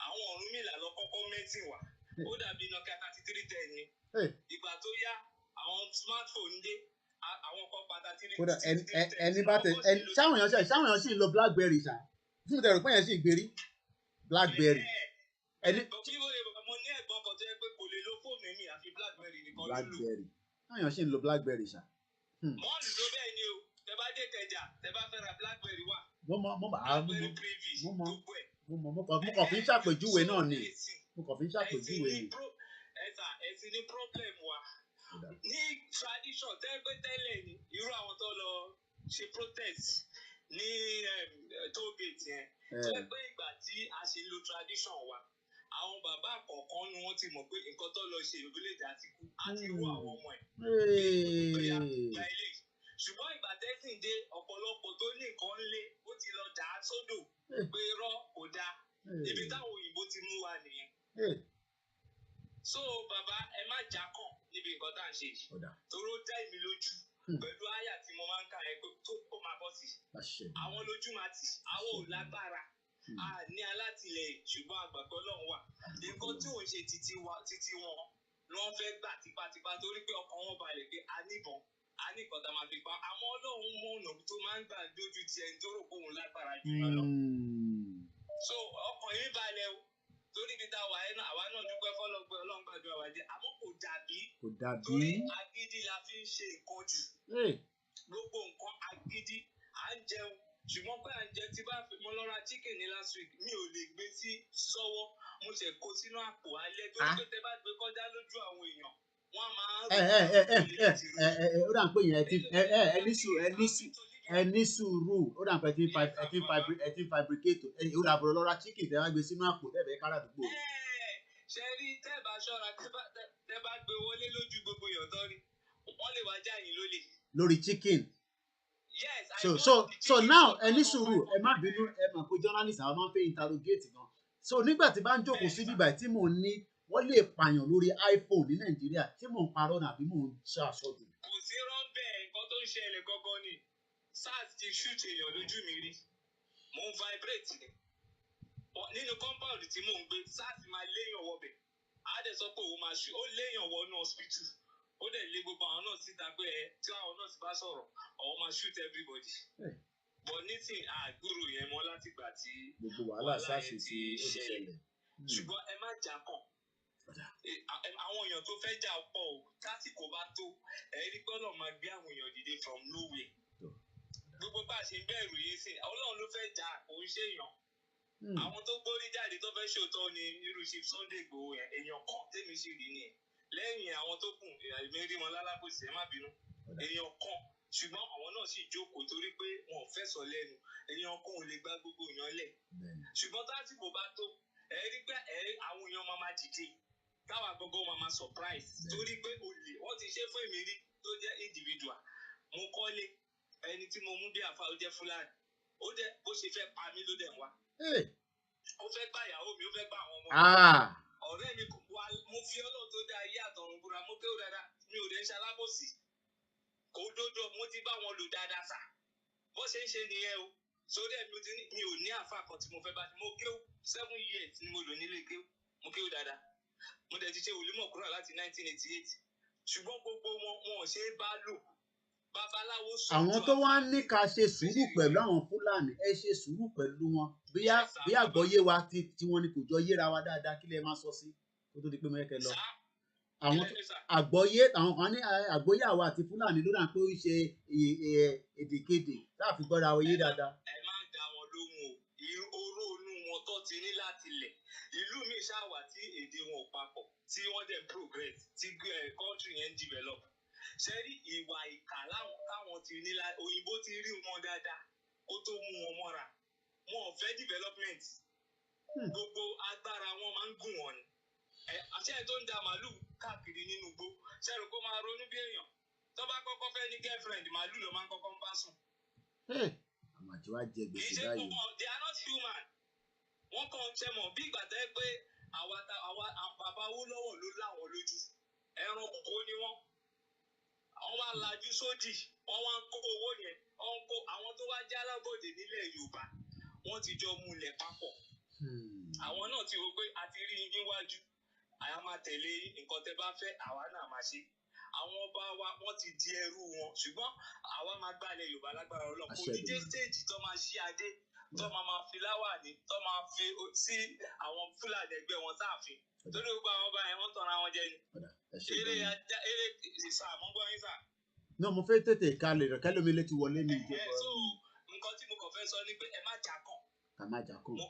àwọn Ọ̀rúnmìlà lọ kọ́kọ́ mẹ́sìn wá ó dàbí Nokia 3310 ni ìgbà tó yá àwọn smartphone dé àwọn kan pàtàkì kódà ẹni bá tẹ ṣáwọn èèyàn sì ń lo BlackBerry ṣá tí mo tẹ̀rù pé yẹn sì gbérí BlackBerry. Mo ní ẹ̀gbọ́n kan tó yẹ pé kò lè lo fóònù mi àfi BlackBerry nìkan ló lò. BlackBerry ṣáwọn èèyàn sì ń lo BlackBerry ṣá. mọ́ọ̀lù ló bẹ́ẹ̀ ni o tẹ bá dé Ìkẹjà tẹ bá fẹ́ ra BlackBerry wà. mo kàn fi ń ṣàpèjúwe náà ni mo kàn fi ń ṣàpèjúwe ni. ẹ̀sìn ní problem wa ní tradition tẹ́lẹ̀ ni irú àwọn tó lọ ṣe protest ní toll gate yẹn tó yẹ pé ìgbà tí a ṣe lo tradition wa àwọn bàbá kọ̀ọ̀kan ni wọ́n ti mọ̀ pé nǹkan tó lọ ṣe ìròbílẹ̀ àti kú àti irú àwọn ọmọ ẹ̀ ṣùgbọ́n ìgbà tẹ́sìn dé ọ̀pọ̀lọpọ̀ tó ní nǹkan lé ó ti lọ dà á sódò pé irọ́ kò dáa ibi táwọn òyìnbó ti mú wa nìyẹn. So bàbá ẹ má jà kàn níbi nǹkan tá à ń ṣe torí ó dá èmi lójú pẹ̀lú àyà tí mo máa ń kà ẹ́ pé tó máa bọ́ sí àwọn lójú máa tì àwọn ò lágbára a ní alátìlẹyìn ṣùgbọ́n àgbàgbọ́ Ọlọ́run wà nǹkan tí òun ṣe títí wọn ni wọ́n fẹ́ gbà tipátipá torí pé ọkàn wọn balẹ̀ pé a níbọn a ní nǹkan tá a máa fi pa àmọ́ Ọlọ́run mọ ọ̀nà tó máa ń gbà dójú ti ẹni tó rò pé òun lágbára jù lọ. So ọkàn yín balẹ̀ o torí ibi tá a wà yẹn àwa náà dúpẹ́ fọlọ́gbẹ́ Ọlọ́run gbàdúrà wa jẹ́ àmọ́ kò dàbí torí agídí la fi ń ṣe nǹkan jù gbogbo nǹkan agídí à ń jẹun ṣùgbọ́n pé à ń jẹ tí bá fi mo lọ ra chicken ní last week mi ò lè gbé sí sọ́wọ́ mo ṣe kó sínú àpò alẹ́ torí pé tẹ bá gbé kọjá lójú àwọn èèyàn wọ́n máa ń ó dà ń pè yẹn ẹ ní sùúrù ó dà ń pè ẹ ti fabricate ó dà bọ̀rọ̀ lọ́ra chicken tẹ wá gbé sínú àpò tẹ̀ bẹ́ẹ̀ kára àdúgbò. ṣe rí tẹ́ bá ṣọ́ra tẹ́ bá gbé wọlé lójú gbogbo yọ̀tọ́ rí wọ́n lè wá já yín lólè. lórí chicken. Yes, so now ẹ ní sùúrù ẹ má bínú ẹ mọ̀ pé journalist àwọn máa ń fẹ́ interrogate gan so nígbà tí bá ń jókòó sí bíbá tí mò ń ní wọ́n lè pààyàn lórí iPhone ní Nàìjíríà tí mò ń parọ́ nàbí mò ń ṣàṣọdù. kò sí rọ́ńbẹ́ nǹkan tó ń ṣẹlẹ̀ gangan ni SARS ti shoot èèyàn lójú mi rí mò ń vibrate ni nínú compound tí mò ń gbé SARS máa léèyàn wọbẹ̀ á dẹ̀ sọ pé òun máa ṣú ó léèyàn wọnú hospital ó dẹ̀ lé gbogbo àwọn náà síta pé tí àwọn náà sì bá sọ̀rọ̀ àwọn máa shoot everybody. But nísìnyí àgbúrò yẹn mọ́ láti gbà tí gbogbo wàhálà SARS ti ṣẹlẹ̀. ṣùgbọ́n ẹ má jà kàn. Àwọn èèyàn tó fẹ́ jà pọ̀ o tásìkò bá tó ẹ̀rí gbọ́dọ̀ máa gbé àwọn èèyàn dìde from nowhere. Gbogbo bá a ṣe ń bẹ̀rù yìí sí Ọlọ́run ló fẹ́ jà kò ń ṣèyàn. Àwọn tó gbórí jáde tó fẹ́ ṣòótọ́ ni irú Chief Sunday Igboho yẹn èèyàn kan tèmi sì rí nìyẹn. Lẹ́yìn àwọn tó kù èmi rí wọn lálábòsí ẹ má bínú èèyàn kan ṣùgbọ́n àwọn náà sì jókòó torí pé wọn ò fẹ́ sọ lẹ́nu èèyàn kan ò lè gba gbogbo èèyàn lẹ̀ ṣùgbọ́n tásìkò bá tó ẹ rí pé àwọn èèyàn máa dìde káwa gbogbo máa surprise torí pé olè wọ́n ti ṣe fún èmi rí tó jẹ́ individual mo kọ́lé ẹni tí mo mú bí àfa ó jẹ́ Fúlàní ó jẹ́ bó ṣe fẹ́ pa mí ló dẹ̀ wá ó fẹ́ gbà ìyàwó mi ó fẹ́ gbà àwọn ọmọ mi ọ̀rẹ́ mi kò wá mo fi Ọlọ́run tó dá ayé àtọ̀run búra mo kéwò dáadáa mi ò lè ṣe alábòsí kò dódò mo ti bá wọn lò dáadáa sà bó ṣe ń ṣe nìyẹn o sórí ẹ̀ mi ò ní àfa kan tí mo fẹ́ bá mo kéwò 7 years ni mo lò nílé kéwò mo kéwò dáadáa mo dẹ̀ ti ṣe wòlímọ̀ kúrò láti 1988 ṣùgbọ́n gbogbo wọn ò ṣe é bá lò babaláwo sọ. àwọn tó wá ní ká ṣe sùúrù pẹ̀lú àwọn Fúlàní ẹ ṣe sùúrù pẹ̀lú wọn bí àgbọ́yé wa tí wọ́n ní kò jọ yéra wa dáadáa kí lẹ máa sọ sí kó tó di pé mẹ́kẹ́ lọ. àwọn àgbọ́yé àwọn kan ní àgbọ́yé àwa àti Fúlàní ló dà pé ó ń ṣe èdèkedè láàfin gbọ́ra oyé dáadáa. ẹ má dá wọn lóhùn o oró inú wọn tó ti ní láti lẹ̀ ìlú mi ṣàwà tí èdè wọn ò papọ̀ tí wọ́n dẹ̀ progress tí country yẹn develop ṣe rí ìwà ìkà láwọn ti ní òyìnbó ti rí wọn dáadáa kó tó mú wọn mọ́ra wọn ò fẹ́ development gbogbo agbára wọn máa ń gùn wọn ni àṣẹ tó ń da màálù káàkiri nínú igbó ṣẹ́rù kó máa ronú bí èèyàn tó bá kọ́kọ́ fẹ́ ní girlfriend màálù ló máa ń kọ́kọ́ ń bá sùn. àwọn àti wá jẹ gbèsè báyìí. they are not human wọ́n kàn ń ṣe mọ̀ bí ìgbà tẹ́ pé àwa bàbá owó lọ́wọ́ ló láwọn lójú ẹran kò ní wọ́n wọ́n wá lajú sódì wọ́n wá ń kó owó yẹn wọ́n ń kó àwọn tó wá jẹ́ alábòde nílẹ̀ Yorùbá wọ́n ti jọ múlẹ̀ papọ̀ àwọn náà ti wò pé a ti rí yín níwájú àyà máa tẹ̀lé nǹkan tẹ́ bá fẹ́ àwa náà máa ṣe àwọn ọba wa wọ́n ti di ẹrú wọn ṣùgbọ́n àwa máa gbálẹ̀ Yorùbá lágbára Ọlọ́run kò ní dé stage tó máa ṣí adé tó máa fi láwàní tó máa fi sí àwọn Fúlàní ẹgbẹ́ wọn sáàfin torí gbogbo àwọn ọba yẹn wọ́n tọ́ra wọn jẹ ni eré ìsàmúgbọ́ yín sà. náà mo fẹ́ tètè kalẹ̀ rẹ̀ kẹ́lómi létí wọlé ní ìjọba. so nǹkan tí mo kàn fẹ́ sọ ni pé ẹ má jà kàn. ká má jà kàn. mo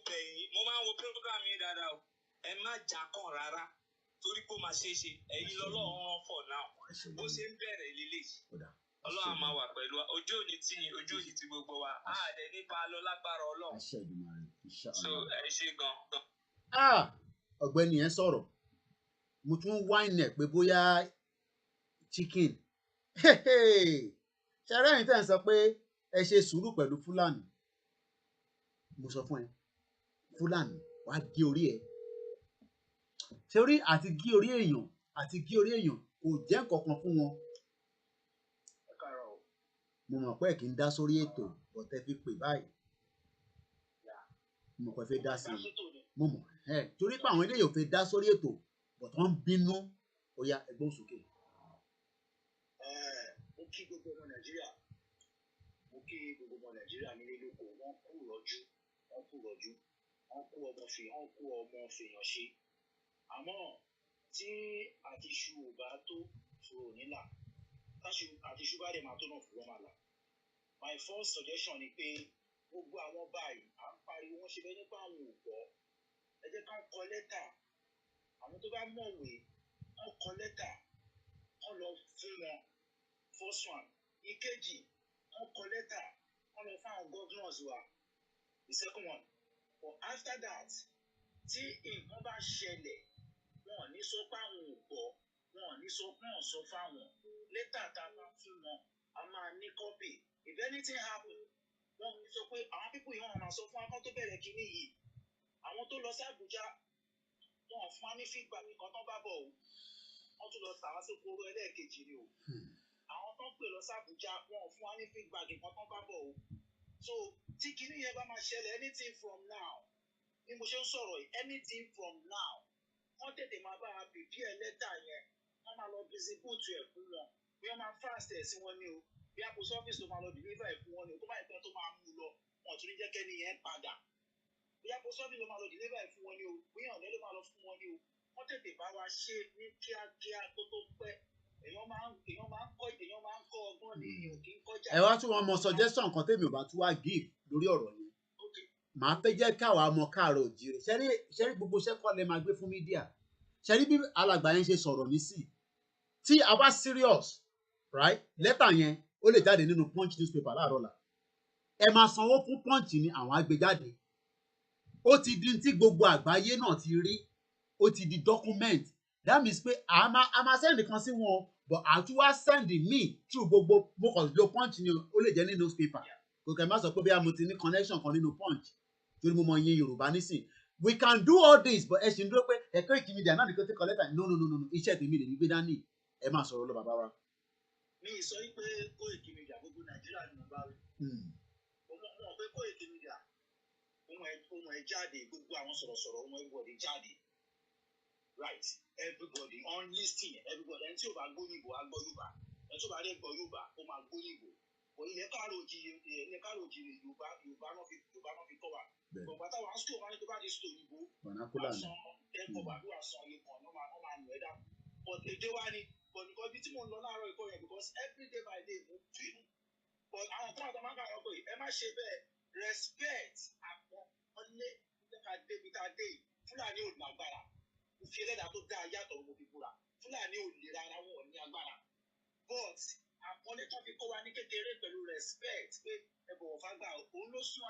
bẹ̀ yín mo máa ń wo program yín dáadáa o ẹ má jà kàn rárá torí pé ó máa ṣe é ṣe ẹ̀yin lọ́lọ́run rán for now bó ṣe ń bẹ̀rẹ̀ lélẹ̀ Ọlọ́run á máa wà pẹ̀lú wa ojú òní tí yín ojú òní tí gbogbo wa á dẹ̀ nípa lọ lágbára Ọlọ́run so ẹ ṣe gan. ọ̀gbẹ́ni yẹn sọ̀rọ̀ mo tún wáìnì ẹ̀ pé bóyá chicken ṣẹ̀rẹ́ yìí tẹ̀ ń sọ pé ẹ ṣe sùúrù pẹ̀lú Fúlàní mo sọ fún ẹ Fúlàní wàá gé orí ẹ ṣe orí àti gé orí èèyàn kò jẹ́ nǹkankan fún wọn mo mọ̀ pé kì í dá sórí ètò bọ̀tẹ́ fi pè báyìí mo kàn fẹ́ dá sí i mo mọ̀ torí pé àwọn eléyìí ò fẹ́ dá sórí ètò but wọ́n ń bínú ó yá ẹgbọ́n sókè. Mo kí gbogbo ọmọ Nàìjíríà nílé lóko wọ́n kú rọ́jú wọ́n kú ọmọ fèèyàn ṣe àmọ́ tí àtiṣu ò bá tó ṣòro nílà àtiṣu bá dẹ̀ máa tó náà fún wọn máa là. My first suggestion ni pé gbogbo àwọn báyìí à ń pariwo wọ́n ṣe bẹ́ẹ̀ nípa àwọn ò gbọ́ ẹ jẹ́ ká kọ lẹ́tà àwọn tó bá mọ̀wé wọ́n kọ lẹ́tà wọ́n lọ fún wọn first one ìkejì wọ́n kọ lẹ́tà wọ́n lọ fún àwọn governors wa the second one but after that tí nǹkan bá ṣẹlẹ̀ wọn ò ní sọ pé àwọn ò gbọ́ wọn ò ní sọ pé wọn sọ fáwọn lẹ́tà tá a bá fún wọn a máa ní copy if anything happen wọn ò ní sọ pé àwọn pípọ̀ yìí wọn máa sọ fún akọ́ tó bẹ̀rẹ̀ kínní yìí àwọn tó lọ sí Àbújá wọn ò fún wa ní feedback nǹkan tó bá bọ̀ o wọ́n tún lọ sàwọn sí kóró ẹlẹ́ẹ̀kejì ni o àwọn tó ń pè lọ sí Àbújá wọn ò fún wa ní feedback nǹkan tó bá bọ̀ o so tí kínní yẹn bá máa ṣẹlẹ̀ anything from now bí mo ṣe ń sọ̀rọ̀ yìí anything from now wọ́n tètè máa bá wa prepare lẹ́tà yẹn wọ́n máa lọ distribute ẹ̀ fún wọn bí wọ́n máa fast ẹ̀ sí wọn ní o bí post office tó máa lọ deliver ẹ̀ fún wọn ní o tó bá ìpẹ́ tó máa mú lọ wọn ò tún ní jẹ́ kẹ́ni yẹn padà bí post office tó máa lọ deliver ẹ̀ fún wọn ní o bí ọ̀nà ló máa lọ fún wọn ní o wọ́n tètè bá wa ṣe ní kíákíá tó pẹ́ èèyàn máa ń kọ́ ọgbọ́n ní èèyàn kì í kọjá. ẹ wá tún wọn mọ suggestion kan tèmi ò bá tún wá give lórí ọ̀rọ̀ yẹn màá fẹ́ jẹ́ káwa ọmọ káàárọ̀ òjíire ṣẹ́rí gbogbo ṣẹ́kọ́ lẹ máa gbé fún mídíà ṣẹ́rí bí alàgbà yẹn ṣe sọ̀rọ̀ ní sí tí a bá serious right lẹ́tà yẹn ó lè jáde nínú punch newspaper láàárọ̀ la ẹ máa sanwó fún punch ní àwọn agbèjáde ó ti di tí gbogbo àgbáyé náà ti rí ó ti di document that means pé a máa send kan sí wọn but àtúwá send me through gbogbo mo kàn lo punch ni ó lè jẹ́ ní newspaper kò kẹ́ má sọ pé bí a mo ti ní connection kan nínú punch torí mo mọ iye Yorùbá nísìn we can do all this but ẹ ṣì ń dúró pé ẹ̀kọ́ ìkímídìà náà ní kó tí kọ lẹ́tà no iṣẹ́ tèmi lè ní gbé dání ẹ máa sọ̀rọ̀ lọ bàbá wa. mi sọ pé kó ìkímídìà gbogbo Nàìjíríà ni mo bá rí mo mọ̀ pé kó ìkímídìà ohun ẹ̀ jáde gbogbo àwọn sọ̀rọ̀sọ̀rọ̀ ohun everybody jáde right everybody on listing everybody ẹni tí ò bá gbóyìnbó á gbọ́ Yorùbá ẹni tí ò bá dé gbọ́ Yorùbá ó máa gbóyìnbó ilẹ̀ káàró òjìrì Yorùbá náà fi kọ́ wa gbọ̀ngbà táwọn á sọ wọn ní tó bá di sọ òyìnbó àsan ẹ̀kọ́ bàbá àsan ayé kan náà máa nù ẹ́ dá but èdè wa ni but nǹkan ibi tí mò ń lọ láàárọ̀ ìkọ́ yẹn because every day by day mo bínú but àwọn kan àtàwọn máa ń kà wọ́n pé ẹ má ṣe bẹ́ẹ̀ respect àpọ́nlé ká débi tá a dé Fúlàní ò lágbára mo fi ẹlẹ́dàá tó dáa yàtọ̀ mo fi búra Fúlàní ò lè rárá wọn ò ní agbára but àpọ́nlé tó fi kọ́ wa ní kékeré pẹ̀lú respect pé ẹ bọ̀wọ̀ fágbà òun ló sún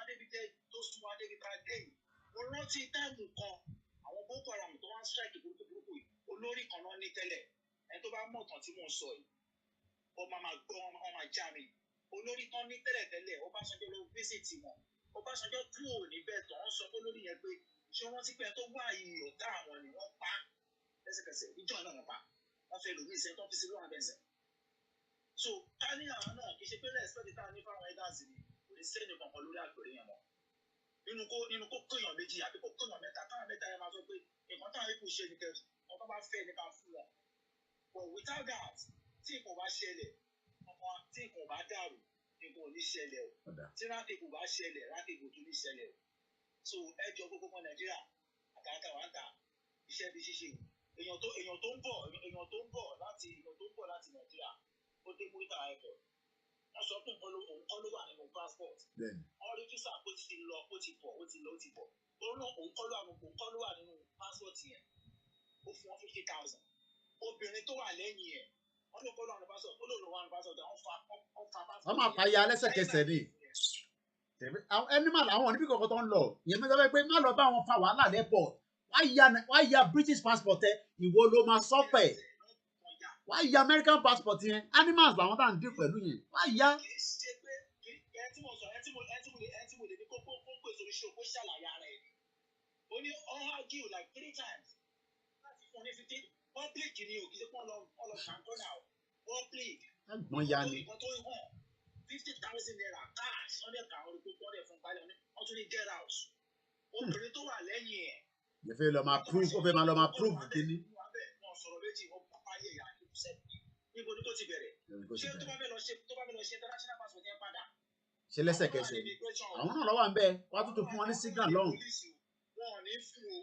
adébi tá a dé yìí mo rántí táìmù kan àwọn Boko Haram tó wá ń strike burúkú yìí olórí kan náà ní tẹ́lẹ̀ ẹni tó bá mọ̀ tán tí mò ń sọ yìí ọmọ máa gbọ́ ọmọ máa já mi olórí kan ní tẹ́lẹ̀ Ọbásanjọ́ ló visit wọn Ọbásanjọ́ kúrò níbẹ̀ tó ń sọ olórí yẹn pé ṣé wọ́n ti pẹ́ tó wá yìí ọ̀tá àwọn ni wọ́n pa lẹ́sẹ̀kẹsẹ̀ ìjọ náà wọ́n pa wọ́n fẹ́ lòmí ìṣẹ́ tó fi sí lóhùn abẹ́sẹ̀ so ká ní àwọn náà kì í ṣe pé respect tá a ní fáwọn elders ni kò ní sẹ́ni kankan lórí àgbèrè yẹn mọ́ nínú kó kéèyàn méjì àbí kó kéèyàn mẹ́ta káwọn mẹ́ta yẹn máa sọ pé nǹkan táwọn ikú ṣe ni kẹfì wọn tó bá fẹ́ ní ká fún wọn but without that tí nǹkan bá ṣẹlẹ̀ tí nǹkan bá dàrú nǹkan ò ní ṣẹlẹ̀ o tí rákèkù bá ṣẹlẹ̀ rákèkù tó ní ṣẹlẹ̀ o so ẹ jọ gbogbo ọmọ Nàìjíríà àtàwọn àtà iṣẹ́ bí ṣíṣe èèyàn tó ń bọ̀ láti Nàìjíríà ó dé Murità airport wọ́n sọ fún òun kọ́ ló wà nínú passport wọ́n rí físà ó ti lọ ó ti bọ̀ òun náà òun kọ́ ló wà nínú passport yẹn ó fún wọn 50,000 obìnrin tó wà lẹ́yìn ẹ̀ wọ́n ló kọ́ ló wà nínú passport ó lò ló wà nínú passport wọ́n fa passport. wọ́n máa fa ya lẹ́sẹ̀kẹsẹ̀ ni animal àwọn níbi kankan tó ń lọ ìyẹn mẹ́ta fẹ́ pé má lọ bá wọn fa wàhálà lẹ́pọ̀ wá ya British passport ẹ ìwọ ló máa sọ́pẹ̀ wá ya American passport yẹn animals làwọn tá à ń dín pẹ̀lú yẹn wá ya. kì í ṣe pé ẹ tí mo sọ ẹ tí mo lè ní kó pèsè oríṣi òkú ṣàlàyé ara ẹ ó ní argue like 3 times láti fún ní 50 public ni o kì í ṣe pé ọlọ kàńtọ́nà o public ẹ̀gbọ́n ya ni. nǹkan tó hàn 50,000 naira cash wọ́n dẹ̀ kà orí púpọ̀ dẹ̀ fún balẹ̀ wọ́n tún ní get out obìnrin tó wà lẹ́yìn ẹ̀. Ẹ fẹ́ lọ máa prove, ó fẹ́ máa lọ máa prove kíní. Wọ́n sọ̀rọ̀ méjì, wọ́n pápá yẹ̀ yà ní sẹ́ẹ̀kì. Níbo ni kò ti bẹ̀rẹ̀? Ṣé tó bá fẹ́ lọ ṣe international passport yẹn padà? Ṣé lẹ́sẹ̀kẹsẹ̀? Àwọn náà lọ́wọ́ à ń bẹ, wọ́n á tún fún wọn ní signal lọ́hùn. Wọn ò ní fún o,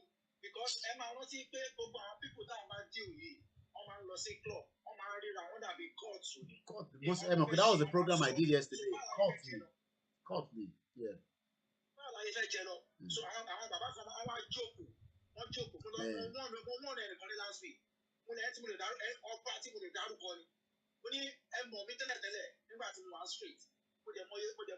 because ẹ máa rántí pé gbogbo àwọn people tá a máa deal yìí, wọ́n máa ń lọ sí club, wọ́n máa ń ríra, wọ́n dàbí court o. That was the program I did yesterday. Court me. Yeah. Báwo la yẹ fẹ́ jẹ lọ? So àwọn bàbá kan máa wá jókòó, wọ́n jókòó, mo lọ ẹnìkan ní last week. Mo lè ọba tí mo lè dárúkọ ni. Mo ní ẹ mọ̀ mi tẹ́lẹ̀tẹ́lẹ̀ nígbà tí mo wá straight. Mo dẹ̀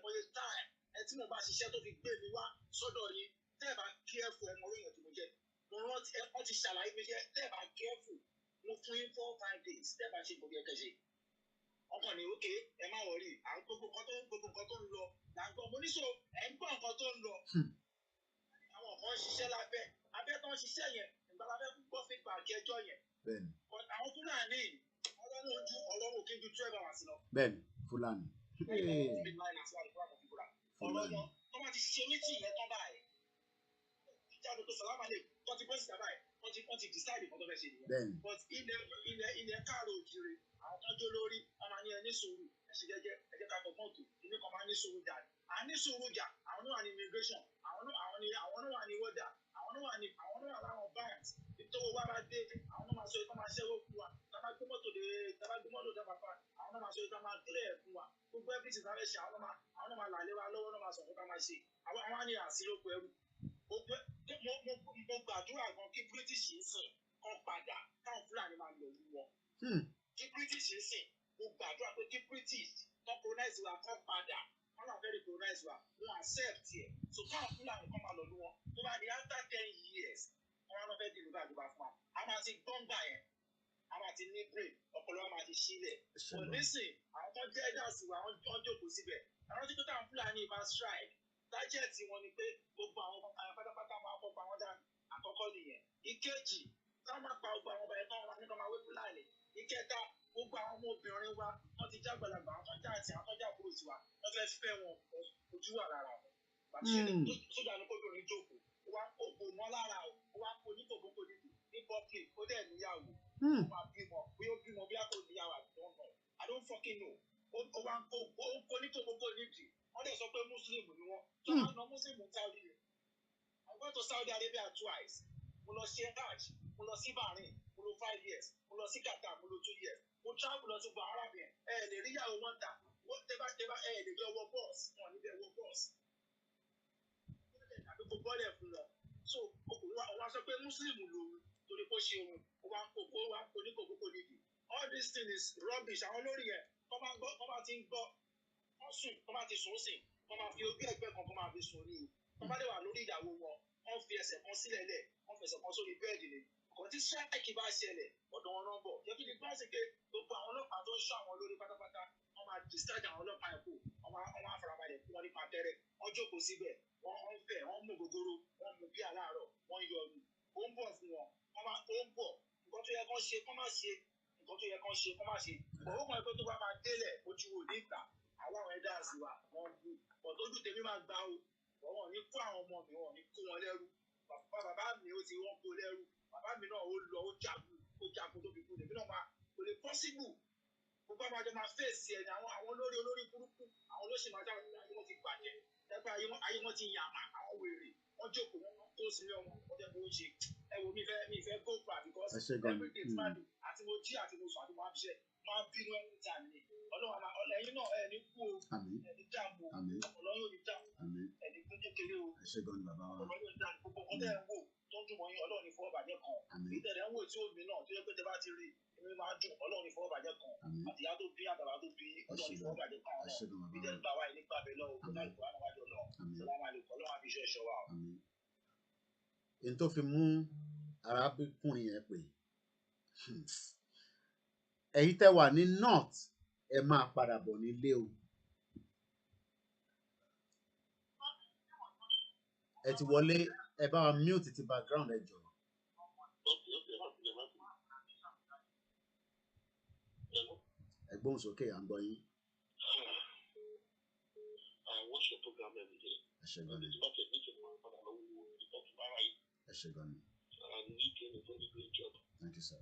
mọye time ẹ tí mo bá ṣiṣẹ́ tó fi gbé mi wá sọ́dọ̀ yín. Tẹ́ ẹ bá careful ẹ mọ orí èèyàn tí mo jẹ́. Mo rántí ẹ ti ṣàlàyé mi jẹ́ tẹ́ ẹ bá careful. Mo fún yín 4-5 days tẹ́ ẹ bá ṣe gbogbo ẹ̀kẹ́ ṣe. Ọkàn ni ókè ẹ má wọrí à ń gbogbo nǹkan tó ń lọ là ń gbọ́. Mo ní so ẹ̀ ń gbọ́ nǹkan tó ń lọ. Àwọn kan ṣiṣẹ́ abẹ́ tó ń ṣiṣẹ́ yẹn ìgbà lábẹ́ gbọ́ feedback ẹjọ́ yẹn. Bẹ́ẹ̀ni. Àwọn Fúlàní ọlọ́run kí n ju 12 hours lọ. Bẹ́ẹ̀ni, Fúlàní. Ọ̀rọ̀ wọn tó bá ti ṣe mítì yẹn tán báyìí. Ìjáde tó sọ̀rọ̀ àmàlẹ́ tó ti bọ́ síta báyìí wọ́n ti decide nǹkan tó fẹ́ ṣe nìyẹn. Bẹ́ẹ̀ni. But ilẹ̀ káàrọ̀ òjìrè àwọn tó jó lórí wọ́n máa ní ẹni sùúrù ẹ̀sìn jẹ́jẹ́ ẹ̀jẹ̀ ká gbọ̀ngàn tó ìní kan máa ní sùúrù jà àní sùúrù jà àwọn náà wà ní immigration àwọn náà wà ní wọ́dà àwọn náà wà láwọn banks ìtọ́wọ́ wá bá dé àwọn náà máa sọ ìtọ́ máa ṣẹ́wó fún wa tábà gbé mọ́tò dábàá pa àwọn náà máa sọ ìtọ́ máa kílẹ̀ fún wa gbogbo everything tábà ṣe àwọn náà máa làlẹ́ wa lọ́wọ́ náà máa sọ fún ká máa ṣe àwọn á ní àṣírókò ẹrú mo gbàdúrà gan kí British ń sìn kan padà káwọn Fúlàní máa lò wú wọn kí British ń sìn mo gbàdúrà pé kí British kan colonize wa kan padà wọn náà fẹ́ rí colonize wa wọn accept ẹ̀ so káwọn Fúlàní kan máa lò wú wọn tó bá di after 10 years wọn náà fẹ́ dìbò àdúrà fún wa a máa ti gbọ́ngbà yẹn a máa ti ní brain ọpọlọ wa máa ti sílẹ̀ but nísìn àwọn tó jẹ́ ẹ̀dá sí wa wọ́n jókòó síbẹ̀ àwọn tí tó táwọn Fúlàní bá strike tájẹ́ẹ̀tì wọn ni pé gbogbo àwọn ọmọ kan pátápátá máa kọ́ pa wọ́n dànù àkọ́kọ́ nìyẹn ìkejì táwọn máa pa gbogbo àwọn ọba ẹ̀tọ́ wọn nípa máa wé Fúlàní ìkẹta gbogbo àwọn ọmọbìnrin wa wọ́n ti jágbàlagbà àwọn tó já àti àwọn tó já kúrò sí wa wọ́n fẹ́ fẹ́ wọn ojú wà lára wọn sójà ní kóbìnrin jókòó wa ògbò mọ́ lára o wa kó ní kòkókò níbi ní bọ́ọ̀kì ó dẹ̀ níyàwó ó máa bímọ bí ó bímọ bí a kò níyàwó I don't fucking know ó wá kó ní kòkókò níbi wọ́n dẹ̀ sọ pé Muslim ni wọ́n tó máa ná Muslim ní Saudi rẹ̀ I went to Saudi Arabia twice mo lọ ṣe Verge mo lọ sí Bahrain mo lọ 5 years mo lọ sí Qatar mo lọ 2 years mo travel lọ sí gbogbo arábìnrin lè rí ìyàwó wọn ta tẹ́bá lè jọ wọ bọ́ọ̀sì wọn níbẹ̀ wọ bọ́ọ̀sì àbí kò bọ́ọ̀lẹ̀ fún wọn so wọ́n sọ pé Muslim lòun torí kó ṣe òun wọ́n kó ní kòkókò nídìí all this thing is rubbish àwọn lórí yẹn kọ́ bá ti ń gbọ́ wọ́n sùn kọ́ bá ti sùn sí wọ́n máa fi ojú ẹgbẹ́ kan kọ́ máa fi sùn ní o wọ́n bá dé wà lórí ìyàwó wọn wọ́n fi ẹsẹ̀ kan sílẹ̀ lẹ̀ wọ́n fẹsẹ̀ kan sórí bẹ́ẹ̀dì ni ọkọ̀ tí strike bá ṣẹlẹ̀ ọ̀dọ̀ wọn náà bọ̀ jẹ́ kí ni gbọ́n sí pé gbogbo àwọn ọlọ́pàá tó ń ṣọ́ àwọn olórí pátápátá wọ́n máa discharge àwọn ọlọ́pàá ẹ̀kú wọ́n á farabalẹ̀ fún wọn nípa abẹ́rẹ́ wọ́n jókòó síbẹ̀ wọ́n fẹ́ wọ́n mú gogoro wọ́n mú bí aláàárọ̀ wọ́n yọ ọdún ó ń bọ̀ fún wọn ó ń bọ̀ nǹkan tó yẹ kán ṣe kán má ṣe nǹkan tó yẹ kán ṣe kán má ṣe òun kan pé tó bá máa délẹ̀ ojú wo ní ìgbà àwọn ẹ̀dá sí wa wọ́n bú ọ̀tọ́jú tèmi máa gbá o wọ́n ní kó àwọn ọmọ mi wọ́n ní kó wọn lẹ́rú bàbá mi ó ti wọ́n kó lẹ́rú bàbá mi náà ó lọ ó jagun tó fi kú lèmi náà máa kò lè possible gbogbo àwọn àjọ máa fèsì ẹ̀ ní àwọn olórí burúkú àwọn olóṣèlú àti àwọn ayé wọn ti bàjẹ́ ẹgbẹ́ ayé wọn ti yàn àwọn wèrè wọ́n jókòó wọn kó sílé ọmọ wọn jẹ́ kó ó ṣe ẹ wo mi fẹ́ go far because everything is bad àti mo jí àti mo sùn àti mo máa ṣe máa bínú ẹni tí a ní ọlọ́yin náà ẹ̀ ní kú o ẹ̀ ní dààmú ọlọ́yin ò ní dààmú ẹ̀ ní kún kékeré o ọlọ́yin ò ní dààmú gbogbo ọkọ tẹ̀ ń wò tó ń dùn mọ́ yín ọlọ́run ní fọwọ́ bàjẹ́ kan ìtẹ̀lẹ̀ ń wò tí ó mi náà tó yẹ pé tẹ bá ti rí èmi máa dùn ọlọ́run ní fọwọ́ bàjẹ́ kan àtìyá tó bí àtàbà tó bí ọlọ́run ní fọwọ́ bàjẹ́ kan náà ìtẹ̀lẹ̀ bá wa yìí nípa abẹ lọ́wọ́ kó náà ìkọ́ àwọn àjọ náà sọlámà lè kọ́ lọ́wọ́ àbíṣẹ́ ẹ̀ṣọ́ wa. èyí tó fi mú arábìnrin yẹn pé ẹ̀yin tẹ́ wà ní north ẹ máa padà bọ̀ nílé o ẹ ti wọlé ẹ bá wa mute ti background ẹ jọ. ẹ gbóhùn sókè à ń gbọ́ yín. What watch your program every day. It's about technique and one, but I know we talk about it. And you doing a very great job. Thank you, sir.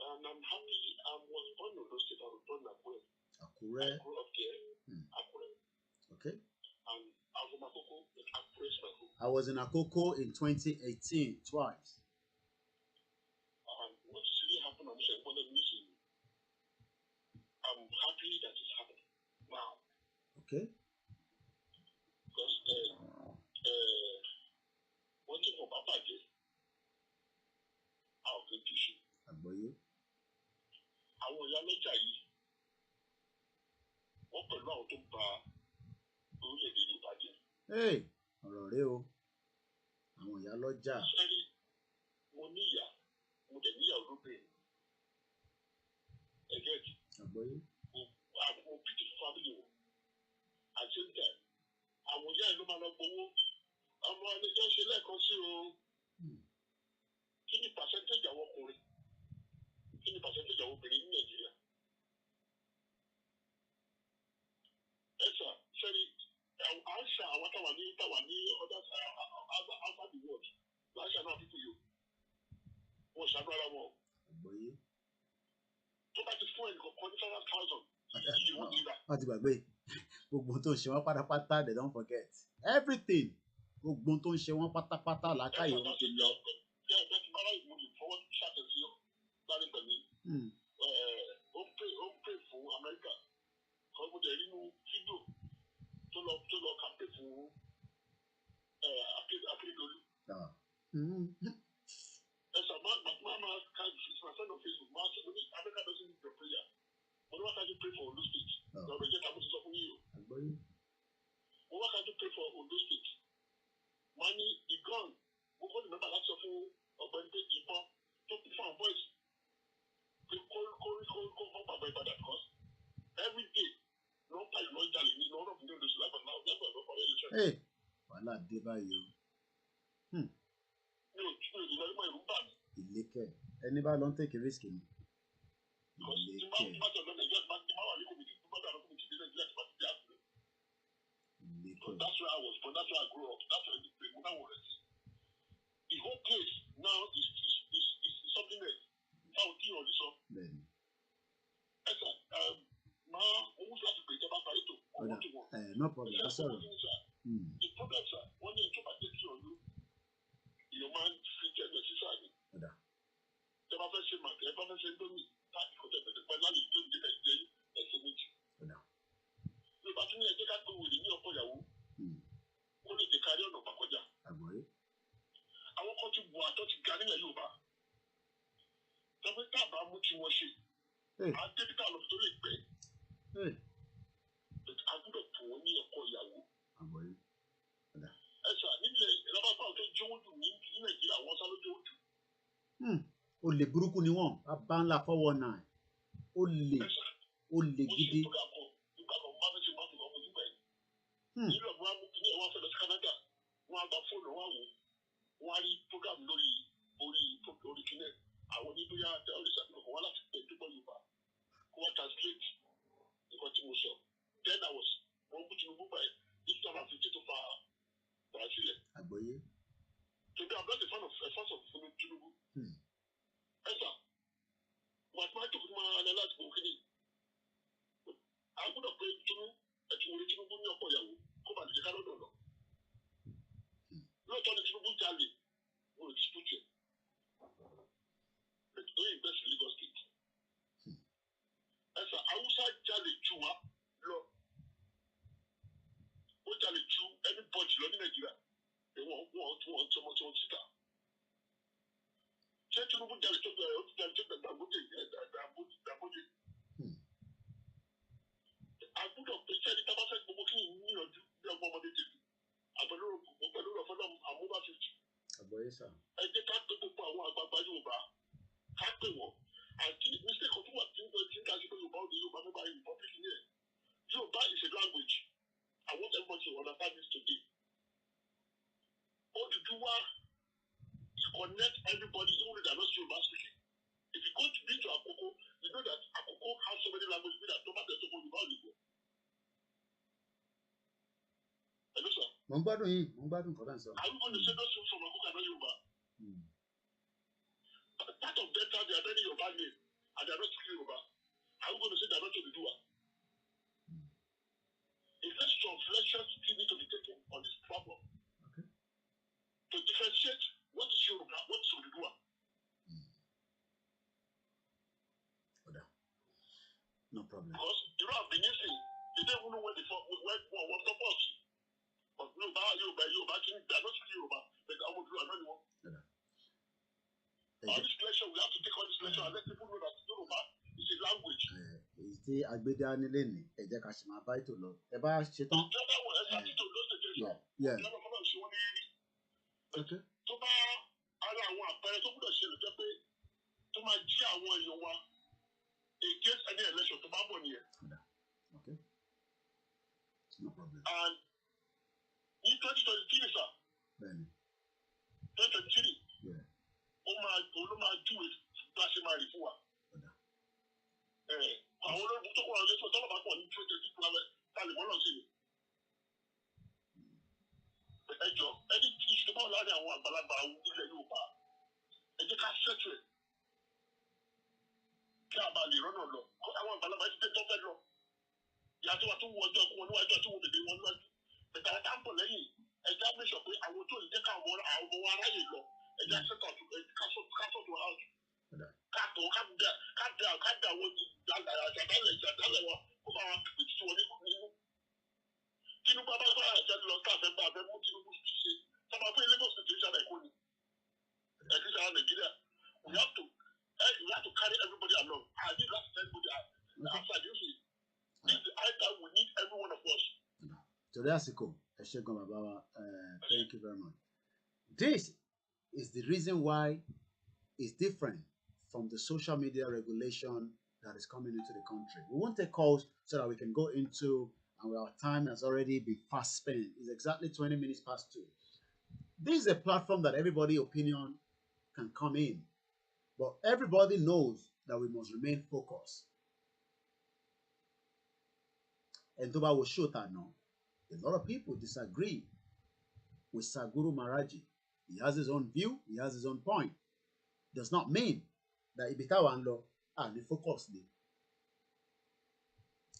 And I'm happy I was born in those states. I was born in Akure. Akure. I grew up there. Akure. Okay. And I was in Akoko, but Akure is my home. I was in Akoko in 2018 twice. And what really happened, I'm saying, what I'm missing. I'm happy that it's happening now. Okay. Because one thing about Papa is our petition. Agboye. Àwọn ìyá lọ́jà yìí wọ́n pẹ̀lú àwọn tó ń ba orílẹ̀-èdè Yorùbá jẹ́. Ọ̀rọ̀ rẹ o. Àwọn ìyá lọ́jà. Sẹ́rí mo ní ìyá mo dẹ̀ níyàwó lóbìnrin. Ẹ̀gẹ́ ẹ̀dì. Agboye. Àwọn pìtì fámìlì wọn. Àti ń tẹ̀ àwọn ìyá ìlú máa lọ gbowó. Àwọn àlejò ṣe lẹ́ẹ̀kan sí o. Kí ni percentage àwọn ọkùnrin? Kí ni percentage àwọn obìnrin ní Nàìjíríà? Ẹ sà sẹ́rí àṣà àwọn táwa ní other outside the world láṣà náà fífi yòó. Wọ́n ṣàánú ara wọn. Agboye. Tó bá ti fún ẹnì kọ̀ọ̀kan ní 5,000, ìyí wọ́n ti rà. Wọ́n ti gbàgbé gbogbo tó ń ṣe wọ́n pátápátá they don't forget everything. Gbogbo tó ń ṣe wọ́n pátápátá làákàyè wọn ti lọ. Ó ń pè fún Amẹ́ríkà kọ́ mo dẹ̀ nínú fídíò tó lọ kàmpé fún Akérédolú. Ẹ̀sà máa ka ìfìsìmọ̀sẹ́ on Facebook máa ṣe ní America doesn't need your prayer. Mo ní wọ́n kájú pray for Ondo State. Ọ̀rọ̀ ìjẹ́ ká mo ti sọ fún yín o. Mo wá kájú pray for Ondo State. Máa ní the gun mo kọ́ ní mẹ́bà láti sọ fún ọ̀gbẹ́ni pé ìbọn tó kún fún àwọn boys. Kó bàbá Ìbàdàn cause every day ló ń pa ìlú ìjàlè ní lọ́rọ̀ fún Ondo State lágbàdo náà lẹ́gbẹ̀ẹ́ ló kọ́ ẹ̀yẹ. Wàhálà dé báyìí o. Mi ò ìlú ẹ̀rú ẹ̀rú bà mí. Ìlékè ẹni bá lọ ń tèkì risk ni. Ìlékè. That's where I was born. That's where I grew up. That's where I was. The whole case now is something else. How do you understand? No problem. That's all right. The problem, sir, when you talk about taking on you, your man featured necessarily. The profession, my profession, don't me. That's what the finally do the next day. That's a meeting. The battery I take out with the new Poyawu. Only the carrier of Pakoja. I want to go out to Ghanaian Yoruba. The way that I'm watching worship. I take it out of the lake. But I could have told me a Poyawu. Olè burúkú ni wọ́n bá ńlá 419 olè gidi. Agboye. Today I'm not a fan of Tinubu. Esther, what my took my analyze working. I would have prayed Tinubu ní ọ̀pọ̀ ìyàwó kó bá lè kárí ọ̀dọ̀ lọ. Lóòótọ́ ni Tinubu jalè mo ò dispute ẹ̀. But don't invest in Lagos State. Esther, Hausa jalè jù wá lọ. Ó jalè jù anybody lọ ní Nàìjíríà. Wọ́n tí wọ́n ti ta. Ṣé Tinubu jalè tó bẹ̀rẹ̀ ó ti jalè tó bẹ̀rẹ̀ Dangote. Àgùdọ̀ pé sẹ́ni tá a bá fẹ́ gbogbo kí ni níyànjú bí ọgbọ́n ọmọdé tèmi. Àpẹẹrẹ ọ̀fọ́dọ̀ àmúbá 50. Àgbọ̀yé sà. Ẹ jẹ́ ká pé gbogbo àwọn àgbààgbà Yorùbá ká pè wọ́n. Àti mistake kan tó wà tí ń ká sí pé Yorùbá òde Yorùbá mobile republic ní ẹ̀. Yorùbá is a language. I want everybody to understand this today. Oduduwa connect everybody even if they are not Yoruba speaking. If you go to be to Akoko, you know that Akoko has so many languages that don't matter to Yoruba only go. Mo ń gbádùn yín, mo ń gbádùn nǹkan tá à ń sọ. Are we going to say those things from Akuka and Yoruba? Part of Delta, they are learning Yoruba name, and they are not speaking Yoruba. Are we going to say they are not to be doer? A lesson of lectures still need to be taken on this problem. Okay. To differentiate what is Yoruba, what is Oduduwa. No problem. Because you know, I've been using, they don't even know where what the boss. But Yoruba, they are not speaking Yoruba, but I would do another one. On this lecture, we have to take on this lecture and let people know that Yoruba is a language. Èyí tí agbédá nílé ní ẹ jẹ́ ká ṣe máa bá ètò lọ. Ẹ bá ṣe tán. Tó bá ara àwọn àpẹẹrẹ tó gbọ́dọ̀ ṣe lè jẹ́ pé tó máa jí àwọn èèyàn wa against any election tó bá bọ̀ nìyẹn. Okay. No problem. And in 2023, sir. Bẹ́ẹ̀ni. 2023. Ló máa júwe bá a ṣe máa rí fún wa. Àwọn olóògùn tó kọ́ ọ̀rọ̀ yẹn tó tọ́lọ̀ bá pọ̀ ní 2023 lálẹ́ tálẹ̀ mọ́ náà sí ni. Ẹ jọ ẹni tí ìṣẹ́ báwo láàrin àwọn àgbàlagbà ilẹ̀ Yorùbá ẹ jẹ́ ká ṣẹ́tù ẹ̀ kí a bá lè rọ́nà lọ. Àwọn àgbàlagbà ti dé tó fẹ́ lọ. Ìyàtọ̀ wa tó wọ ọjọ́ kún wọn níwájú àti wọn bèbè wọn níwájú. Bẹ̀tẹ̀ àwọn tá ń bọ̀ lẹ́yìn ẹja mẹ́sọ̀ pé àwọn tó ń jẹ́ ká àwọn ọmọ wa aráyè lọ ẹja ṣẹ́tọ̀ kásọ̀tò house. Káàtó káàdé àwọn ìjàdálẹ̀ wa kó bá wa pèsè tí wọn nínú. Tinubu bá bá àjẹ lọ káàfẹ́ bá àfẹ́ mú Tinubu ṣe sábà fún Lagos State ìṣàlẹ̀ Èkó ni. Ẹ̀kí sára Nàìjíríà. We have to carry everybody along. I need that everybody outside you see. This is the high time we need every one of us. Torí àsìkò ẹ ṣé gan bàbá wa, thank you very much. This is the reason why it's different from the social media regulation that is coming into the country. We won't take calls so that we can go into, and our time has already been fast spent. It's exactly 20 minutes past 2. This is a platform that everybody's opinion can come in, but everybody knows that we must remain focused. And Toba will show that now. A lot of people disagree with Saguru Maraji. He has his own view, he has his own point. Does not mean that Ibitawa and Law are the focus.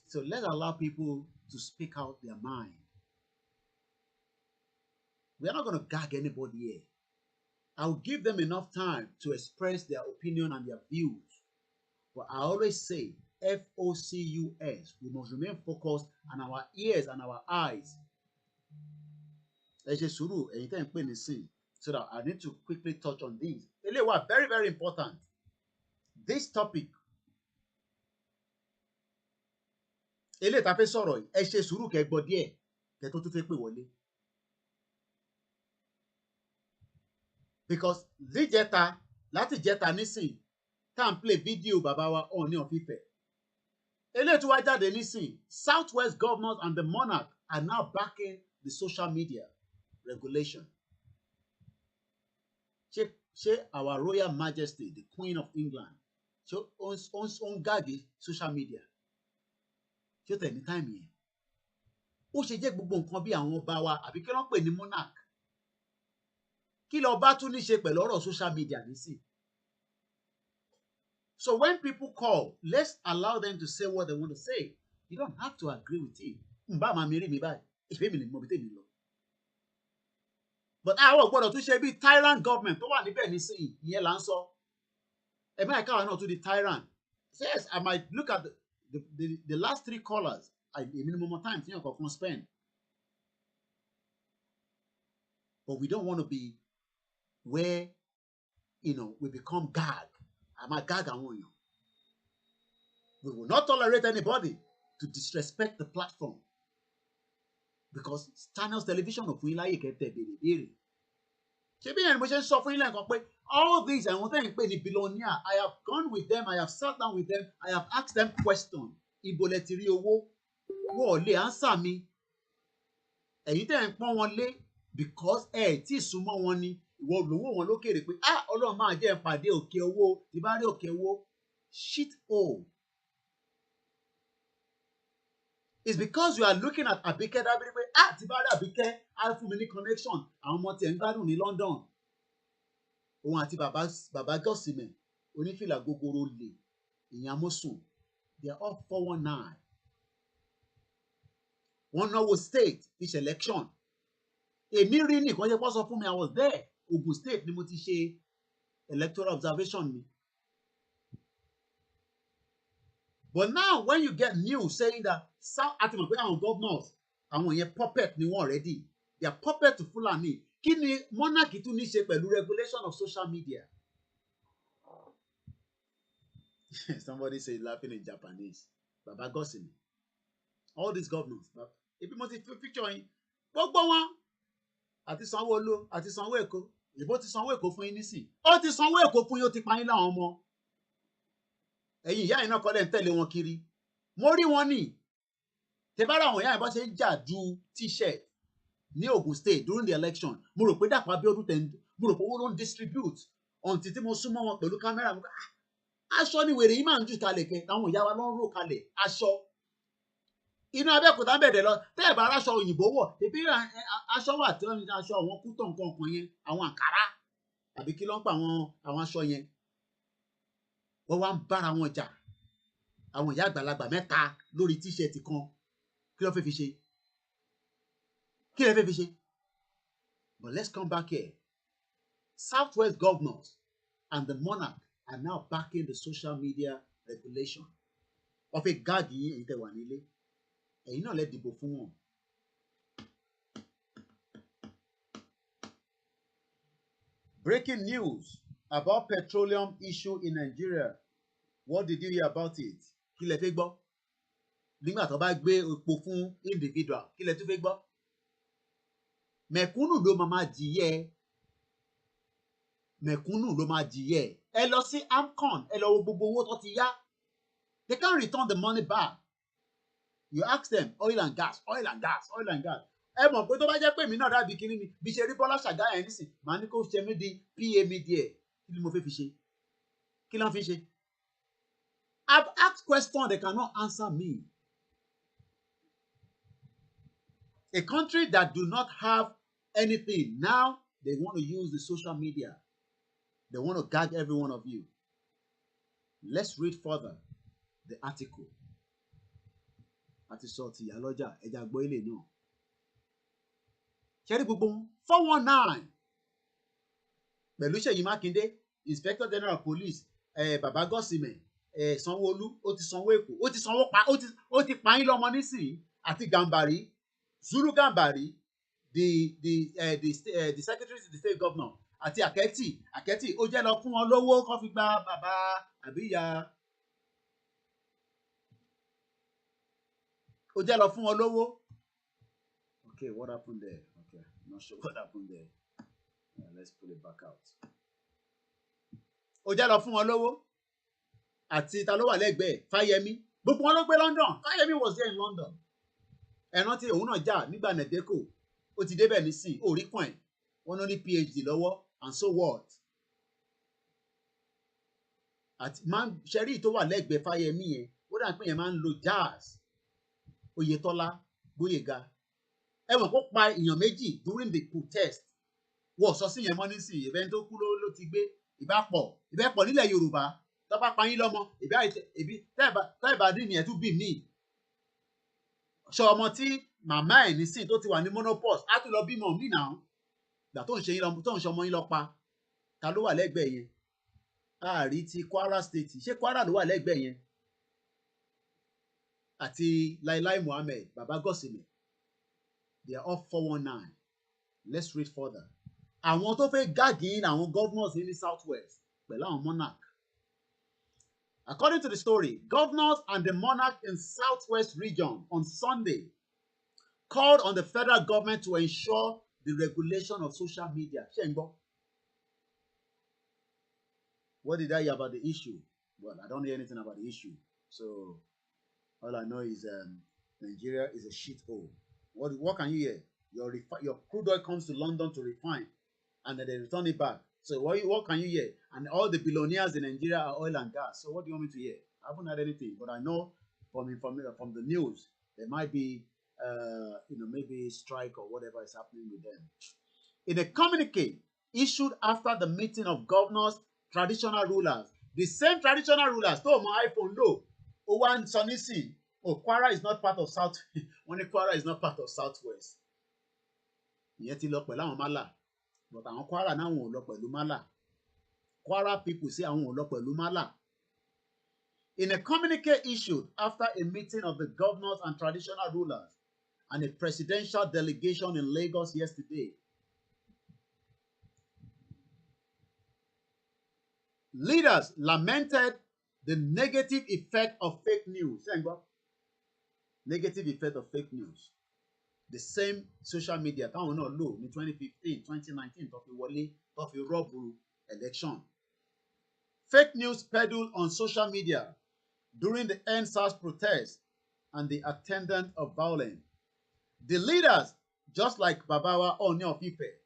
So let's allow people to speak out their mind. We are not going to gag anybody here. I'll give them enough time to express their opinion and their views. But I always say, FOCUS, we must remain focused on our ears and our eyes. So that I need to quickly touch on these. Very, very important. This topic. Because láti jẹta nísìn tá à ń play video bàbá wa Ọọ̀ni of Ifẹ̀. Eléyìí tó wá jáde nísìn, Southwest governors and the monarch are now backing the social media regulation. Ṣé our Royal Majesty, the Queen of England, ṣé ó ń gàgé social media? Ṣé ó tẹ̀ ní táìmù yẹn? Ó ṣe jẹ́ gbogbo nǹkan bí àwọn ọba wa àbí kí ló ń pè ní monarch? Kí ló bá tún ní ṣe pẹ̀lú ọ̀rọ̀ social media nísìn? So when people call, let's allow them to say what they want to say. You don't have to agree with it. Mbá máa mi rí mi báyìí, ìṣèpé mi lè mọ bí tèmi lọ. But àwọn gbọ́dọ̀ tún ṣe bí tyrant government tó wà níbẹ̀ nísìnyí, ìyẹn là ń sọ. Ẹ̀mí àìkáwá náà tún di tyrant. Yes, I might look at the last 3 callers, a minimum of time tí yàn kọ̀ọ̀kan spend. But we don't want to be where, we become gag. I'm a gag àwọn èèyàn. We will not tolerate anybody to disrespect the platform. Because Channels Television of fún yín láyè kẹ́tẹ́ béèrè. Ṣé bí ẹni mo ṣe ń sọ fún yín lẹ́ẹ̀kan pé all these àwọn tẹ́yìn pé ní billionaire, I have gone with them, I have sat down with them, I have asked them questions. Ibo lẹ ti rí owó? Wọ́n ò lè answer mi. Ẹ̀yin tẹ́yìn pọ́n wọn lé because tí ì súnmọ́ wọn ni ìwọ lówó wọn lókèrè pé Ọlọ́run máa jẹ́ ìpàdé òkè owó, tí bá rí òkè owó, shit hole. It's because you are looking at Abike Dabiri pé ah ti bá rí Abike á fún mi ní connection àwọn ọmọ tiẹ̀ ń gbádùn ní London. Òun àti bàbá Gọ́sìmẹ̀ onífìlà gogoro lè ìyẹn amósùn. They are all 419. Wọ́n náwó state fish election. Èmi rí nìkan jẹ́ pọ́ sọ fún mi I was there. Ogun state ni mo ti ṣe electoral observation mi. But now when you get news saying that àti mọ̀ pé àwọn governors àwọn yẹn puppet ni wọ́n already. They are puppet to Fulani. Kí ni monarchy tún ní ṣe pẹ̀lú regulation of social media? Somebody say laughing in Japanese. Baba Gosini. All these governors. Ebi mo ti picture yín. Gbogbo wọn. Àti Sanwó-Olú, àti Sanwó-Èkó. Ìbò ti Sanwó Èkó fún yín nísìn. Ó ti Sanwó Èkó fún yín, ó ti pa yín láwọn ọmọ. Ẹ̀yin ìyá yín náà kọ́lẹ̀ ń tẹ̀lé wọn kiri. Mo rí wọn ní. Tẹ̀bára àwọn ìyá yẹn bá ṣe ń jà ju t-shirt ní Ogun State during the election. Mo rò pé Dàpọ̀ Abíọ́dún mo rò pé owó ló ń distribute. Until tí mo súnmọ́ wọn pẹ̀lú kámẹ́rà mo aṣọ ni wèrè yìí máa ń jù kalẹ̀ kẹ táwọn ìyá wa ló ń rò kalẹ̀ aṣọ inú Abẹ́òkúta bẹ̀rẹ̀ lọ tẹ́ ẹ̀ bá aráṣọ òyìnbó wọ̀ ebi aṣọ wà tí wọ́n ní aṣọ àwọn kútọ̀ nǹkan kan yẹn àwọn àǹkárá àbí kí ló ń pa àwọn aṣọ yẹn wọ́n wá ń bára wọn jà àwọn ìyá àgbàlagbà mẹ́ta lórí tíṣẹ̀tì kan kí ló fẹ́ fi ṣe kí ló fẹ́ fi ṣe. But let's come back here. Southwest governors and the monarch are now backing the social media regulation. Of a gag yìí èyí tẹ́ wà nílé. Ẹ̀yin náà lè dìbò fún wọn. Breaking news about petroleum issue in Nigeria. What did you hear about it? Kí lẹ fẹ́ gbọ́? Nígbà tó bá gbé epo fún individual, kí lẹ tún fẹ́ gbọ́? Mẹ̀kúnnù ló máa jìyẹ. Mẹ̀kúnnù ló máa jìyẹ. Ẹ lọ sí AMCON, ẹ lọ wo gbogbo owó tó ti yá. They can't return the money back. You ask them, oil and gas, oil and gas, oil and gas. Ẹ mọ̀ pé tó bá jẹ́ pé èmi náà dàbí kíní ni, bí ṣe rí Bọ́lá Ṣàgá yẹn nísìn, màá ní kó ṣe mí di PA media. Kí ni mo fẹ́ fi ṣe? Kí ló ń fi ṣe? I've asked questions, they cannot answer me. A country that do not have anything, now they want to use the social media. They want to gag every one of you. Let's read further the article. Àti sọ ti ìyálọ́jà ẹja gbọ́ ilé náà. Ṣẹ́rí gbogbo 419 pẹ̀lú Ṣèyí Mákindé, Inspector General of Police, Bàbá Gọ́sìmẹ̀, Sanwó-Olú, ó ti sanwó Èkó, ó ti sanwó pa, ó ti pa yín lọ́mọ nísìnyí, àti Gàmbàrí, Zulu Gàmbàrí, the secretary to the state governor, àti Àkẹ́tì ó jẹ́ lọ fún wọn lówó kó fi gba bàbá àbíyá. Ó jẹ́ lọ fún wọn lówó. Okay, what happened there? Okay, I'm not sure what happened there. Let's pull it back out. Ó jẹ́ lọ fún wọn lówó. Àti ta ló wà lẹ́gbẹ̀ẹ́ Fáyẹmí. Gbogbo wọn ló gbé London. Fáyẹmí was there in London. Ẹ rántí òun náà jà nígbà Nẹ̀dẹ́kò. Ó ti débẹ̀ nísìn. Ó rí coin. Wọ́n ló ní PhD lọ́wọ́. And so what? Àti máa ń ṣẹ́rí tó wà lẹ́gbẹ̀ẹ́ Fáyẹmí yẹn. Ó dà pé yẹn máa ń lo jazz. Oyètọ́lá Gbóyèga. Ẹ mọ̀ kó pa èèyàn méjì during the protest. Wọ́n sọ sí yẹn mọ́ nísìnyí. Ìbẹ́ tó kú ló ti gbé. Ìbẹ́ pọ̀ nílẹ̀ Yorùbá. Tó bá pa yín lọ́mọ. Ìbí tẹ́ẹ̀bà dín ní ẹ̀ tún bí mí. Ṣọ ọmọ tí màmá ẹ̀ nísìn tó ti wà ní menopause á tún lọ bímọ mí náà. Ìgbà tó ń ṣe ọmọ yín lọ pa. Ta ló wà lẹ́gbẹ̀ẹ́ yẹn? Ààrí ti Kwara State. Ṣé Kwara ló wà lẹ́gbẹ̀ẹ́ yẹn? Àti Láíláí Muhammed, Bàbá Gọ́sìmẹ̀. They are all 419. Let's read further. Àwọn tó fẹ́ gàgìn àwọn governors in the southwest pẹ̀lú àwọn monarch. According to the story, governors and the monarch in southwest region on Sunday called on the federal government to ensure the regulation of social media. Ṣé ń gbọ́? What did I hear about the issue? Well, I don't hear anything about the issue. So all I know is Nigeria is a shithole. What can you hear? Your crude oil comes to London to refine, and then they return it back. So what can you hear? And all the billionaires in Nigeria are oil and gas. So what do you want me to hear? I haven't heard anything, but I know from the news There might be, maybe strike or whatever is happening with them. In a communique issued after the meeting of governors, traditional rulers, the same traditional rulers, tó mọ iPhone lò, ó wá ń sọ nísìn, Kwara is not part of South, wọ́n ní Kwara is not part of Southwest. Ìyẹn ti lọ pẹ̀lú àwọn Málà, but àwọn Kwara náà wọn ò lọ pẹ̀lú Málà. Kwara people say àwọn ò lọ pẹ̀lú Málà. In a communique issued after a meeting of the governors and traditional rulers and a presidential delegation in Lagos yesterday, leaders lamented the negative effect of fake news. Negative effect of fake news. The same social media táwọn náà lò ní 2015, 2019 tó fi wọlé, tó fi rọ́ọ̀bù election. Fake news peddled on social media during the EndSARS protest and the attendant of violence. The leaders, just like Babawa Ooni of Ife,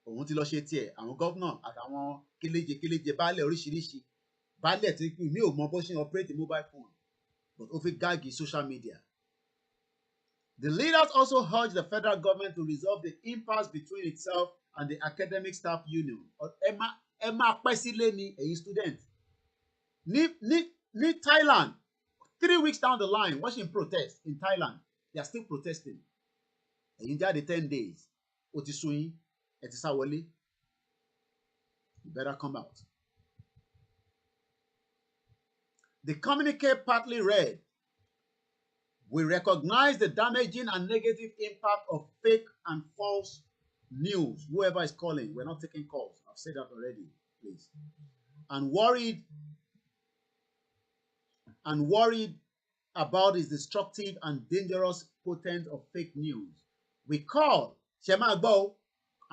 òun ti lọ ṣe tiẹ̀, àwọn gómìnà àtàwọn kéléje baálẹ̀ oríṣiríṣi, baálẹ̀ tí mi ò mọ bó ṣe operate mobile phone, but ó fi gáàgì social media. The leaders also urged the federal government to resolve the impasse between itself and the academic staff union. Ẹ máa pẹ́ sílé ni ẹ̀yin student. Ní Thailand, 3 weeks down the line, watching protest in Thailand, they are still protesting. Ẹ̀yin jáde 10 days, ó ti sú yín, ẹ ti sá wọlé. You better come out. The communique partly read, "We recognize the damaging and negative impact of fake and false news." Whoever is calling, we're not taking calls. I've said that already, please. And worried about its destructive and dangerous potency of fake news. We call, Shemagbo,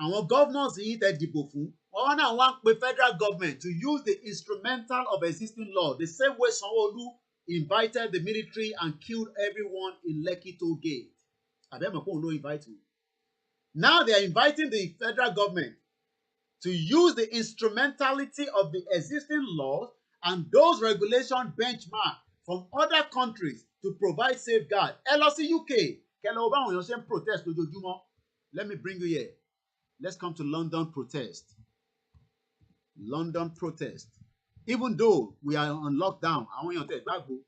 àwọn governors yìí tẹ́ dìbò fún, wọ́n náà wá ń pe federal government to use the instrumental of existing law the same way Sanwó-Olú invited the military and killed everyone in Lekki toll gate. Abẹ́mọ̀ pé òun ló invite me. Now they are inviting the federal government to use the instrumentality of the existing laws and those regulation benchmark from other countries to provide safeguard. Ẹ lọ sí UK, kẹ́ lọ bá àwọn èèyàn ṣe ń protest lójoojúmọ́. Let me bring you here. Let's come to London protest. London protest. Even though we are on lockdown, àwọn èèyàn tẹ̀ gbàgbọ́.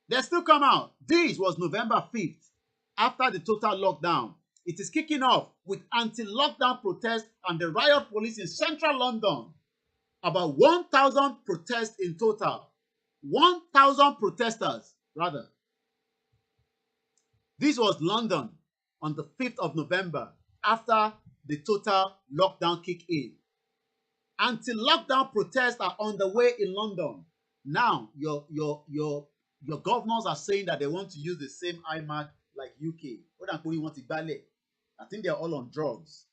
They still come out. This was November 5th, after the total lockdown. It is kicking off with anti-lockdown protests and the riot police in central London. About 1,000 protests in total. 1,000 protesters, rather. This was London on the 5th of November, after the total lockdown kicked in. Anti-lockdown protests are on the way in London. Now, your governors are saying that they want to use the same IMAC like UK. I think they're all on drugs.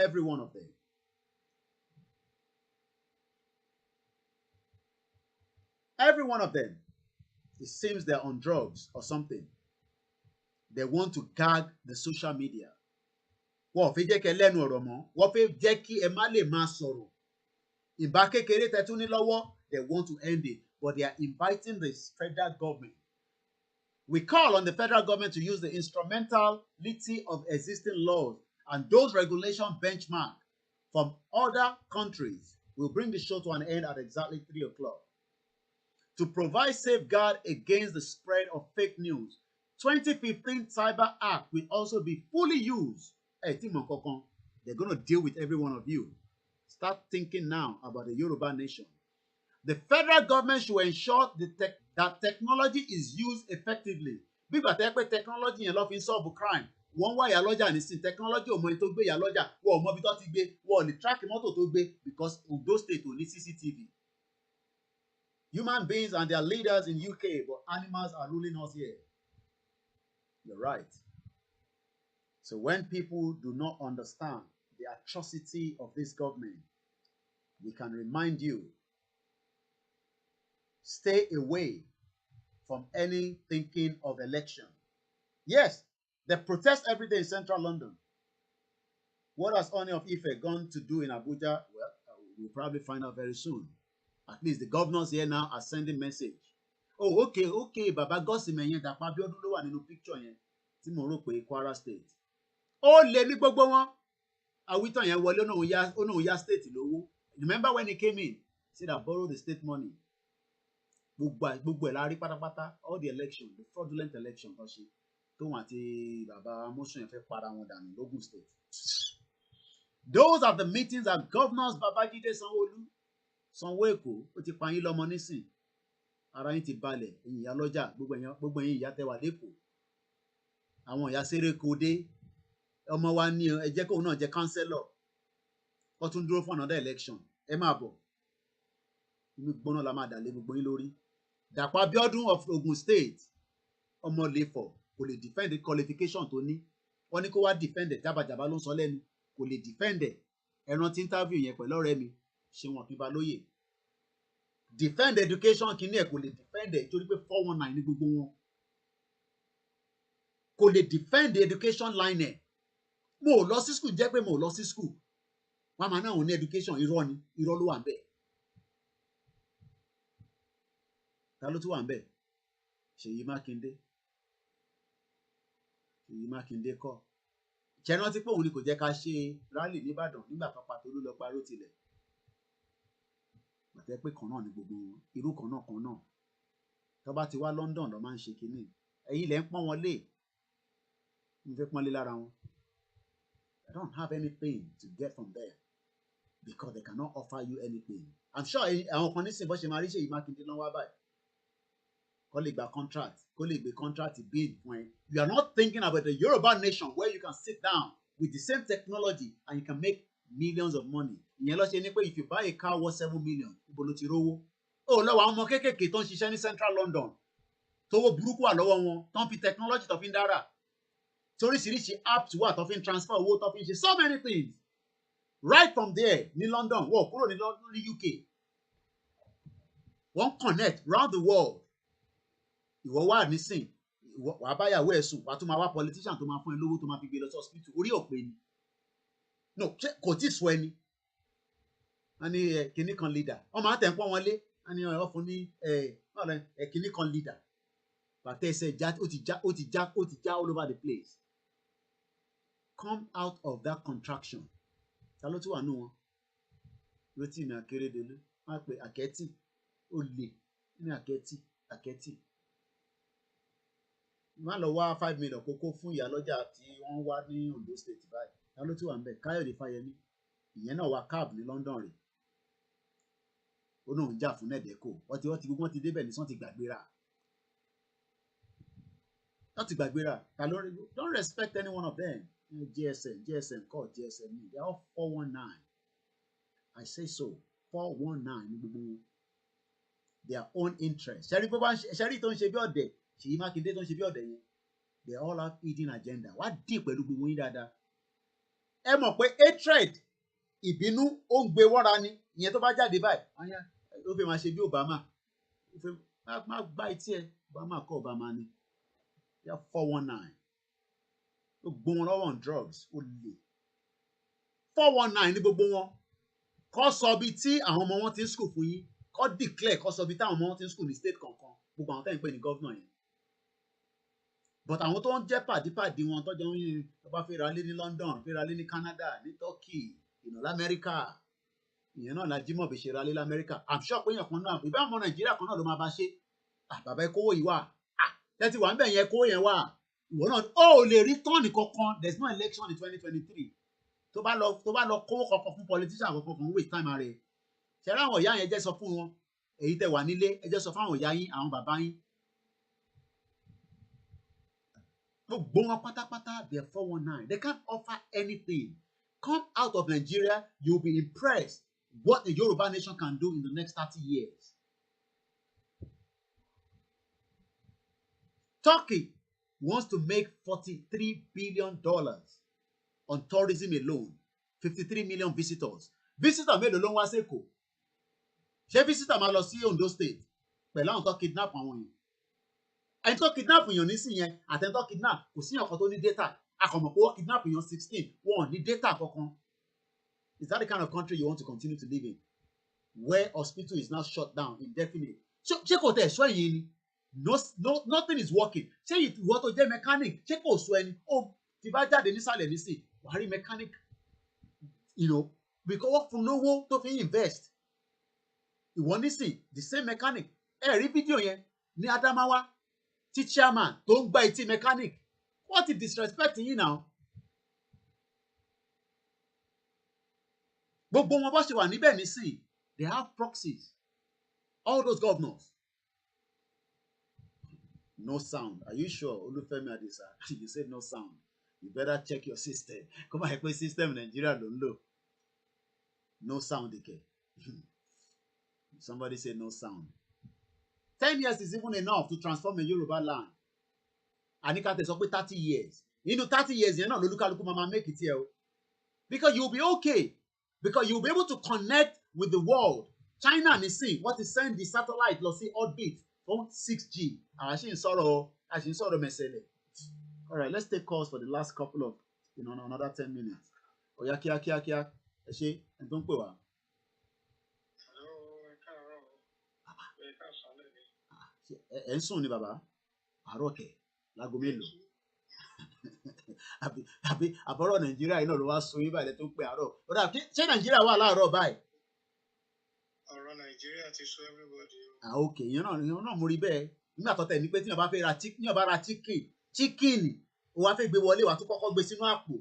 Every one of them. Every one of them. It seems they're on drugs or something. They want to gag the social media. Wọ́n fẹ́ jẹ́ kẹ́ lẹ́nu ọ̀rọ̀ mọ́. Wọ́n fẹ́ jẹ́ kí ẹ má lè máa sọ̀rọ̀. Ìbá kékeré tẹ́ tún ní lọ́wọ́, they want to end it. But they are inviting the federal government. We call on the federal government to use the instrumentality of existing laws and those regulation benchmark from other countries. We'll bring the show to an end at exactly 3 o'clock. To provide safeguard against the spread of fake news, 2015 Cyber Act will also be fully used. They're going to deal with every one of you. Start thinking now about the Yoruba nation. The federal government should ensure that technology is used effectively. Bí gbà tẹ́ pé technology yẹn lọ fi ń solve crime. Wọ́n wá ìyá lọ́jà nísìn technology ò mọ ẹni tó gbé ìyá lọ́jà, wọ́n ò mọ ibi tó ti gbé, wọ́n ò lè track mọ́tò tó gbé because Ondo State ò ní CCTV. Human beings and their leaders in UK, but animals are ruling us here. You're right. So when people do not understand the atrocity of this government, we can remind you, stay away from any thinking of election. Yes, they protest every day in central London. What has Ooni of Ife gone to do in Abuja? Well, we'll probably find out very soon. At least the governors here now are sending message. oh okay bàbá gọ́sìmẹ̀ yẹn Dàpọ̀ Abíọ́dún ló wà nínú picture yẹn tí mo rò pé Kwara State ó lè ní gbogbo wọn àwítàn yẹn wọlé ó náà yá state lówó. Remember when he came in say that borrow the state money gbogbo ẹ̀ la rí pátápátá all the election the fraudulent election tó ṣe tóun àti bàbá Amosun yẹn fẹ́ para wọn dànù lógùn state. Those are the meetings that governors Babajide Sanwó Èkó ó ti pa yín lọ́mọ nísìn ara yín ti balẹ̀ ẹ̀yin ìyá lọ́jà gbogbo ẹ̀yin ìyá tẹwà lẹ́kọ̀ọ́ àwọn ìyá Sérékodé ọmọ wa ní ẹ jẹ́ kóun náà jẹ́ kánsẹ́lọ̀ ó tún dúró fún another election ẹ máa bọ̀ inú gbóná la máa dà lé gbogbo yín lórí. Dàpọ̀ Abíọ́dún of Ogun State ọmọ lẹ́fọ̀ kò lè defend the qualification tó ní wọ́n ní kó wá defend ẹ̀ jábàjábá ló ń sọ lẹ́nu kò lè defend ẹ̀ ẹran tí interview yẹn pẹ̀lú ọ̀rẹ́ mi Ṣeun Akínbalóyè defend education kìíní ẹ̀ kò lè defend ẹ̀ torí pé 419 ní gbogbo wọn kò lè defend the education line ẹ̀ mo ò lọ sí school jẹ́ pé mo ò lọ sí school wọ́n máa náà ò ní education irọ́ ni irọ́ ló wà ń bẹ̀ ta ló tún wà ń bẹ̀ Ṣèyí Mákindé kọ́ ṣẹ́ran tí pé òun ni kò jẹ́ ká ṣe rally nìbàdàn nígbà kan pàtó ló lọ parọ́ tilẹ̀ gbàtẹ́ pé kan náà ni gbogbo wọn irú kan náà tó bá ti wá London lọ máa ń ṣe kínní ẹ̀yin lẹ́ ń pọ́n wọn lé ń fẹ́ pọ́n lé lára wọn. I don't have anything to get from there because they cannot offer you anything. I'm sure àwọn kan nísìnyí bó ṣe máa rí Ṣèyí Mákindé náà wá báyìí kó lè gba contract kó lè gbé contract bid fún ẹ. You are not thinking about the Yoruba nation where you can sit down with the same technology and you can make millions of money. Ìyẹn ló ṣe ní pé if you buy a car worth 7 million ibo ló ti rówó. Ó lọ́wọ́ àwọn ọmọ kéékèèké tó ń ṣiṣẹ́ ní Central London tówó burúkú wà lọ́wọ́ wọn tó ń fi technology tó fi ń dára toríṣiríṣi apps wà tó fi ń transfer owó tó fi ń ṣe so many things right from there ní London wọ́n kúrò ní UK wọ́n connect round the world. Ìwọ wà nísìn wàá báyàwó ẹ̀ sùn wàá tún máa wá politician tó máa fún ẹ lówó tó máa fi gbé lọ sí hospital orí òpè ni no kò tí ì sọ ẹni wọ́n ní kinní kan leader wọ́n máa tẹ̀ ń pọ́n wọn lé wọ́n ní wọ́n fún ní kinní kan leader bàtẹ́ ẹsẹ̀ ó ti já all over the place. Come out of that contraction. Ta ló tún wà nù wọn Rotimi Akeredolu wọ́n á pè Àkẹ́tì ó lè ní Àkẹ́tì má lọ wá 5 million kókó fún ìyálọ́jà tí wọ́n wá ní Ondo State báyìí ta ló tún wà ń bẹ̀ Káyọ̀dé Fáyẹmí ìyẹn náà wá cab ní London rè ó náà ń jà fún nẹ́ẹ̀dẹ́kò wọ́n ti débẹ̀ ní sọ́n ti gbàgbéra ta ló rí don't respect any one of them. GSM call GSM they are all 419 I say so 419 ní gbogbo wọn their own interest ṣẹ́rí tó ń ṣe bí ọ̀dẹ̀ Ṣèyí Mákindé tó ń ṣe bí ọ̀dẹ̀ yẹn they all have hidden agenda wá dì pẹ̀lú gbogbo yín dáadáa ẹ mọ̀ pé hatred ìbínú ó ń gbé wọ́ra ni ìyẹn tó bá jáde báyìí ó fẹ́ máa ṣe bí Obama ó fẹ́ máa gbá etí ẹ Obama kọ́ Obama ni they are 419 gbogbo wọn lọ́wọ́ on drugs ó lè 419 ní gbogbo wọn kọ́ sọ bí tí àwọn ọmọ wọn ti ń school fún yín kọ́ declare kọ́ sọ bí táwọn ọmọ wọn ti ń school ní state kankan gbogbo àwọn tẹ́ ń pè ní governor yẹn but àwọn tó ń jẹ́ pàdípàdé wọn tọ́jọ́ ń yin tó bá fẹ́ ra lé ní London fẹ́ ra lé ní Canada ní Turkey l'Amẹ́ríkà ìyẹn náà la Jimoh bí ṣe ra lé l'Amẹ́ríkà I'm sure pé èèyàn kan náà ìbá ọmọ Nàìjíríà kan náà ló máa bá ṣe bàbá ẹ kówó yìí wà tẹ́tí wà ń bẹ̀ yẹn kówó yẹn wà ìwọ náà ó lè rí tọ́ọ̀nì kankan there is no election in 2023 tó bá lọ kówó kankan fún politician kankan kan waste time rẹ̀ ṣẹlẹ̀ àwọn ìyá yẹn jẹ́ sọ fún wọn èyí tẹ́ wà nílé ẹ jẹ́ sọ fún àwọn ìyá yín àwọn bàbá yín gbogbo wọn pátápátá they are 419 they can't offer anything come out of Nigeria you will be impressed what the Yoruba nation can do in the next 30 years. Turkey wants to make $43 billion on tourism alone 53 million visitors mélòó ló ń wá sẹ́kọ̀ọ́ ṣé visitor máa lọ sí Ondo State pẹ̀lú àwọn tó kidnap àwọn yẹn ẹni tó kidnap èèyàn nísìnyẹn àtẹni tó kidnap kò sí ọkọ tó ní data akọ̀mọ̀ pé wọ́n kidnap èèyàn 16 wọn ò ní data kankan. Is that the kind of country you want to continue to live in where hospital is now shut down indefinitely? ṣé kò tẹ̀ ṣọ́ ẹ̀yìn ni nothing is working. Ṣé ìwọ tó jẹ́ mechanic ṣé kò sọ ẹni ó ti bá jáde nísàlẹ̀ nísìn wàá rí mechanic because wọ́n fún lówó tó fi invest ìwọ nísìn the same mechanic ẹ rí fídíò yẹn ní Adamawa tí chairman tó ń gba etí mechanic what is disrespect yín now. Gbogbo wọn bá ṣe wà níbẹ̀ nísìn they have proxies all those governors. No sound. Are you sure, Olufemi Adisa? You said no sound. You better check your system. Come on, help system Nigeria don't know. No sound, okay. Somebody say no sound. 10 years is even enough to transform a Yoruba land. Anika te sọ pé 30 years. Inú 30 years yẹn náà lolúkálùkù máa make it here. Because you'll be okay. Because you'll be able to connect with the world. China and see what is send the satellite, let's see orbit. 6G. Àṣì ń sọ̀rọ̀ mẹ́sẹ̀lẹ̀. All right, let's take calls for the last couple of, another 10 minutes. Oya kíá. Ẹ ṣé, ẹ tó ń pè wá. Ẹ ń sùn ni bàbá? Àárọ̀ kẹ̀, láago mélòó? Àbí àbọ̀rọ̀ Nàìjíríà yìí náà ló wá so yín báyìí tó ń pè àárọ̀. Ṣé Nàìjíríà wà láàárọ̀ báyìí? Ọ̀rọ̀ Nàìjíríà ti so everybody. Okay, ìyẹn náà mo rí bẹ́ẹ̀. Nígbà tó tẹ̀ ní pé tí yàn bá fẹ́ ra chicken, ó wá fẹ́ gbé wọlé wá tó kọ́kọ́ gbé sínú àpò.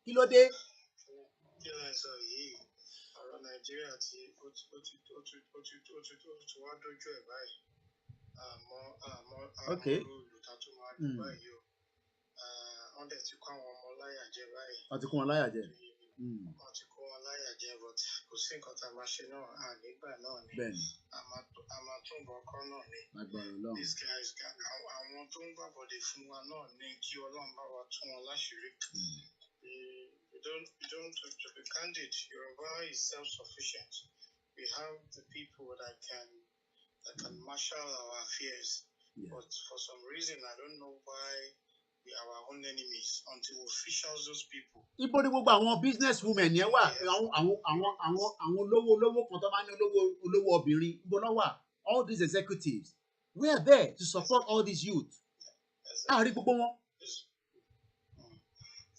Kí ló dé? Kí ló ń sọ yìí? Ọ̀rọ̀ Nàìjíríà ti wá dójú ẹ̀ báyìí. Àmọ́ olùtàtù máa dùn báyìí o. Wọ́n dẹ̀ ti kó àwọn ọmọ láyà jẹ báyìí. Wọ́n ti kó wọn láyà jẹ. Wọ́n ti kó wọn láyà jẹ but kò sí nǹkan tá a máa ṣe náà nígbà náà ni a máa tún bọ̀ ọkọ náà ni these guys àwọn tó ń gbàbọ̀dé fún wa náà ni kí Ọlọ́run bá wa tún wọn láṣìírí. We don't to be candid, Yoruba is self-sufficient. We have the people that can marshal our affairs, but for some reason I don't know why we are our own enemies until we fish out those people. Ibo ni gbogbo àwọn business women yẹn wà àwọn olówó kan tó máa ń ní olówó obìnrin ibo náà wà all these executives we are there to support all these youth. Àárín gbogbo wọn.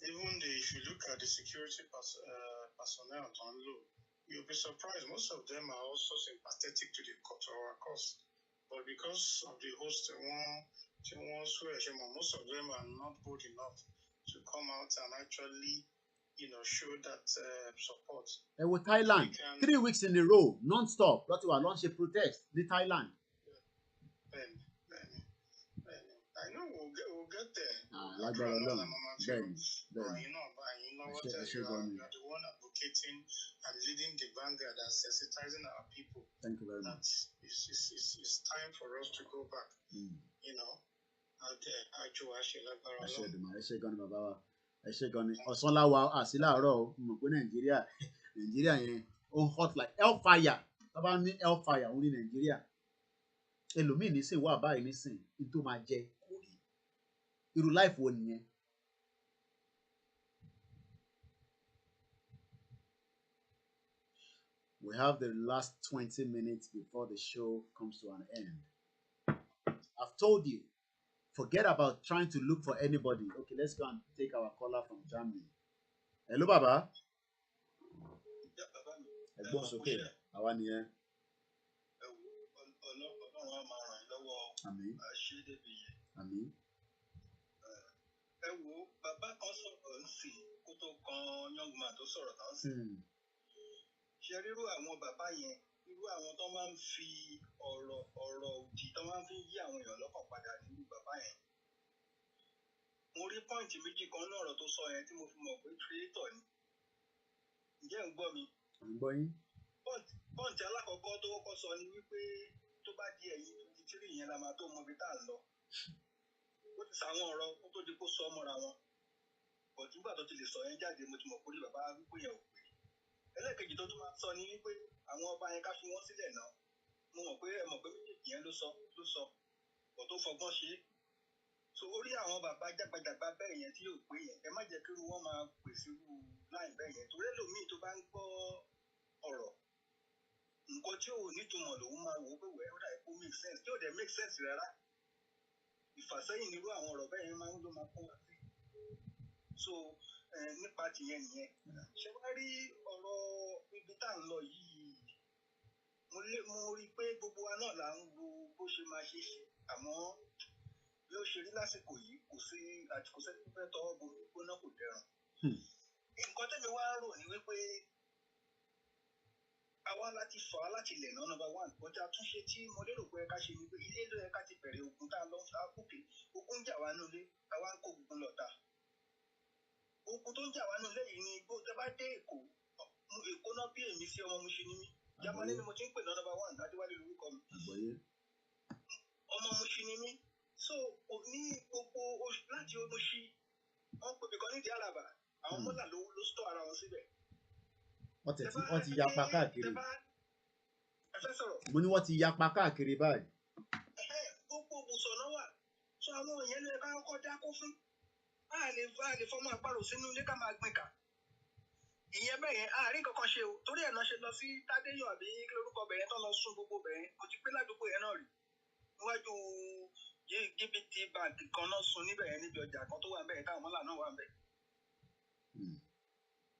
Even if you look at the security personnel on low, you'll be surprised most of them are also sympathetic to our cause, but because of the host most of them are not bold enough to come out and actually, show that support. Ẹ wo Thailand 3 weeks in a row non-stop láti wà launch a protest ní Thailand. I know we'll get there. Lágbára Ọlọ́run bẹ́ẹ̀ni. You are the one advocating and leading the vanguard and sensitizing our people. Thank you very much. It's time for us to go back. Ẹ ṣé gan ni bàbá wa ẹ ṣé gan ni ọ̀sán láwa àti láàárọ̀ o mọ̀ pé Nàìjíríà yẹn ó hot like hellfire tó bá ní hellfire òun ní Nàìjíríà ẹlòmíì nísìn wà báyìí nísìn ní tó máa jẹ kò rí irú life wo nìyẹn. We have the last 20 minutes before the show comes to an end. I've told you, forget about trying to look for anybody. Okay, let's go and take our caller from Germany. Hello, Baba. Ẹ̀gbọ́n sókè, àwa nìyẹn. Àmín. Àmín. Ẹ wo bàbá kan sọ̀rọ̀ ń sìn kó tó kan young man tó sọ̀rọ̀ tán sìn. Ṣé rírú àwọn bàbá yẹn, irú àwọn tó máa ń fi ọ̀rọ̀ òdì tó máa ń fi yí àwọn èèyàn lọ́kàn padà nínú bàbá yẹn. Mo rí pọ́ìntì méjì kan náà ọ̀rọ̀ tó sọ yẹn tí mo fi mọ̀ pé creator ni. Ǹjẹ́ ń gbọ́ mi? ń gbọ́ yín. Pọ́ǹtì alákọ̀ọ́kọ́ tó kọ́kọ́ sọ ni wípé tó bá di ẹ̀yìn 23 yẹn la máa tó mọ ibi tá à ń lọ. Ó ti sàwọn ọ̀rọ̀ ó tó di kó sọ mọ́ra wọn. Bọ̀dúgbà tó ti lè sọ yẹn jáde mo ti mọ̀ pé bàbá wípé yẹn ò pé. Ẹlẹ́ẹ̀kejì tó tún máa sọ ni wípé àwọn ọba yẹn ká fi wọ́n sílẹ̀ náà. Mo mọ̀ pé méjèèjì yẹn ló sọ. Bọ̀ tó fọgbọ́n ṣe é. So orí àwọn bàbá jágbajàgba bẹ́ẹ̀ yẹn tí yóò pé yẹn ẹ má jẹ́ kí wọ́n máa pèsè irú láì bẹ́ẹ̀ yẹn torí ẹlòmíì tó bá ń gbọ́ ọ̀rọ̀ nǹkan tí ò nítumọ̀ lòun máa wò ó pé wẹ́ẹ́ ó dà kó make sense tí ò dẹ̀ make sense rárá ìfàsẹ́yìn nírú àwọn ọ̀rọ̀ bẹ́ẹ̀ máa ń ló máa kó wá sí so nípa tìyẹn nìyẹn ṣé wàá rí ọ̀rọ̀ ibi tá à ń lọ yìí mo rí i pé gbogbo wa náà là ń wo bó ṣe máa ṣe ṣe àmọ́ bí ó ṣe rí lásìkò yìí kò sí àtìkò sẹ́ni fẹ́ tọwọ́ bo gbóná kò dẹrùn. nǹkan tẹ́mi wá rò ní wípé àwa láti fà á láti ilẹ̀ náà number one ọjà àtúnṣe tí mo lérò pé ká ṣe ni pé ilé ló yẹ ká ti bẹ̀rẹ̀ ogun tá a lọ àkókè ogun ń jà wá nílé àwa ń kó ogun lọ́ta ogun tó ń jà wá nílé yìí ni bó tẹ bá dé èkó náà bí èmi sí ọmọ Mùṣín ni mí Jámánì ni mo ti ń pè náà number one Adéwálé lórúkọ mi ọmọ Mùṣín ni mí so ní gbogbo láti Mùṣín wọn pè mí kan nídìí àràbà àwọn mọ́là ló stọ̀ ara wọn síbẹ̀. wọ́n ti yapa káàkiri mo ní wọ́n ti yapa káàkiri báyìí. gbogbo òbùsọ̀ náà wà so àwọn èèyàn lè bá kọ́ dákó fún a lè fọmọ àparò sínú ilé ká máa gbìn kà ìyẹn bẹ́ẹ̀ yẹn àárín kankan ṣe o torí ẹ̀ náà ṣe lọ sí Tádéyọ̀ àbí kí lórúkọ bẹ̀yẹn tó lọ sún gbogbo bẹ̀yẹn kò ti pé ládùúgbò yẹn náà rí níwájú GBT bank kan náà sún níbẹ̀ yẹn níbi ọjà kan tó wà níbẹ̀ yẹn táwọn mọ́là náà wà níbẹ̀.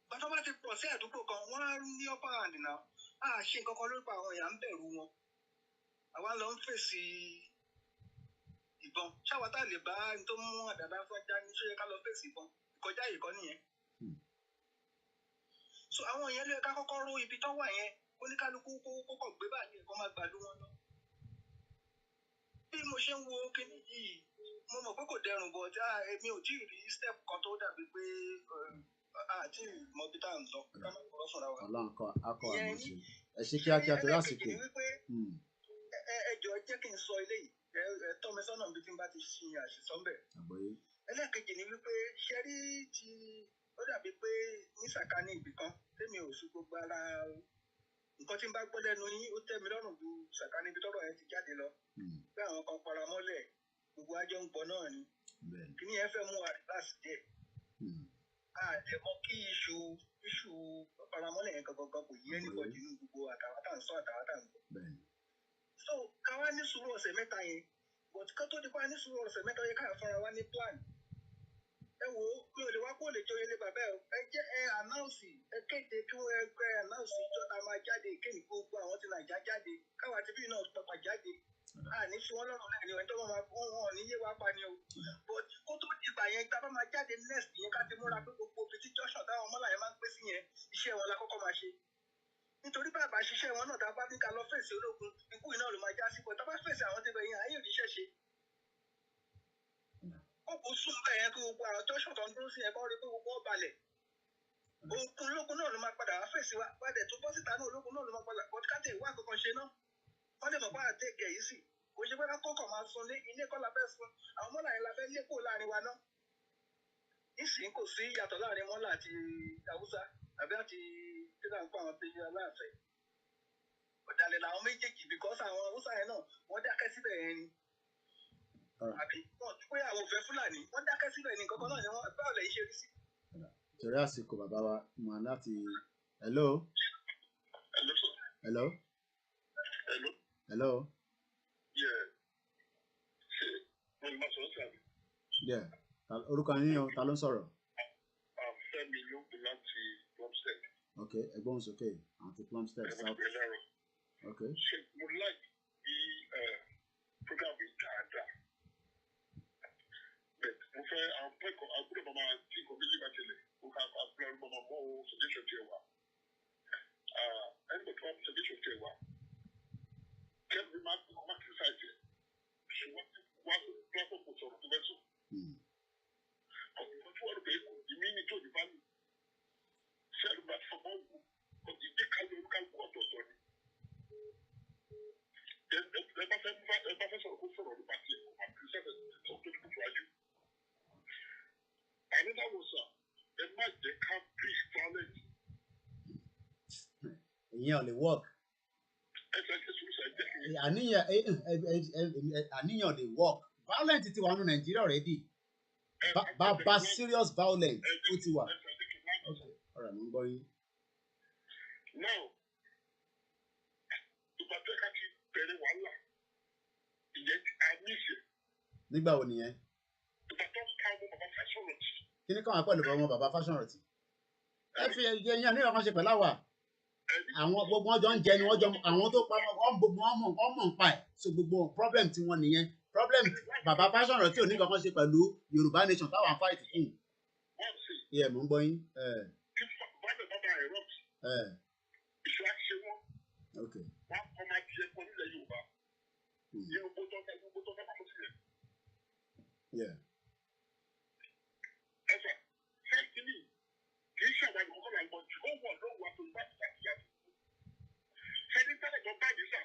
bàtọ́ bá ti pọ̀ sí àdúgbò kan wọ́n á ní upper hand náà á ṣe kankan lórí pa àwọn èèyàn ń bẹ̀rù wọn àwa lọ ń fèsì ìbọn ṣáwa tá lè bá ní tó mú àdàdà fọjá ní ṣó yẹ ká lọ fèsì ìbọn ìkọjá yìí kọ́ nìyẹn. so àwọn èèyàn lè ká kọ́kọ́ ró ibi tó wà yẹn oníkálukú kókò gbé báyìí ẹ̀kọ́ máa gbàdú wọn lọ. bí mo ṣe ń wo kíní yìí mo mọ̀ pé kò dẹrùn bọ̀ èmi ò tí ì rí step kan tó dàbí pé àti mọ bí tá à ń lọ ká má kọ́ fúnra wa. Ọlọ́run akọ àmọ́ sí ẹ ṣe kíákíá tó lásìkò. ẹjọ́ jẹ́ kí n sọ eléyìí ẹ tọ́ mi sọ́nà bí tí n bá ti ṣe àṣìṣọ́ bẹ̀. ẹlẹ́ẹ̀kejì ni wípé ṣẹ́rí ti ó dàbí pé ní sàkání ibì kan tèmi ò fi gbogbo ara nǹkan tí n bá gbọ́ lẹ́nu yín ó tẹ́ mi lọ́rùn ju sàkání ibi tọ́rọ̀ yẹn ti jáde lọ pé àwọn kan para mọ́lẹ̀ gbogbo ajọ́ ń gbọ́ náà ni kí ni ẹ fẹ́ mú wa rìláàsì díẹ̀ àdẹ̀mọ́ kí iṣu paramọ́lẹ̀ yẹn gangan kò yí ẹnìbọ̀dì nínú gbogbo àtàwọn tá à ń sọ àtàwọn tá à ń gbọ́. so káwá ní sùúrù ọ̀sẹ̀ mẹ́ta yẹn but ká tó di pa ní sùúrù ọ̀sẹ̀ mẹ́ta yẹn káà fúnra wa ní plan. ẹ wo mi ò lè wá kó lè jọ ilé bàbá ẹ jẹ́ ẹ ànáùsì ẹ kéde kí wọ́n ẹ ànáùsì ìjọba máa jáde kéènì gbogbo àwọn ti Nàìjà jáde káwa ti bí náà pàpà jáde ní fi wọn lọ́rùn láàrin ẹni tó wọn ní yé wá pa ni o but kó tó dìgbà yẹn tá a bá máa jáde next yẹn ká ti múra pé gbogbo petition táwọn ọmọlá yẹn máa ń pè sí yẹn iṣẹ́ wọn la kọ́kọ́ máa ṣe nítorí bàbá ṣiṣẹ́ wọn náà tá a bá ní ká lọ fèsì ológun ikú iná ló máa já sí but tá a bá fèsì àwọn tẹ́bẹ̀ yẹn ayé òdìṣẹ́ ṣe ó kò sún bẹ́ẹ̀ yẹn kí gbogbo àwọn tó ṣọ̀tàn dúró sí yẹn kọ́ rí pé gbogbo ó balẹ̀ òkun ológun náà ló máa padà wá fèsì wa padà tó bọ́ síta náà ológun náà ló máa padà but ká tẹ̀ wá kankan ṣe náà wọ́n lè mọ̀ pé àtẹ̀gẹ̀ yìí sì kò ṣe pé ká kọ́kọ́ máa sun ilé kọ́ la fẹ́ sun àwọn mọ́là yẹn la fẹ́ lé kó láàrin wa náà nísìnyí kò sí ìyàtọ̀ láàrin mọ́là àti Haúsá àbí àti tẹ́lá ń pa àwọn péjú aláàfẹ́ ọ̀dàlẹ̀ làwọn méjèèjì because àwọn Haúsá yẹn náà wọ́n dákẹ́ síbẹ̀ yẹn ni àbí wọ́n ti pé àwọn òfẹ́ Fúlàní wọ́n dákẹ́ síbẹ̀ ní kankan náà ni wọ́n báwo lẹ̀ ṣe rí sí. torí àsìkò bàbá wa mọ̀ láti hello. Yeah. Orúkọ yín o, ta ló ń sọ̀rọ̀? Fẹ́mi ló kù láti Plumstead. Ok, ẹgbọ́n sókè, àti Plumstead South. Ok. Ṣé mo like bí program yìí dáadáa? Bẹ́ẹ̀ mo fẹ́ àwọn pẹ́kọ̀ọ́ àgbúrò màmá tí kò bí líbà tẹ̀lé, mo ká àgbúrò màmá mọ́ o suggestion tiẹ̀ wá. Ẹni bọ̀ tó wá suggestion tiẹ̀ wá. Kẹ́mi máa criticize ẹ̀. Ṣé wá platform kò sọ̀rọ̀ tó bẹ́ sọ? Ọ̀pọ̀ tí wọ́n rò pé ìmí ní tó ìbá mi. Ṣé ẹ̀rù bá fọmọ́ wù? Ìdí kálí olúkálùkù ọ̀tọ̀ọ̀tọ̀ ni. Ẹ bá fẹ́ sọ̀rọ̀ kó sọ̀rọ̀ nípa tiẹ̀ kó máa kiri sẹ́fẹ̀ tó tó tó wájú. Another one sir, ẹ má jẹ́ ká preach violence. Ìyẹn ò lè work. Àníyàn lè work. Violence ti wà nínú Nàìjíríà already. Bàbá serious violence ó ti wà. Okay, all right, mo ń gbọ́ yín. Now, bẹ̀rẹ̀ wàhálà ìyẹn àmìṣe. Nígbà wo nìyẹn? Ìgbà tó ká ọmọ bàbá Fáṣọ̀rántì. Kí ni káwọn pẹ̀lú ọmọ bàbá Fáṣọ̀rántì? Ẹ fi ẹyẹ ní ìwà kan ṣe pẹ̀lú àwa. Àwọn gbogbo wọn jọ ń jẹ ni wọ́n jọ àwọn tó pa wọn gbogbo wọn mọ̀ ń pa ẹ̀. So gbogbo problem tí wọ́n nìyẹn. Problem bàbá Fáṣọ̀rántì ò ní kankan ṣe pẹ̀lú Yorùbá nation táwọn fight fún. Ìyẹn mò ń gbọ́ yín. Kí bàbá bàbá erupt. Ìṣọ́ àṣẹ wọn. Wọ́n kọ́ máa di ẹ̀kọ́ nílẹ̀ Yorùbá. Nínú gbótọ́ fẹ́ pàmò sílẹ̀. Ẹ̀sà fẹ́ẹ̀tì ni kì í ṣàwọn àgbọ̀kọ́ là ń gbọ́ jù ó wọ̀ lọ́wọ́ àtòlù bá ti ṣàtìyà tó kú. Ṣẹ́ni tẹ́lẹ̀ tó bá yìí sà,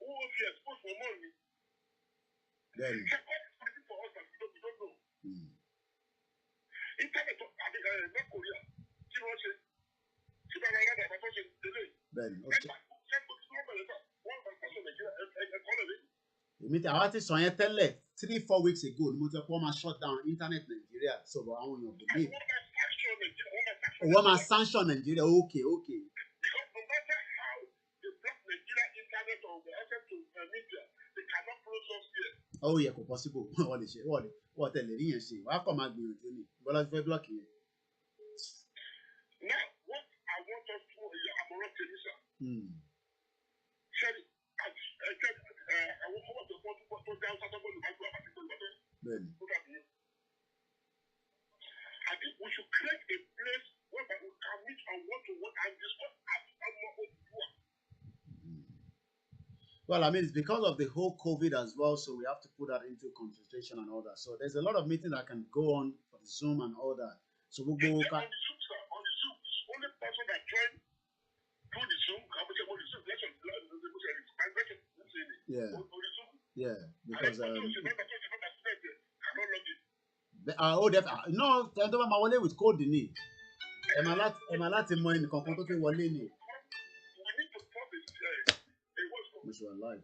owó fi expose wọn mọ́ ni. Ṣẹ́kọ̀ọ́ ti pàdé for us and we don't know. Internet àti North Korea kí wọ́n ṣe kí bá wọn lọ́dọ̀ àbátọ́ ṣe délé. Èmi tí àwa ti sọ yẹn tẹ́lẹ̀ 3-4 weeks ago ni mo ti pọ́ máa shut down internet Nigeria sọ̀rọ̀ àwọn èèyàn believe. Wọ́n máa sanction Nigeria okay. Because no matter how they block Nigeria internet or the access to media, they cannot close us here. Ó yẹ kò possible wọ́n lè ṣe wọ́n tẹ̀lé rí yẹn ṣe wọ́n á kọ́ máa gbìyànjú ni bọ́lá fẹ́ block yẹn. Now what I want us to àmọ̀ràn tèmi sà. Ṣẹ́ni àwọn ọmọ tó dá ọ̀sán tó gbọ́dọ̀ bá gbọ́ àbàtì tó gbọ́dọ̀. I think we should create a place where we can meet and one-to-one and discuss as more Odùduwà. Well, I mean, it's because of the whole COVID as well, so we have to put that into consideration and all that. So there's a lot of meetings that can go on for the Zoom and all that. So we'll go. On the Zoom, sir, on the Zoom, the only person that joined through the Zoom, yeah, because no, ẹni tó bá máa wọlé with code ni ẹ máa láti mọ ẹnìkan kan tó fi wọlé ni. Mo ṣe wà live.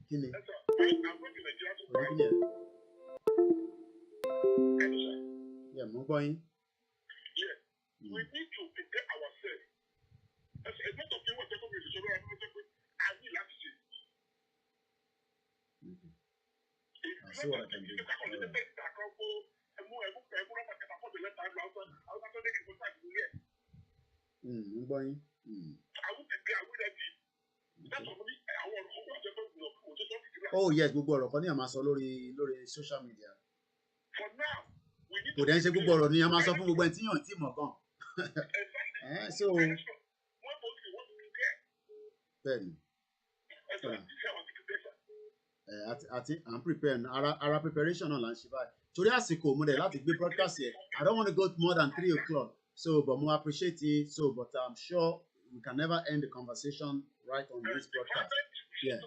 Kí ni? Yeah, mo gbọ́ yín. We need to prepare ourselves. As a lot of people take up with the I will have to see. I'll see what I can do. Mo gbọ́ yín. Oh yes, gbogbo ọ̀rọ̀ kan ní a máa sọ lórí social media. For now, kò dẹ́ ṣe gbogbo ọ̀rọ̀ ni a máa sọ fún gbogbo ẹni tí yàn tí mọ̀ gan. So bẹ́ẹ̀ni àti à ń prepare ara preparation náà là ń ṣe báyìí torí àsìkò mo dẹ̀ láti gbé broadcast yẹn I don't want to go more than 3 o'clock so but mo appreciate it so but I'm sure we can never end the conversation right on this broadcast. Yeah.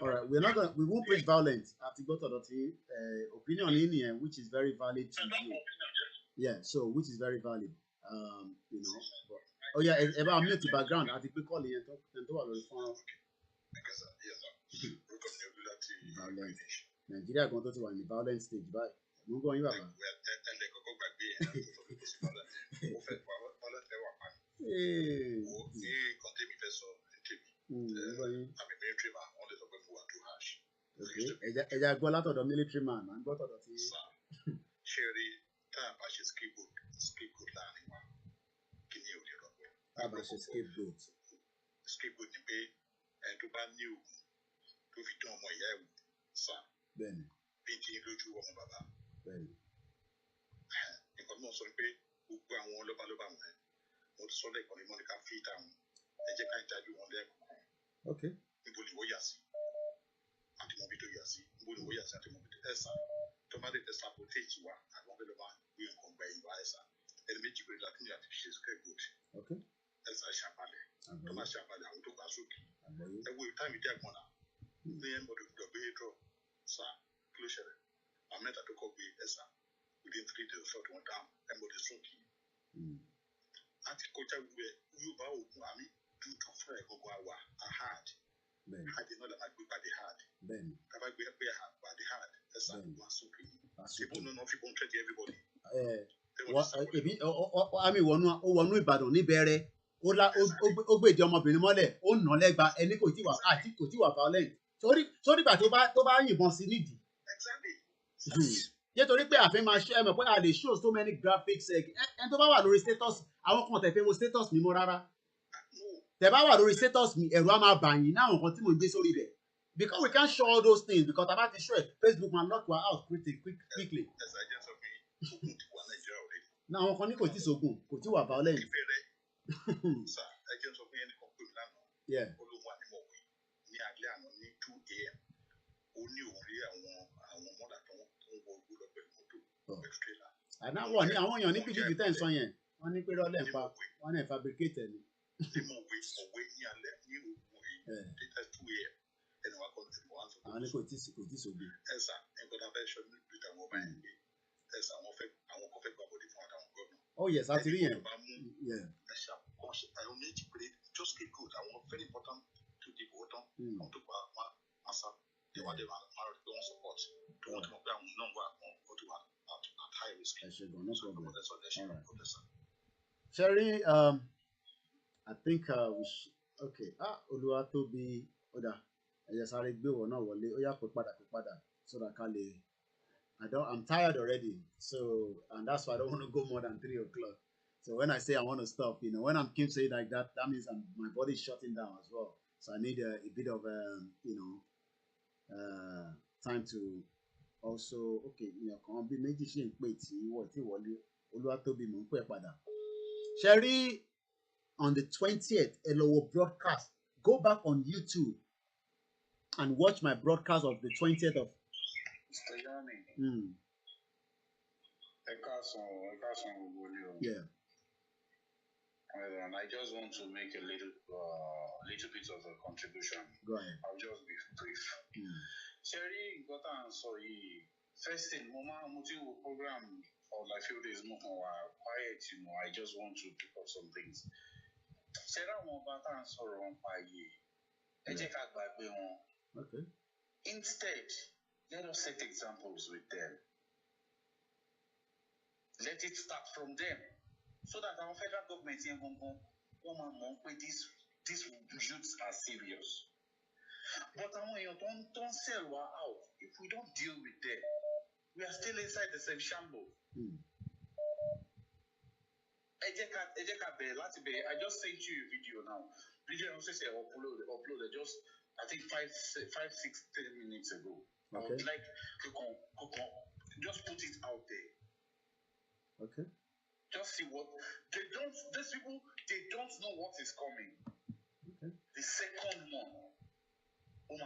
All right, we won't preach violence. Àti gbọ́ tọ̀dọ̀ tí opinion yín nìyẹn which is very valid to you. Yeah, so which is very valid. You know. But, oh yeah, ẹ bá mute the background àti pé kọ́ọ̀lù yẹn tó wà lórí fọ́nrán. Violence. Nàìjíríà gan tó ti wà ní violent stage báyìí. Mo ń gbọ́ yín bàbá. Ẹja gbọ́ látọ̀dọ̀ military man à ń gbọ́ tọ̀dọ̀ tí. Ṣé rí tá a bá ṣe scapegoat láàrin wa kí ni ò lè rọgbọ. Tá a bá ṣe scapegoat. Scapegoat ni pé ẹni tó bá ní òògùn tó fi dán ọmọ ìyá ẹ̀ wò sá. Bẹ́ẹ̀ni. Bí n ti lójú ọmọ bàbá. Bẹ́ẹ̀ni. Nǹkan tí mo sọ pé gbogbo àwọn lọ́balọ́ba wọn mo ti sọ lẹ́ẹ̀kan ní mọ́níkà fíìtà wọn ẹ jẹ́ ká ń jáde wọn lẹ́ẹ̀kan. Okay. Níbo ni wọ́n yà sí? Àti mọ̀ bí tó yà sí. Níbo ni wọ́n yà sí àti mọ̀ bí tó ẹ̀sà. Tó má lè tẹ̀sà protege wa àwọn ọ̀bẹ lọ́ba gbé nǹkan gba ìwà ẹ̀sà. Ẹni méjì pé láti ní àti fi ṣe scapegoat. Okay. Ẹ̀sà ṣàpàlẹ̀. Tó má ṣàpàlẹ̀ àwọn tó gbà sókè. Ẹ wo táìmì díẹ̀ gbọ́n náà. Ní ẹ̀ mọ̀dọ̀ gbọ́dọ̀ gbé drọ̀ sá kí ló ṣẹlẹ̀? Àwọn mẹ́ta tó kọ́ gbé ẹ̀sà within 3 days short wọn down ẹ̀ mọ̀dọ̀ sókè. Àti kọjá gbogbo ẹ̀ Yorùbá ògùn àmì dúdú fún ẹ̀ gbogbo àwà hard. Hard náà làwọn gbé pàdé hard. Kábà gbé pàdé hard ẹ̀sà wà sókè. Ṣébó náà fi bọ́n tẹ́tí everybody. àmì wọnú Ìbàdàn níbẹ̀rẹ̀ ó gbèdé ọmọbìnrin mọ́lẹ̀ ó nà lẹ́gba ẹni kò tí wà violent sórí ìgbà tó bá yìnbọn sí nídìí. Nítorí pé àfin máa ṣe ẹ mọ̀ pé a lè show so many graphics ẹni tó bá wà lórí status àwọn kan tẹ̀ fẹ́ wo status mi mọ́ rárá tẹ̀ bá wà lórí status mi ẹ̀rù á máa bà yín ní àwọn nǹkan tí mo gbé sórí rẹ̀ because we can't show all those things because tá a bá ti show ẹ̀ Facebook man lock wa out quickly. Náà àwọn kan ní kò tí sógun kò tí wà violent. Àná wọ̀ ní àwọn èèyàn ní bíbí tẹ̀ ń sọ yẹn wọ́n ní pé rọ́lẹ̀ ń pa wọ́n náà fabricate ni. Àwọn ní kò tí sógun. Oh yes, àti rí yẹn. Just get good. Àwọn very important to the voter. Àwọn tó pa wọn àṣà they don't support. Tó wọ́n ti mọ̀ pé àwọn náà wà wọ́n tó wà at high risk. No problem. Sherry, I think we should. Okay. Olúwatóbi ọ̀dà ẹ̀yẹ sáré gbé wọ̀ náà wọlé ó yá pé padà so that ká lè. I'm tired already, so and that's why I don't want to go more than 3 o'clock. So when I say I want to stop, when I'm keep saying like that, that means my body is shutting down as well. So I need a bit of time to also kàn bí méjì ṣe ń pè tí wọlé Olúwatóbi mò ń pè padà. Sherry, on the 20th, ẹ lọ wo broadcast. Go back on YouTube and watch my broadcast of the 20th of. Yeah. I just want to make a little bit of a contribution. Go ahead. I'll just be brief. Sherry, got to answer you. First thing, mo program for like few days more quiet, I just want to pick up some things. Sarah won't answer on Okay. Instead, let us set examples with them. Let it start from them. So that our federal government these youths are serious. But when you don't sell out, if we don't deal with them, we are still inside the same shambles. I just sent you a video now. Video uploaded just I think 5-6 minutes ago. Okay. I would like to just put it out there. Okay. Just see what these people they don't know what is coming. Okay. The second one,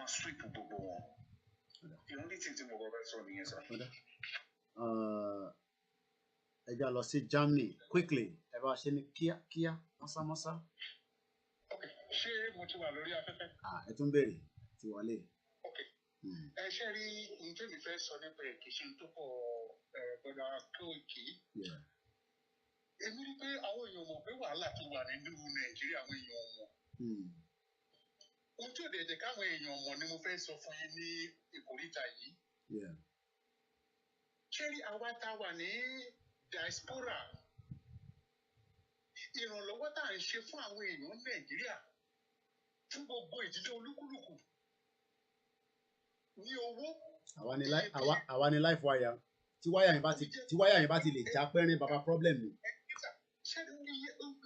sweep one. The only thing to move over from here, sir. I got lost in Germany quickly. Ever seen Kia? Masa. Okay. Ṣé mo ti wà lórí afẹ́fẹ́? Ẹ tún bèrè ti wọlé. Okay. Ṣé rí nǹkan mi fẹ́ sọ nípa ìkíṣe tó pọ̀ gbọ́dọ̀ Koiki. Èmi rí pé àwọn èèyàn mọ̀ pé wàhálà tó wà nínú Nàìjíríà àwọn èèyàn mọ̀. Ohun tí ò dẹ̀ jẹ́ káwọn èèyàn mọ̀ ni mo fẹ́ sọ fún yín ní ìkóríta yìí. Ṣé rí àwa tá a wà ní diaspora? Ìrànlọ́wọ́ tá à ń ṣe fún àwọn èèyàn Nàìjíríà fún gbogbo ìdílé olúkúlùkù ní owó. Àwa ni life wire tí wáyà yẹn bá ti lè já pẹ́rín baba problem ni. Ṣé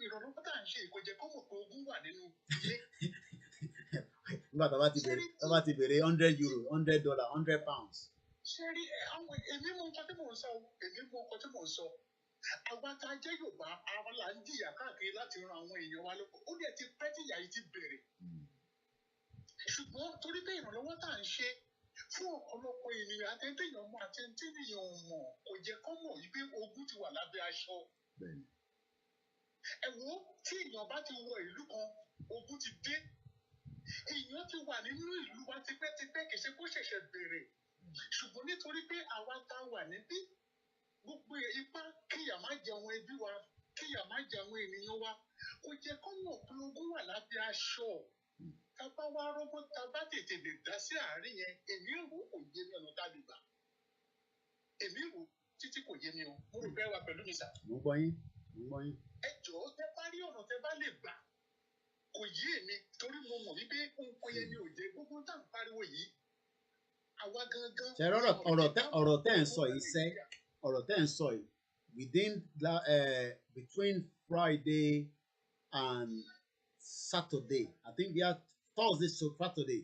ìrànlọ́wọ́ tá à ń ṣe ìkọjẹ́ kọ́mọ̀ pé ogún wà nínú ilé? Nígbà tó bá ti bèrè €100, $100, £100. Ṣé rí èmi mọ nǹkan tí mò ń sọ. Àwa tá a jẹ́ Yorùbá àwọn là ń jìyà káàkiri láti ran àwọn èèyàn wa lọ́wọ́. Ó dẹ̀ ti pẹ́ tí ìyà yìí ti bẹ̀rẹ̀. Ṣùgbọ́n torí pé ìrànlọ́wọ́ tá à ń ṣe fún ọ̀pọ̀lọpọ̀ ènìyàn àtẹ̀tẹ̀yàn mọ̀ àtẹ̀tẹ̀yàn mọ̀ kò jẹ́ kọ́ mọ̀ wípé ogun ti wà lábẹ́ aṣọ. Ẹ wo tí èèyàn bá ti wọ ìlú kan ogun ti dé. Èèyàn ti wà nínú ìlú wa tipẹ́tipẹ́ kì í ṣe kó ṣẹ̀ṣẹ̀ bẹ̀rẹ̀. Ṣùgbọ́n nítorí pé àwa tá a wà níbí gbogbo ipá kíyà má jẹ àwọn ẹbí wa kíyà má jẹ àwọn ènìyàn wa kò jẹ́ kọ́ mọ̀ pé ogun wà lábẹ́ aṣọ. Tábà wá rọ́gbọ́n tábà tètè lè dá sí àárín yẹn èmi rò kò yé mi ọ̀nà tá a lè gbà. Èmi rò títí kò yé mi o mo rò pé wà pẹ̀lú mi sà. mo gbọ́ yín mo gbọ́ yín. ẹ jọ̀ọ́ tẹ bá rí ọ̀nà tẹ bá lè gbà kò yé mi torí mo mọ̀ wípé nǹkan yẹn ni ò jẹ́ gbogbo tá à ń pariwo yìí àwa gangan. ṣe ọ̀rọ̀ tẹ́ ń sọ yìí sẹ́ ọ̀rọ̀ tẹ́ ń sọ yìí within between Friday and Saturday I think we are Thursday to Saturday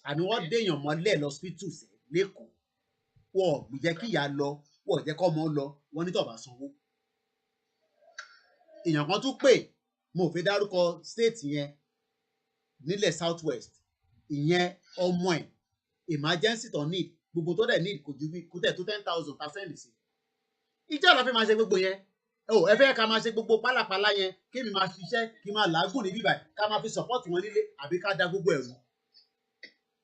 àní wọ́n déèyàn mọ́lẹ̀ lọ́sítù sẹ́ lẹ́kọ̀ọ́ wọ́n jẹ́ kí ìyá lọ wọ́n jẹ́ kọ́ ọmọ lọ wọ́n ní tó bá sanwó. èèyàn kan tún pè mo ò fẹ́ dárúkọ state yẹn nílẹ̀ south west ìyẹn ọmọ ẹ̀ emergency tó need gbogbo tó dẹ̀ need kò ju bí kò tẹ̀ tó 10,000 percent sí. ìjọ la fẹ́ máa ṣe gbogbo yẹn ẹ fẹ́ ká máa ṣe gbogbo pálapàla yẹn kí mi máa ṣiṣẹ́ kí n máa làágùn ní bíbáyìí ká máa fi support wọn nílé àbí ká da gbogbo ẹ̀rù.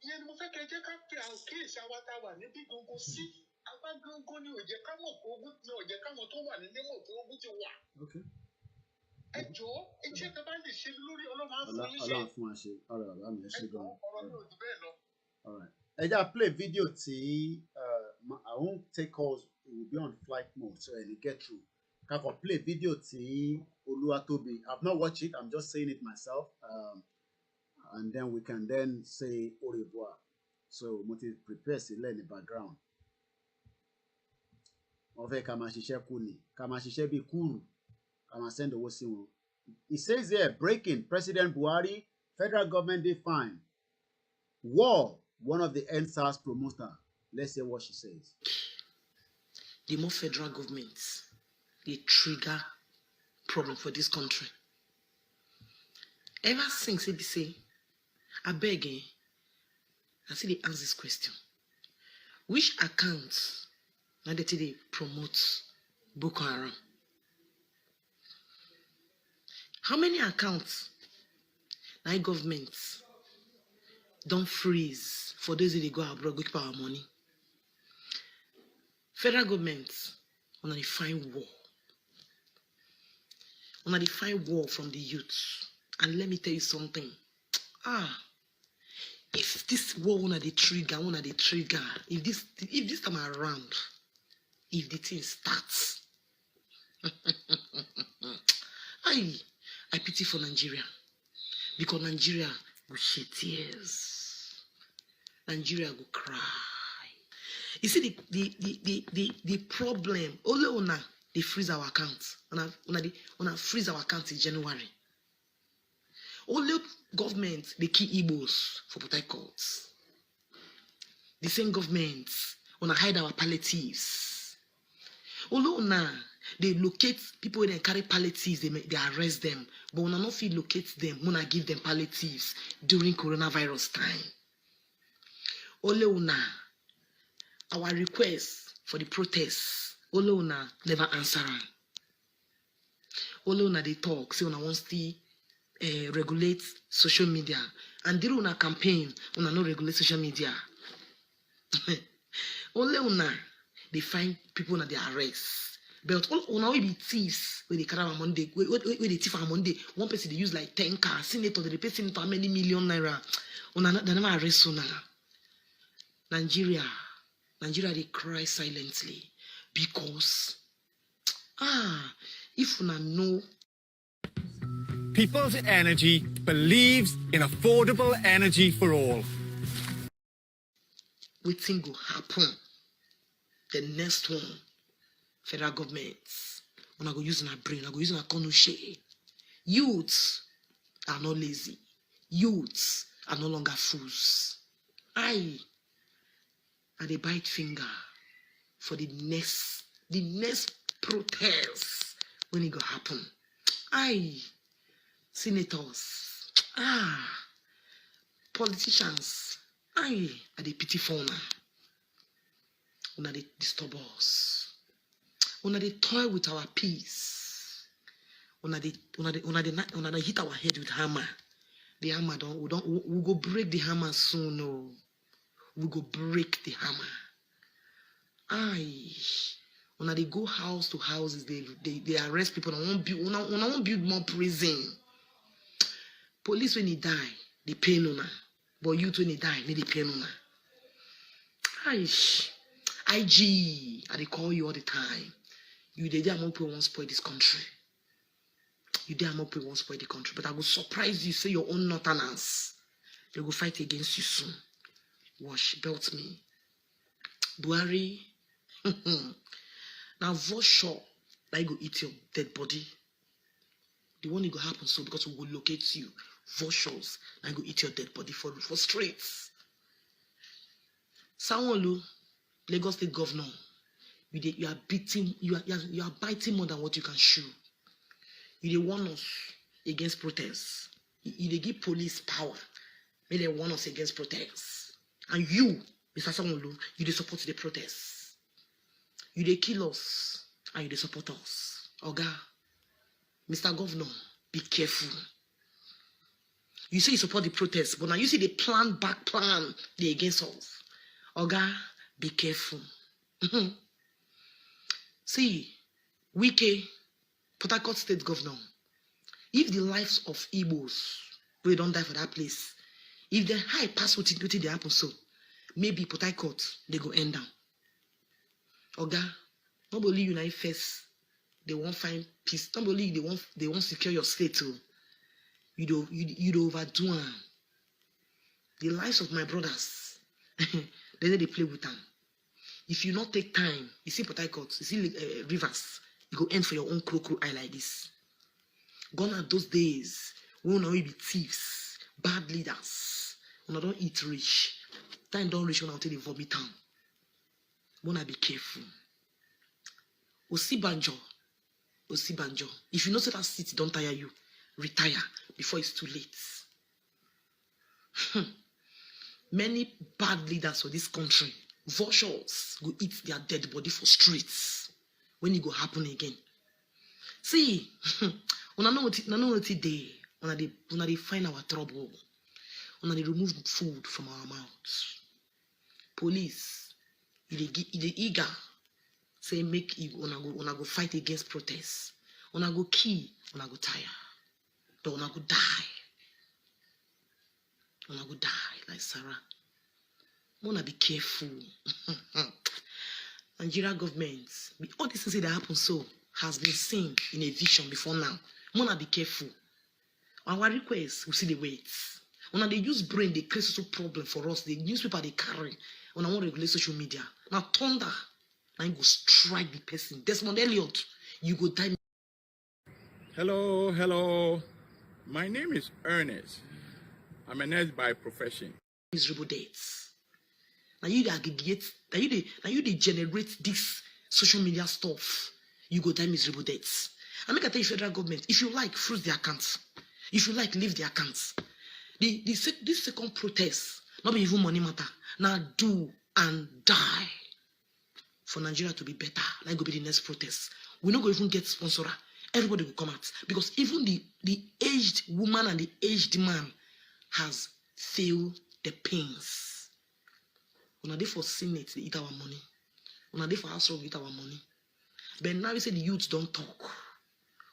ìyẹn ni mo fẹ́ kẹ́ jẹ́ ká pe àwọn kéèsì àwa tá a wà níbí gbogbo sí àwa gbogbo ni ò jẹ́ ká mọ̀ pé ogún ni ò jẹ́ káwọn tó wà nílé mọ̀ pé ogún ti wà. ẹ jọ̀ọ́ iṣẹ́ tẹ bá lè ṣe lórí ọlọ́run á fún yín ṣe. ọlọ́run fún wa ṣe ọ̀rọ̀ bàbá mi ẹ ṣe gan-an. ọ̀rọ̀ mi ò jù bẹ́ẹ̀ lọ. ẹ já play video tí I won't take calls it will be on flight mode so I get through. Kakọ play video tí Olúwatóbi I've not watched it I'm just saying it myself and then we can then say au revoir so mo ti prepare sílẹ̀ ní background. wọ́n fẹ́ ká máa ṣiṣẹ́ kú ni ká máa ṣiṣẹ́ bíi kúrú ká máa send owó sí wọn. It says here breaking President Buhari federal government dey fine war one of the EndSARS promoter. Let's hear what she says. The more federal governments, they trigger problem for this country. Ever since they say, I beg, I see they answer this question. Which accounts now that they promote Boko Haram? How many accounts now governments don't freeze for those that go abroad, go keep our money? Federal governments wanna define war. Wanna define war from the youth. And let me tell you something. If this war wanna the trigger, if this time around, if the thing starts, I pity for Nigeria. Because Nigeria will shed tears. Nigeria will cry. You see the problem. Only they freeze our accounts. Una freeze our accounts in January. Only government they key Igbos for protect courts. The same government wanna hide our palliatives. Only they locate people when they carry palliatives, they arrest them. But when I not feel locate them, when I give them palliatives during coronavirus time. Only our request for the protests, Olona never answer. Olona they talk, say una wants to regulate social media. And they una campaign, una no regulate social media. Olona they find people na they arrest. But una we be thieves when they carry our Monday, when they thief our Monday. One person they use like 10 cars, senator they pay senator how many million naira. Una they never arrest una. Nigeria they cry silently because if una know People's Energy believes in affordable energy for all. Wetin go happen the next one federal government una go use una brain, una go use una konuche. Youths are not lazy. Youths are no longer fools. And they bite finger for the next protest when it go happen. Senators, politicians, are they pity for una. Una they disturb us. Una they toy with our peace. Una they hit our head with hammer. The hammer we go break the hammer soon. No. We go break the hammer. When they go house to houses, they arrest people. Una won't build more prison. Police when he die, they pay una. But youth when he die, they pay una. IG, I call you all the time. You dey there, Amope won't spoil this country. You there, Amope won't spoil the country. But I will surprise you, say your own northerners. They will fight against you soon. Wash, belt me. Buhari. Now, for sure, that go eat your dead body. The one it go happen so because we will locate you. Vultures, and go eat your dead body for streets. Sanwo-Olu, Lagos State Governor, you are beating, you are biting more than what you can chew. You dey warn us against protests. You dey give police power. May they warn us against protests. And you, Mr. Sanwo-Olu, you dey support the protests. You dey kill us and you dey support us. Oga, Mr. Governor, be careful. You say you support the protests, but now you see the plan they against us. Oga, be careful. See, Wike, Port Harcourt State Governor, if the lives of Igbos, we don't die for that place, if the high pass what they happen so, maybe Port Harcourt, they go end down. Oga, nobody unite first, they won't find peace. Nobody they won't secure your state too. You do overdo them. The lives of my brothers, they play with them. If you not take time, you see Port Harcourt, you see rivers, you go end for your own crow eye like this. Gone are those days when we be thieves, bad leaders, when I don't eat rich. Time don't reach when I tell you vomit town. Wanna be careful. Osibanjo. If you know that seat don't tire you, retire before it's too late. Many bad leaders for this country, vultures, go eat their dead body for streets. When it go happen again. See, when I know what it day, when they find our trouble, when they remove food from our mouths. Police, they eager, say make you when I go fight against protests. When I go kill, when I go tire. But when I go die. When I go die, like Sarah. Wanna be careful. Nigeria government, all these things that happen so has been seen in a vision before now. Wanna be careful. Our request, we see the weights. When they use brain, they create social problem for us. The newspaper they carry. When I want to regulate social media. Now thunder, I go strike the person. Desmond Elliott, you go die. Hello. My name is Ernest. I'm a nurse by profession. Miserable dates. Now you aggregate, now you generate this social media stuff. You go die miserable dates. I make I tell you, federal government, if you like, freeze the accounts. If you like, leave the accounts. This second protest, not be even money matter. Now do and die for Nigeria to be better. Like go be the next protest. We're not going to even get sponsor. Everybody will come out because even the aged woman and the aged man has feel the pains. When they for Senate, they eat our money. When they for House of eat our money. But now we say the youths don't talk.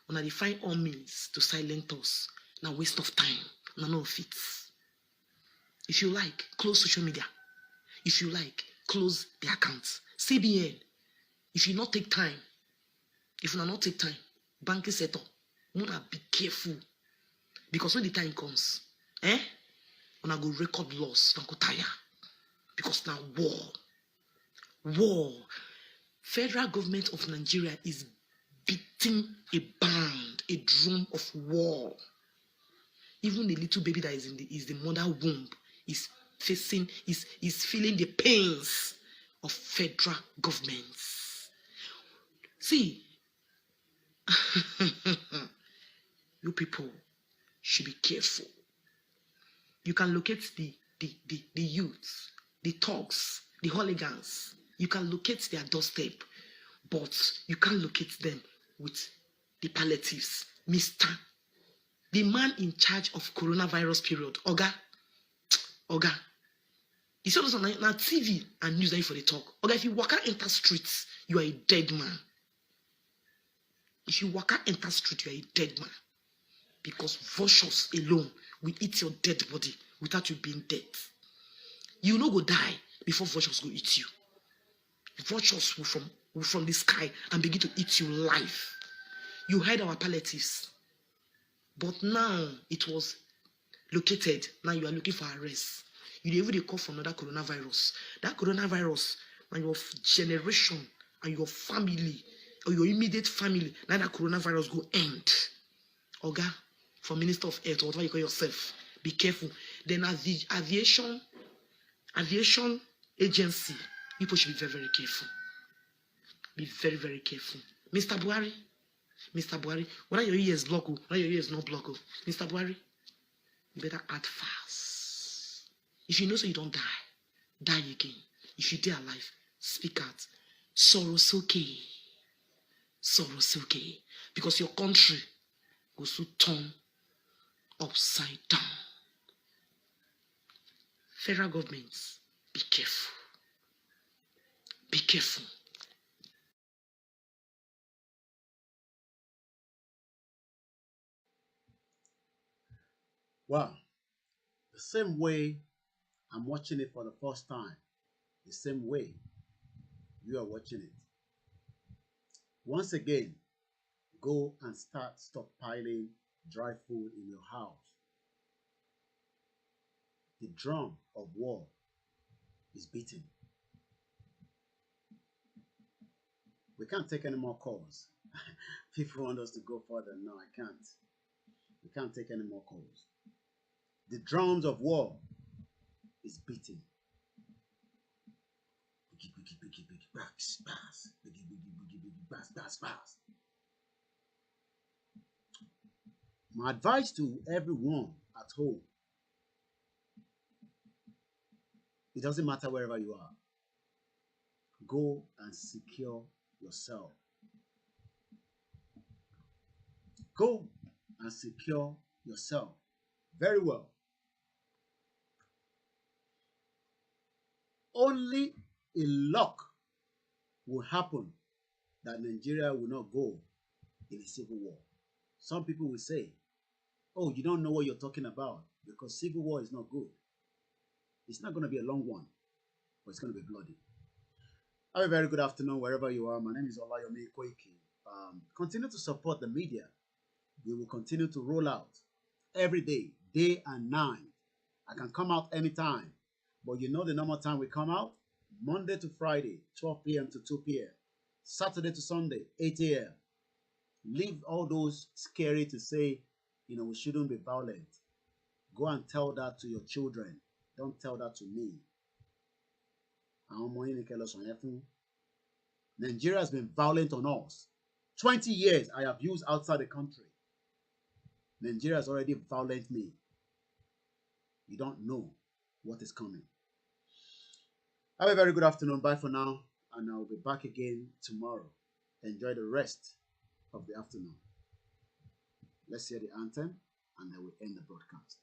When they find all means to silence us, now waste of time. Now no fits. If you like, close social media. If you like, close the accounts. CBN. If you not take time, banking setup, wanna be careful. Because when the time comes, when I go record loss, I go tire. Because now war. Federal government of Nigeria is beating a band, a drum of war. Even the little baby that is the mother womb is feeling the pains of federal governments. See, you people should be careful. You can locate the youths, the thugs, the hooligans. You can locate their doorstep, but you can't locate them with the palliatives. The man in charge of coronavirus period, Oga. You see on now TV and news for the talk. Oga, if you walk out enter streets, you are a dead man. If you walk out enter street, you are a dead man. Because vultures alone will eat your dead body without you being dead. You no go die before vultures go eat you. Vultures will from the sky and begin to eat you live. You heard our palliatives. But now it was located. Now you are looking for arrest. You even call for another coronavirus. That coronavirus and your generation and your family or your immediate family, now that coronavirus go end. Oga, for Minister of Health or whatever you call yourself, be careful. Then as the aviation agency, people should be very, very careful. Be very, very careful. Mr. Buhari, whether your ear is blocked, whether your ear is not blocked, Mr. Buhari, you better act fast. If you know so you don't die again. If you're alive, speak out. Sorrow's okay. Because your country will soon turn upside down. Federal governments, be careful. Be careful. Wow. The same way I'm watching it for the first time, the same way you are watching it. Once again, go and start stockpiling dry food in your house. The drum of war is beating. We can't take any more calls. People want us to go further. No, I can't. We can't take any more calls. The drums of war is beating. My advice to everyone at home, it doesn't matter wherever you are, go and secure yourself. Go and secure yourself very well. Only a luck will happen that Nigeria will not go in a civil war. Some people will say, oh, you don't know what you're talking about because civil war is not good. It's not going to be a long one, but it's going to be bloody. Have a very good afternoon wherever you are. My name is Olayomi Koiki. Continue to support the media. We will continue to roll out every day, day and night. I can come out anytime, but you know the normal time we come out? Monday to Friday, 12 p.m. to 2 p.m. Saturday to Sunday, 8 a.m. Leave all those scary to say, we shouldn't be violent. Go and tell that to your children. Don't tell that to me. Nigeria has been violent on us. 20 years I have used outside the country. Nigeria has already violent me. You don't know what is coming. Have a very good afternoon. Bye for now. And I'll be back again tomorrow. Enjoy the rest of the afternoon. Let's hear the anthem and then we'll end the broadcast.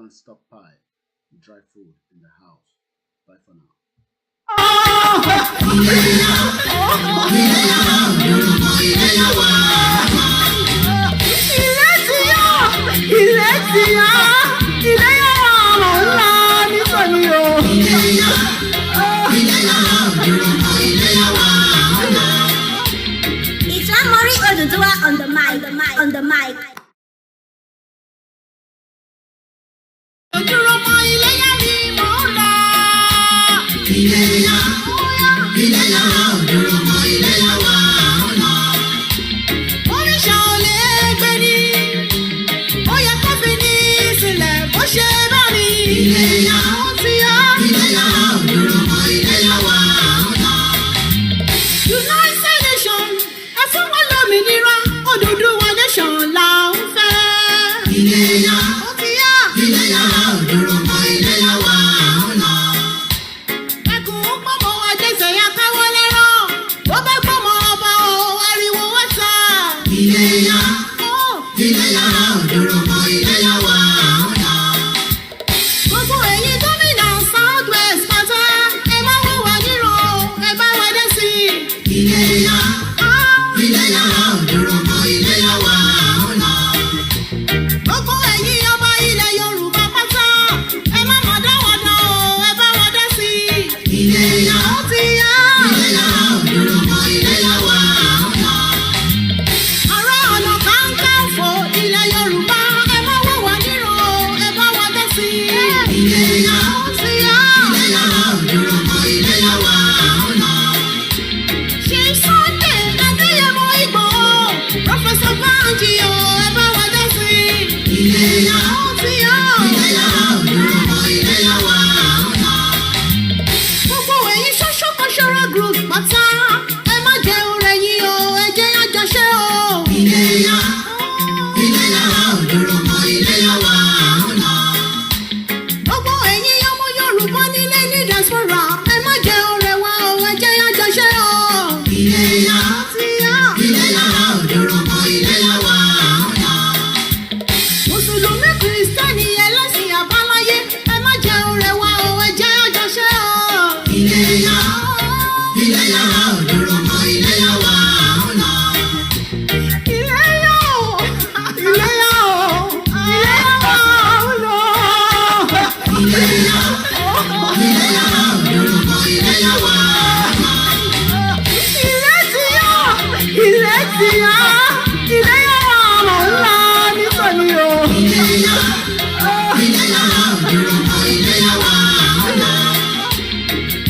and stockpile dry food in the house. Bye for now. It's one Mori Oduduwa on the mic.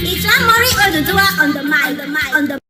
It's one Mori Oduduwa on the mic.